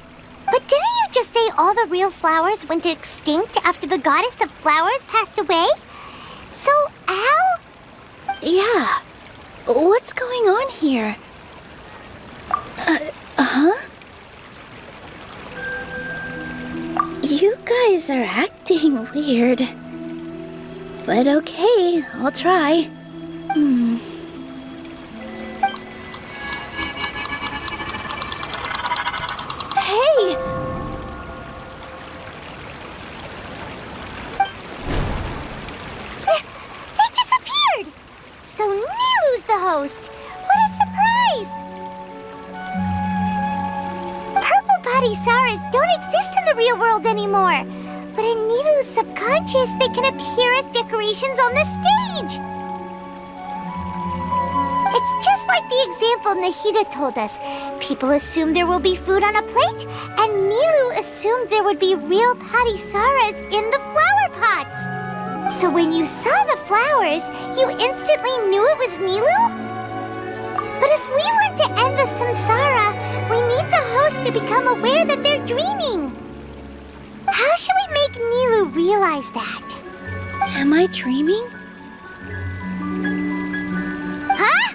But didn't you just say all the real flowers went extinct after the goddess of flowers passed away? So, how? Yeah. What's going on here? You guys are acting weird. But okay, I'll try. Hey! They disappeared! So Nilu's the host! What a surprise! Purple Padisaras don't exist in the real world anymore. But in Nilu's subconscious, they can appear as decorations on the stage. It's just like the example Nahida told us. People assumed there will be food on a plate, and Nilu assumed there would be real Padisaras in the flower pots. So when you saw the flowers, you instantly knew it was Nilu? But if we want to end the samsara, we need the host to become aware that they're dreaming. How should we make Nilu realize that? Am I dreaming? Huh?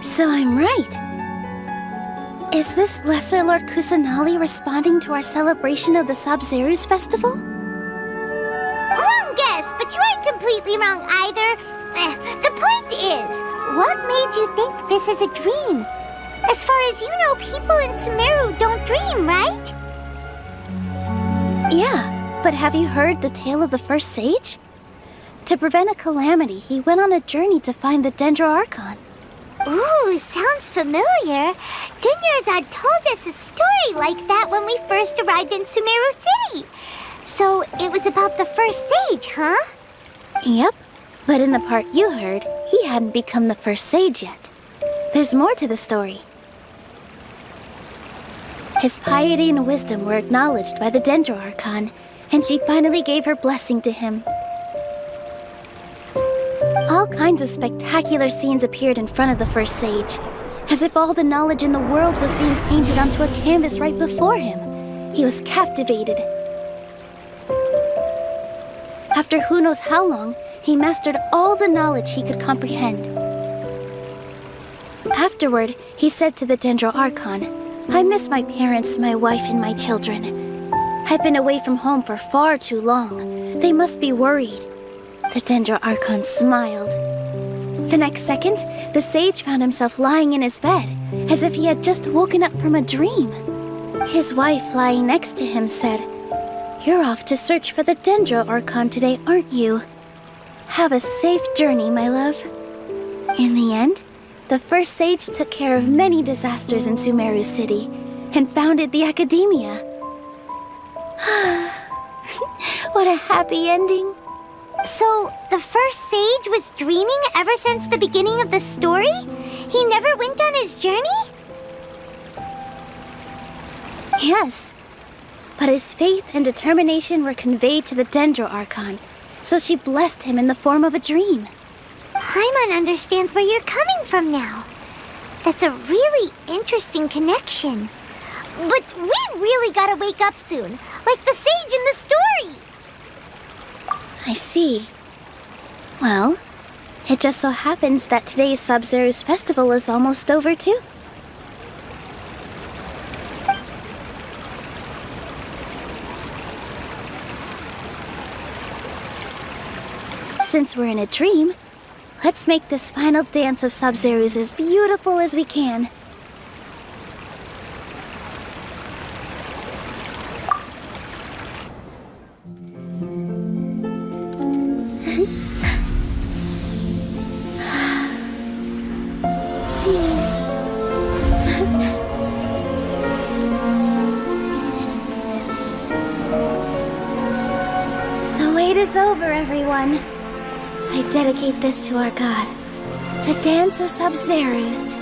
So I'm right. Is this Lesser Lord Kusanali responding to our celebration of the Sabzeruz festival? Wrong guess, but you aren't completely wrong either. The point is, what made you think this is a dream? As far as you know, people in Sumeru don't dream, right? Yeah, but have you heard the tale of the first sage? To prevent a calamity, he went on a journey to find the Dendro Archon. Ooh, sounds familiar. Dunyarzad told us a story like that when we first arrived in Sumeru City. So it was about the first sage, huh? Yep, but in the part you heard, he hadn't become the first sage yet. There's more to the story. His piety and wisdom were acknowledged by the Dendro Archon, and she finally gave her blessing to him. All kinds of spectacular scenes appeared in front of the first sage, as if all the knowledge in the world was being painted onto a canvas right before him. He was captivated. After who knows how long, he mastered all the knowledge he could comprehend. Afterward, he said to the Dendro Archon, "I miss my parents, my wife, and my children. I've been away from home for far too long. They must be worried." The Dendro Archon smiled. The next second, the sage found himself lying in his bed, as if he had just woken up from a dream. His wife, lying next to him, said, "You're off to search for the Dendro Archon today, aren't you? Have a safe journey, my love." In the end, the first sage took care of many disasters in Sumeru City and founded the Academia. What a happy ending. So, the first sage was dreaming ever since the beginning of the story? He never went on his journey? Yes, but his faith and determination were conveyed to the Dendro Archon, so she blessed him in the form of a dream. Paimon understands where you're coming from now. That's a really interesting connection. But we really gotta wake up soon, like the sage in the story. I see. Well, it just so happens that today's Sabzeruz festival is almost over too. Since we're in a dream, let's make this final dance of Sabzeruz as beautiful as we can. is over, everyone. I dedicate this to our god, the Dance of Sub-Zerus.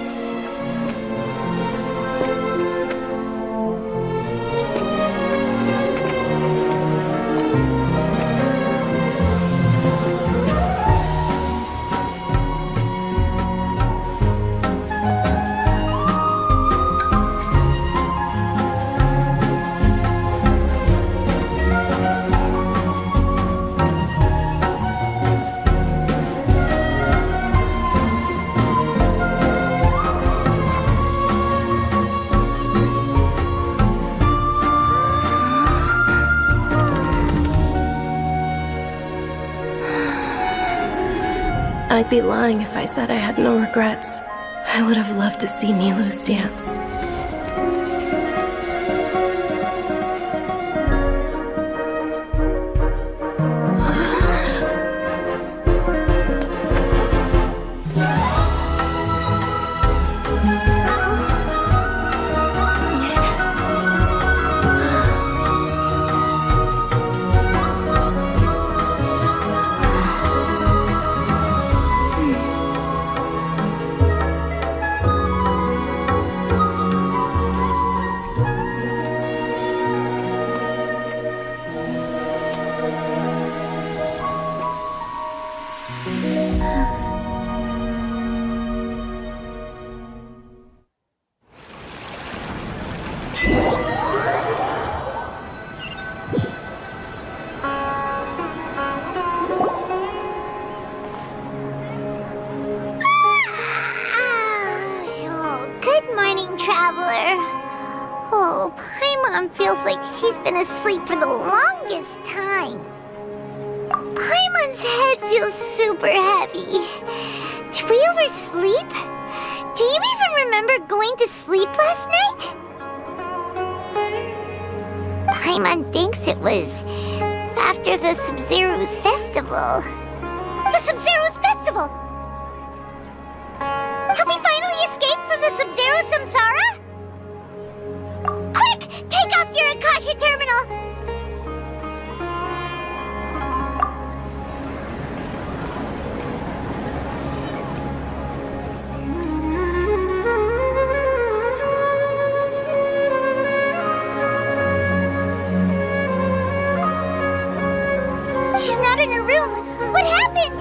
I'd be lying if I said I had no regrets. I would have loved to see Nilou's dance. Feels like she's been asleep for the longest time. Paimon's head feels super heavy. Did we oversleep? Do you even remember going to sleep last night? Paimon thinks it was after the Sub-Zero's festival. The Sub-Zero's festival! Have we finally escaped from the Sub-Zero Samsara? Quick! Take off your Akasha terminal! She's not in her room. What happened?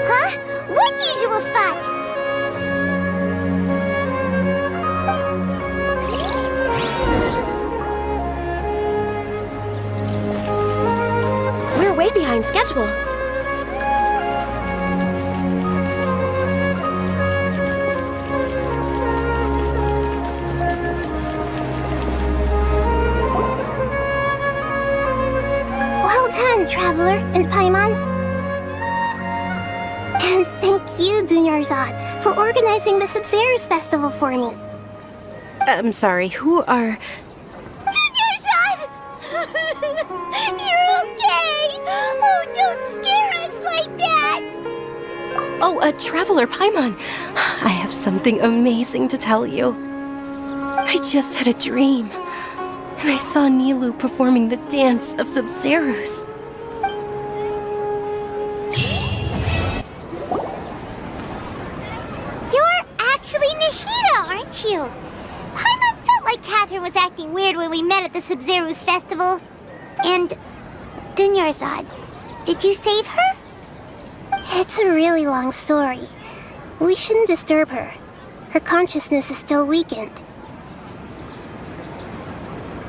Huh? What usual spot? We're way behind schedule. Well done, Traveler and Paimon. And thank you, Dunyarzad, for organizing the Sub-Zero's festival for me. I'm sorry, who are... Dunyarzad! You're okay! Oh, don't scare us like that! Oh, a Traveler Paimon. I have something amazing to tell you. I just had a dream, and I saw Nilou performing the dance of Sub-Zerus. You're actually Nahida, aren't you? Paimon felt like Catherine was acting weird when we met at the Sub-Zero's festival. And... Dunyarzad, did you save her? It's a really long story. We shouldn't disturb her. Her consciousness is still weakened.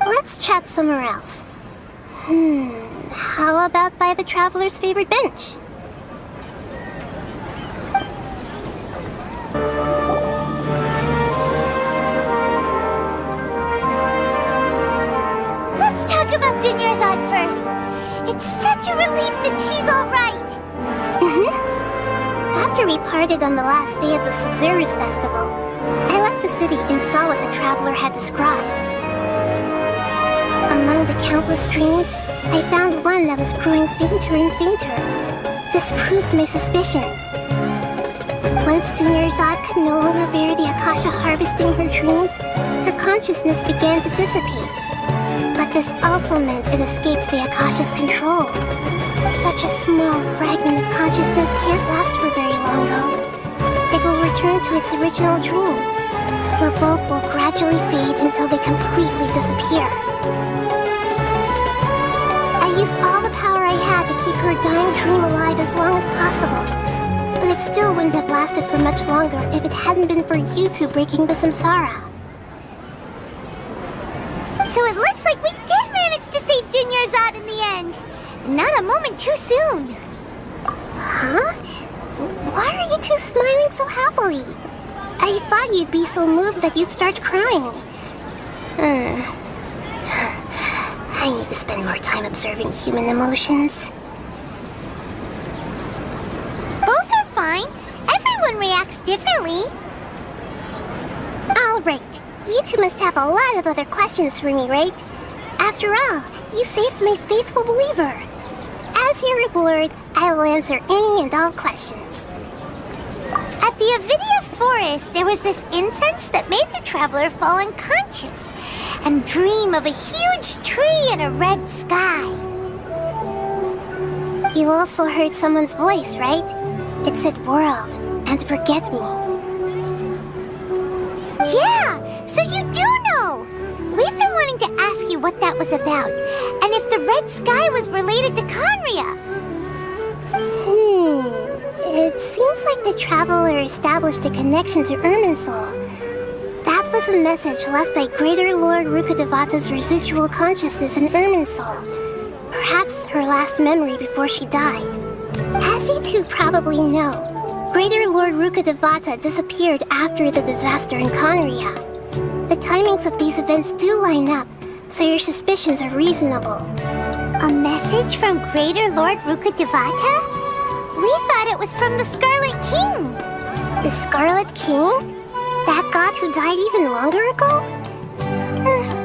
Let's chat somewhere else. How about by the Traveler's favorite bench? Let's talk about Dunyarzad first. It's such a relief that she's all right. After we parted on the last day of the Sub-Zero's festival, I left the city and saw what the Traveler had described. Among the countless dreams, I found one that was growing fainter and fainter. This proved my suspicion. Once Dunyarzad could no longer bear the Akasha harvesting her dreams, her consciousness began to dissipate. But this also meant it escaped the Akasha's control. Such a small fragment of consciousness can't last for very long, though. It will return to its original dream, where both will gradually fade until they completely disappear. I used all the power I had to keep her dying dream alive as long as possible, but it still wouldn't have lasted for much longer if it hadn't been for you two breaking the samsara. So it looks like we did manage to save Dunyarzad in the end. Not a moment too soon. Huh? Why are you two smiling so happily? I thought you'd be so moved that you'd start crying. I need to spend more time observing human emotions. Both are fine. Everyone reacts differently. All right. You two must have a lot of other questions for me, right? After all, you saved my faithful believer. As your reward, I will answer any and all questions. At the Avidia forest, there was this incense that made the traveler fall unconscious and dream of a huge tree and a red sky. You also heard someone's voice, right? It said world and forget me. Yeah, so you do know! We've been wanting to ask you what that was about, and if the red sky was related to Conria. It seems like the traveler established a connection to Irminsul. That was a message left by Greater Lord Rukkhadevata's residual consciousness in Irminsul. Perhaps her last memory before she died. As you two probably know, Greater Lord Rukkhadevata disappeared after the disaster in Conria. The timings of these events do line up, so your suspicions are reasonable. A message from Greater Lord Rukkhadevata? We thought it was from the Scarlet King. The Scarlet King? That god who died even longer ago?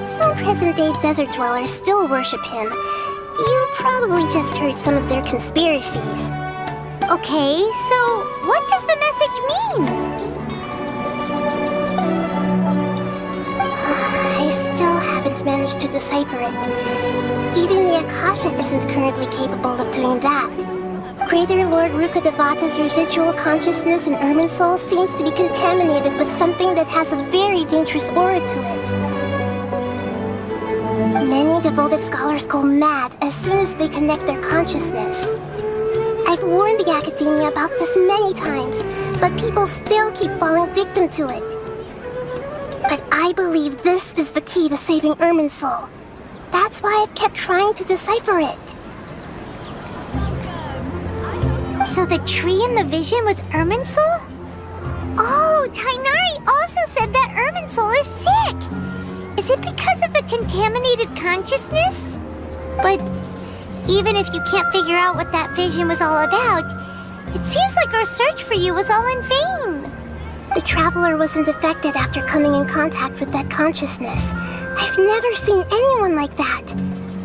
Some present-day desert dwellers still worship him. You probably just heard some of their conspiracies. Okay, so what does the message mean? I still haven't managed to decipher it. Even the Akasha isn't currently capable of doing that. Greater Lord Rukkhadevata's residual consciousness in Irminsul seems to be contaminated with something that has a very dangerous aura to it. Many devoted scholars go mad as soon as they connect their consciousness. I've warned the academia about this many times, but people still keep falling victim to it. But I believe this is the key to saving Irminsul. That's why I've kept trying to decipher it. So the tree in the vision was Irminsul? Oh, Tainari also said that Irminsul is sick. Is it because of the contaminated consciousness? But even if you can't figure out what that vision was all about, it seems like our search for you was all in vain. The traveler wasn't affected after coming in contact with that consciousness. I've never seen anyone like that.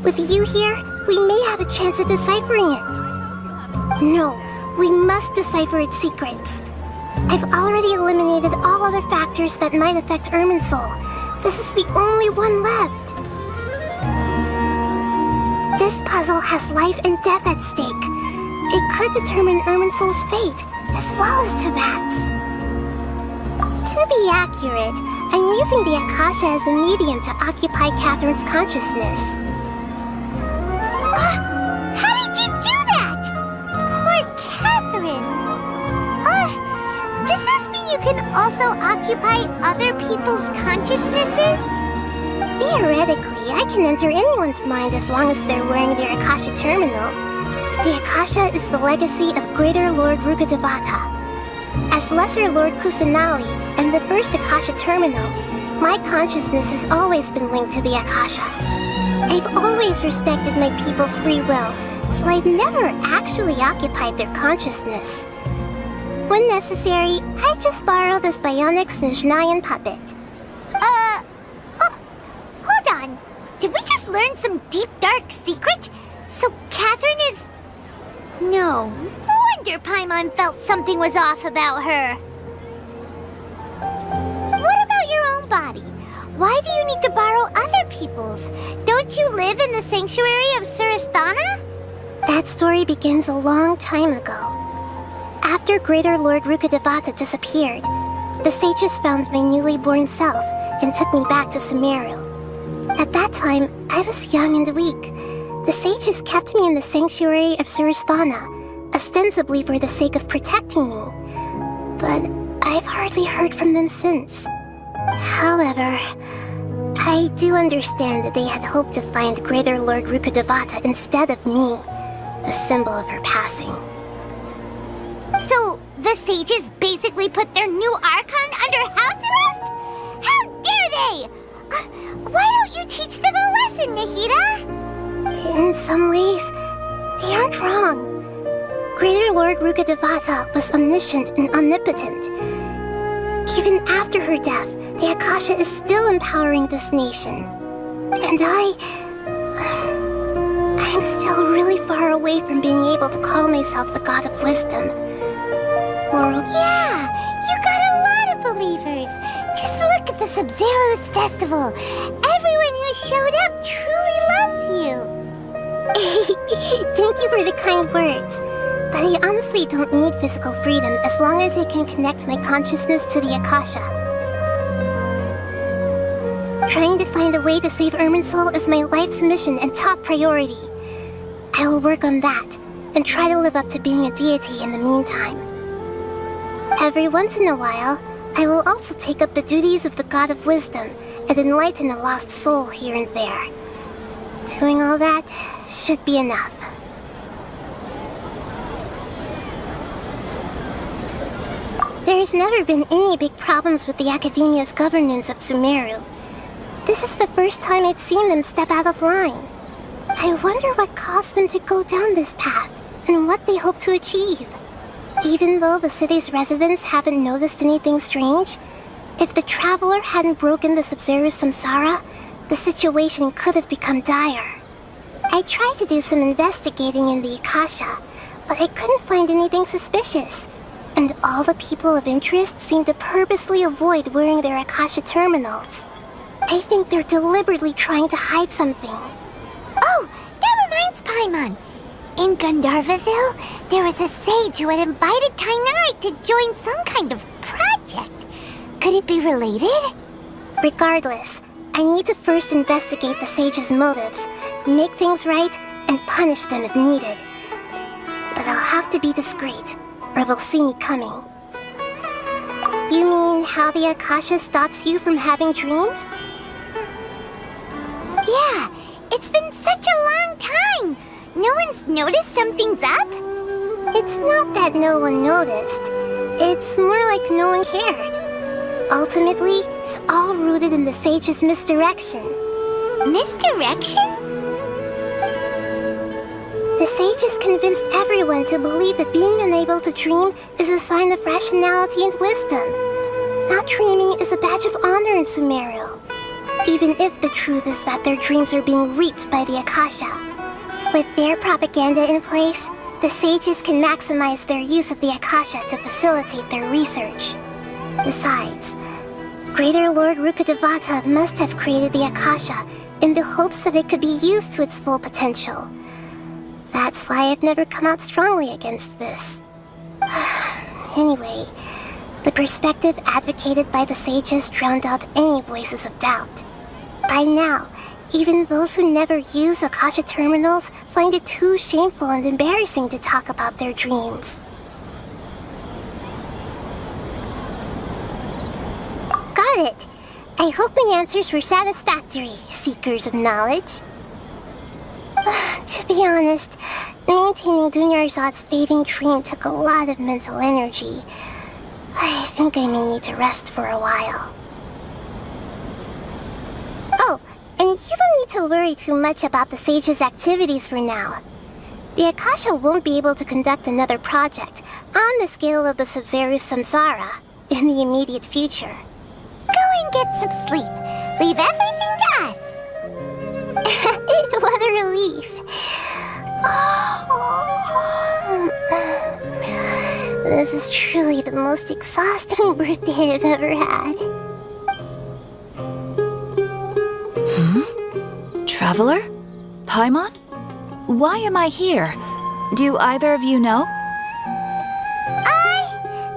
With you here, we may have a chance at deciphering it. No, we must decipher its secrets. I've already eliminated all other factors that might affect Irminsul. This is the only one left. This puzzle has life and death at stake. It could determine Irminsul's fate, as well as Tivat's. To be accurate, I'm using the Akasha as a medium to occupy Catherine's consciousness. How did you do that? Poor Catherine. Does this mean you can also occupy other people's consciousnesses? Theoretically, I can enter anyone's mind as long as they're wearing their Akasha terminal. The Akasha is the legacy of Greater Lord Rukkhadevata. As Lesser Lord Kusanali and the first Akasha terminal, my consciousness has always been linked to the Akasha. I've always respected my people's free will, so I've never actually occupied their consciousness. When necessary, I just borrow this bionic Snezhnayan puppet. Hold on. Did we just learn some deep, dark secret? So Catherine is... No wonder Paimon felt something was off about her. What about your own body? Why do you need to borrow other people's? Don't Don't you live in the sanctuary of Surasthana? That story begins a long time ago. After Greater Lord Rukkhadevata disappeared, the sages found my newly born self and took me back to Sumeru. At that time, I was young and weak. The sages kept me in the sanctuary of Surasthana, ostensibly for the sake of protecting me. But I've hardly heard from them since. However, I do understand that they had hoped to find Greater Lord Rukkhadevata instead of me, a symbol of her passing. So, the sages basically put their new Archon under house arrest? How dare they! Why don't you teach them a lesson, Nahida? In some ways, they aren't wrong. Greater Lord Rukkhadevata was omniscient and omnipotent. Even after her death, the Akasha is still empowering this nation. And I'm still really far away from being able to call myself the God of Wisdom. Yeah, you got a lot of believers. Just look at the Sub-Zero's festival. Everyone who showed up truly loves you. Thank you for the kind words. But I honestly don't need physical freedom as long as I can connect my consciousness to the Akasha. Trying to find a way to save Irminsul is my life's mission and top priority. I will work on that, and try to live up to being a deity in the meantime. Every once in a while, I will also take up the duties of the God of Wisdom and enlighten a lost soul here and there. Doing all that should be enough. There's never been any big problems with the Academia's governance of Sumeru. This is the first time I've seen them step out of line. I wonder what caused them to go down this path, and what they hope to achieve. Even though the city's residents haven't noticed anything strange, if the Traveler hadn't broken the Sub-Zero samsara, the situation could have become dire. I tried to do some investigating in the Akasha, but I couldn't find anything suspicious. And all the people of interest seem to purposely avoid wearing their Akasha terminals. I think they're deliberately trying to hide something. Oh, that reminds Paimon. In Gandharvaville, there was a sage who had invited Tainari to join some kind of project. Could it be related? Regardless, I need to first investigate the sage's motives, make things right, and punish them if needed. But I'll have to be discreet, or they'll see me coming. You mean how the Akasha stops you from having dreams? Yeah, it's been such a long time. No one's noticed something's up? It's not that no one noticed. It's more like no one cared. Ultimately, it's all rooted in the sage's misdirection. Misdirection? The sages convinced everyone to believe that being unable to dream is a sign of rationality and wisdom. Not dreaming is a badge of honor in Sumeru, even if the truth is that their dreams are being reaped by the Akasha. With their propaganda in place, the sages can maximize their use of the Akasha to facilitate their research. Besides, Greater Lord Rukkhadevata must have created the Akasha in the hopes that it could be used to its full potential. That's why I've never come out strongly against this. Anyway, the perspective advocated by the sages drowned out any voices of doubt. By now, even those who never use Akasha terminals find it too shameful and embarrassing to talk about their dreams. Got it! I hope my answers were satisfactory, seekers of knowledge. To be honest, maintaining Dunyarzad's fading dream took a lot of mental energy. I think I may need to rest for a while. Oh, and you don't need to worry too much about the sage's activities for now. The Akasha won't be able to conduct another project on the scale of the Sub-Zero samsara in the immediate future. Go and get some sleep. Leave everything to us. What a relief. This is truly the most exhausting birthday I've ever had. Traveler? Paimon? Why am I here? Do either of you know?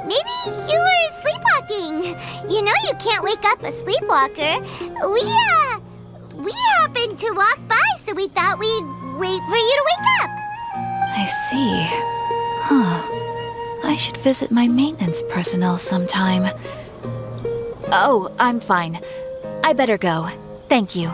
Maybe you were sleepwalking. You know you can't wake up a sleepwalker. We happened to walk by, so we thought we'd wait for you to wake up. I see. Huh. I should visit my maintenance personnel sometime. Oh, I'm fine. I better go. Thank you.